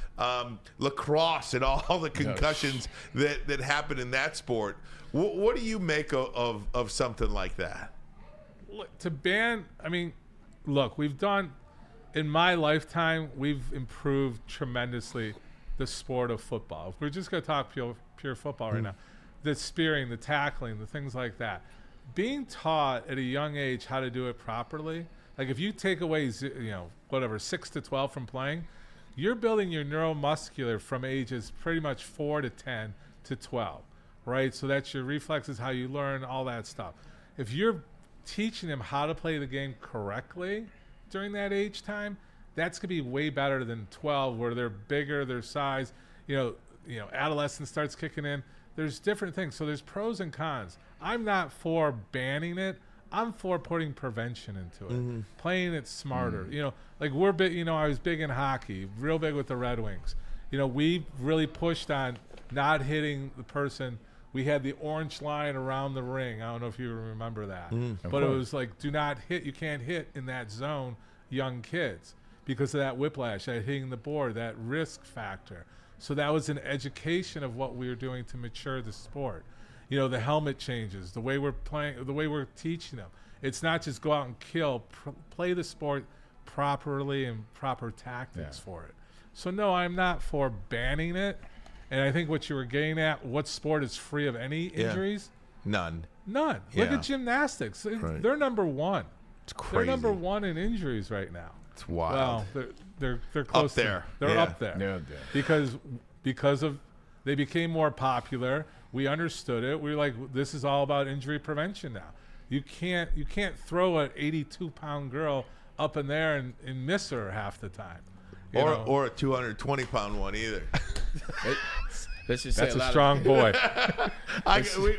lacrosse, and all the concussions that happen in that sport. What do you make of something like that? Look, to ban, we've done, in my lifetime, we've improved tremendously the sport of football. If we're just going to talk pure football right now, the spearing, the tackling, the things like that. Being taught at a young age how to do it properly, like if you take away, 6 to 12 from playing, you're building your neuromuscular from ages pretty much 4 to 10 to 12, right? So that's your reflexes, how you learn, all that stuff. If you're teaching them how to play the game correctly during that age time, that's going to be way better than 12 where they're bigger, their size, adolescence starts kicking in. There's different things. So there's pros and cons. I'm not for banning it. I'm for putting prevention into it, playing it smarter. Like we're big, I was big in hockey, real big with the Red Wings. We really pushed on not hitting the person. We had the orange line around the ring. I don't know if you remember that. But it was like, do not hit. You can't hit in that zone young kids because of that whiplash, that hitting the board, that risk factor. So that was an education of what we were doing to mature the sport. The helmet changes, the way we're playing, the way we're teaching them. It's not just go out and kill, play the sport properly and proper tactics for it. So no, I'm not for banning it. And I think what you were getting at, what sport is free of any injuries? None. Look at gymnastics. Right. They're number one. It's crazy. They're number one in injuries right now. It's wild. Well, they're close up there. They're up there. They're up there. Because of they became more popular. We understood it. We were like, this is all about injury prevention now. You can't throw an 82-pound girl up in there and miss her half the time. Or a 220-pound one either. Let's just say That's a strong boy.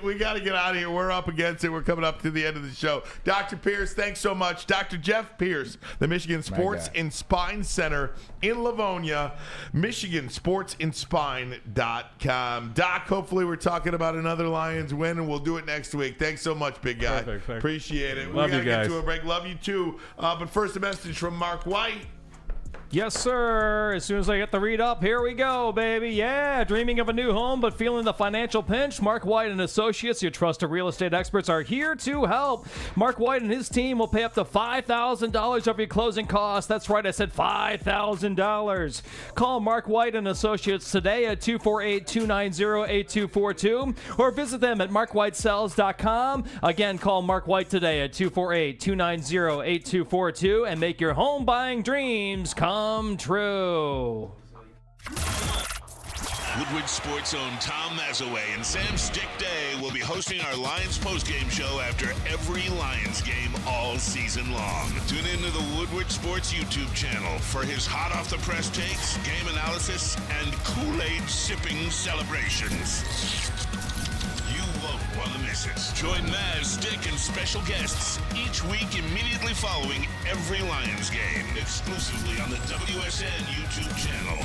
We got to get out of here. We're up against it. We're coming up to the end of the show. Dr. Pierce, thanks so much. Dr. Jeff Pierce, the Michigan Sports and Spine Center in Livonia, MichiganSportsAndSpine.com. Doc, hopefully we're talking about another Lions win, and we'll do it next week. Thanks so much, big guy. Perfect. Appreciate it. Love we got to you guys. get to a break. Love you too. But first, a message from Mark White. Yes, sir. As soon as I get the read up, here we go, baby. Yeah, dreaming of a new home but feeling the financial pinch? Mark White and Associates, your trusted real estate experts, are here to help. Mark White and his team will pay up to $5,000 of your closing costs. That's right, I said $5,000. Call Mark White and Associates today at 248-290-8242 or visit them at markwhitesells.com. Again, call Mark White today at 248-290-8242 and make your home buying dreams come true. Woodward Sports' own Tom Mazaway and Sam Stick Day will be hosting our Lions postgame show after every Lions game all season long. Tune into the Woodward Sports YouTube channel for his hot-off-the-press takes, game analysis, and Kool-Aid sipping celebrations. You won't want to miss it. Join Maz, Stick, and special guests each week immediately following every Lions game, exclusively on the WSN YouTube channel.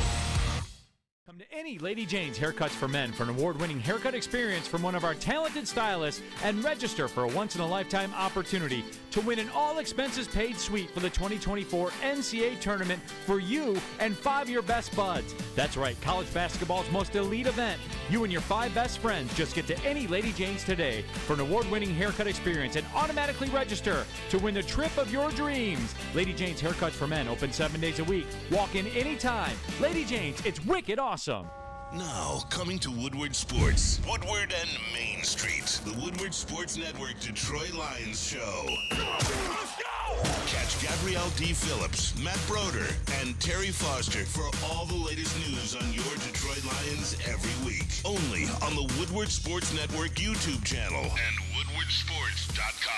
Come to any Lady Jane's Haircuts for Men for an award-winning haircut experience from one of our talented stylists and register for a once-in-a-lifetime opportunity to win an all-expenses-paid suite for the 2024 NCAA tournament for you and 5 of your best buds. That's right, college basketball's most elite event. You and your 5 best friends just get to any Lady Jane's today for an award-winning haircut experience and automatically register to win the trip of your dreams. Lady Jane's Haircuts for Men open 7 days a week. Walk in anytime. Lady Jane's, it's wicked awesome. Now, coming to Woodward Sports, Woodward and Main Street, the Woodward Sports Network Detroit Lions show. Catch Gabrielle D. Phillips, Matt Broder, and Terry Foster for all the latest news on your Detroit Lions every week. Only on the Woodward Sports Network YouTube channel and woodwardsports.com.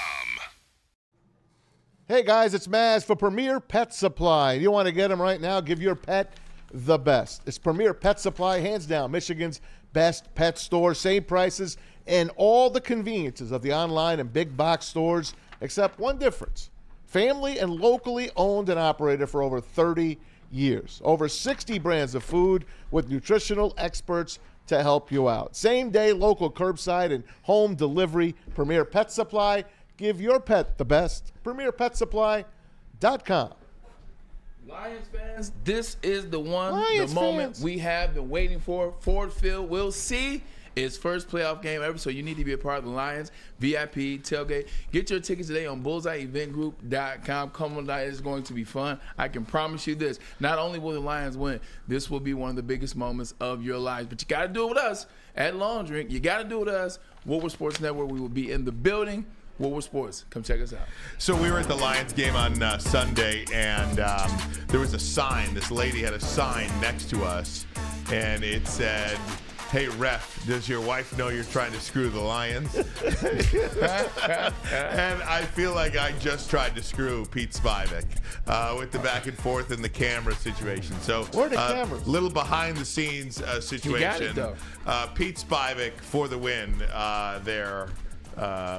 Hey guys, it's Maz for Premier Pet Supply. You want to get them right now? Give your pet the best. It's Premier Pet Supply, hands down, Michigan's best pet store. Same prices and all the conveniences of the online and big box stores, except one difference. Family and locally owned and operated for over 30 years. Over 60 brands of food with nutritional experts to help you out. Same day, local curbside and home delivery. Premier Pet Supply. Give your pet the best. PremierPetSupply.com. Lions fans, this is the one, Lions the moment fans. we have been waiting for. Ford Field, we'll see. It's first playoff game ever, so you need to be a part of the Lions VIP tailgate. Get your tickets today on bullseyeeventgroup.com. Come on down, it's going to be fun. I can promise you this. Not only will the Lions win, this will be one of the biggest moments of your lives. But you got to do it with us at Long Drink. You got to do it with us. Woodward Sports Network, we will be in the building. Woodward Sports, come check us out. So we were at the Lions game on Sunday, and there was a sign. This lady had a sign next to us, and it said, "Hey, ref, does your wife know you're trying to screw the Lions?" And I feel like I just tried to screw Pete Spivak with the back and forth in the camera situation. So Where are the cameras? Little behind-the-scenes situation. got it, though. Pete Spivak for the win there.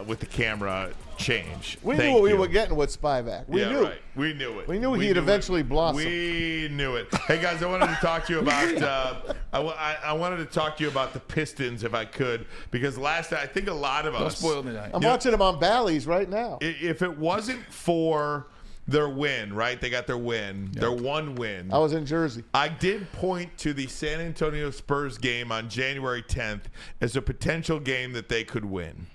With the camera change. We knew what we were getting with Spivak. We knew. Right. We knew it. We knew he'd eventually blossom. We knew it. Hey guys, I wanted to talk to you about. I wanted to talk to you about the Pistons, if I could, because last night I think a lot of us. Don't spoil the night. I'm watching them on Bally's right now. If it wasn't for their win, right? They got their win, their one win. I was in Jersey. I did point to the San Antonio Spurs game on January 10th as a potential game that they could win.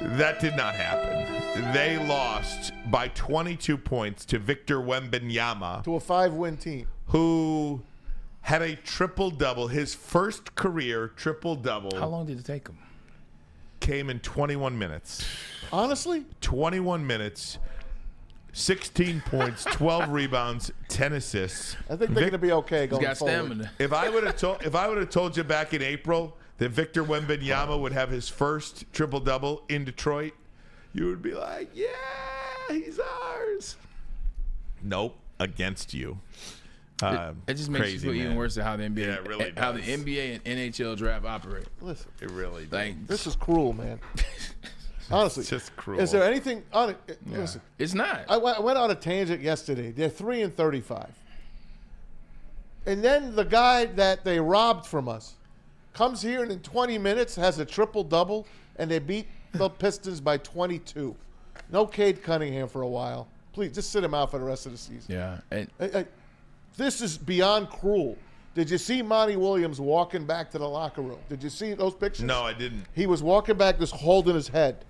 That did not happen. They lost by 22 points to Victor Wembanyama. To a 5-win team. Who had a triple-double, his first career triple-double. How long did it take him? Came in 21 minutes. Honestly? 21 minutes, 16 points, 12 rebounds, 10 assists. I think they're going to be okay going got forward. stamina. If I would have told you back in April that Victor Wembanyama would have his first triple-double in Detroit, you would be like, yeah, he's ours. Nope, against you. It just makes crazy, you feel even man. worse than how the NBA, Yeah, it really how the does. NBA and NHL draft operate. Listen, It really does. Like, this is cruel, man. Honestly, It's just cruel. Is there anything on it? Listen, it's not. I went on a tangent yesterday. They're 3-35, and then the guy that they robbed from us comes here and in 20 minutes has a triple-double, and they beat the Pistons by 22. No Cade Cunningham for a while. Please, just sit him out for the rest of the season. Yeah. And This is beyond cruel. Did you see Monty Williams walking back to the locker room? Did you see those pictures? No, I didn't. He was walking back just holding his head.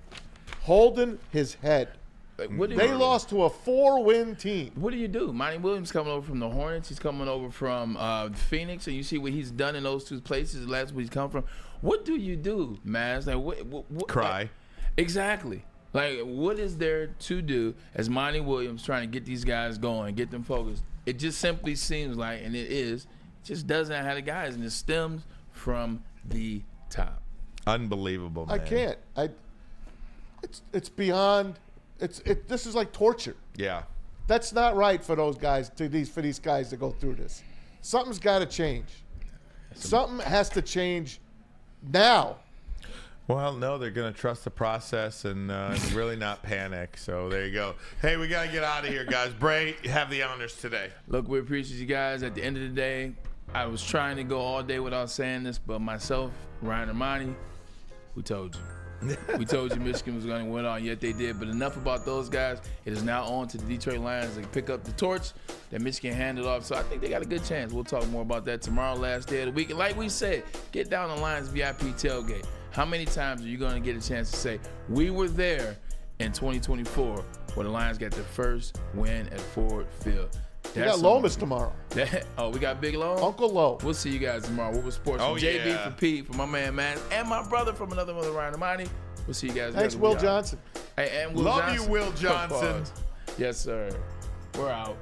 Holding his head. They lost to a 4-win team. What do you do? Monty Williams coming over from the Hornets. He's coming over from Phoenix, and you see what he's done in those two places. That's where he's come from. What do you do, Maz? Like, what, Cry. Exactly. Like, what is there to do as Monty Williams trying to get these guys going, get them focused? It just simply seems like, and it is, just doesn't have the guys, and it stems from the top. Unbelievable, man. I can't. It's beyond. This is like torture. Yeah. That's not right for those guys. For these guys to go through this. Something's got to change. Something has to change now. Well, no, they're going to trust the process and really not panic. So there you go. Hey, we got to get out of here, guys. Bray, you have the honors today. Look, we appreciate you guys. At the end of the day, I was trying to go all day without saying this, but myself, Ryan Ermanni, we told you. We told you Michigan was going to win on, yet they did. But enough about those guys. It is now on to the Detroit Lions to pick up the torch that Michigan handed off. So I think they got a good chance. We'll talk more about that tomorrow, last day of the week. And like we said, get down the Lions VIP tailgate. How many times are you going to get a chance to say, we were there in 2024 where the Lions got their first win at Ford Field? We got Lomas tomorrow. We got Big Lo? Uncle Lo. We'll see you guys tomorrow. Woodward Sports. Oh, From JB, yeah. for Pete, for my man, Matt, and my brother from another mother, Ryan Ermanni. We'll see you guys. Thanks, later. Will We out. Johnson. Hey, and Will Love Johnson. you, Will Johnson. Yes, sir. We're out.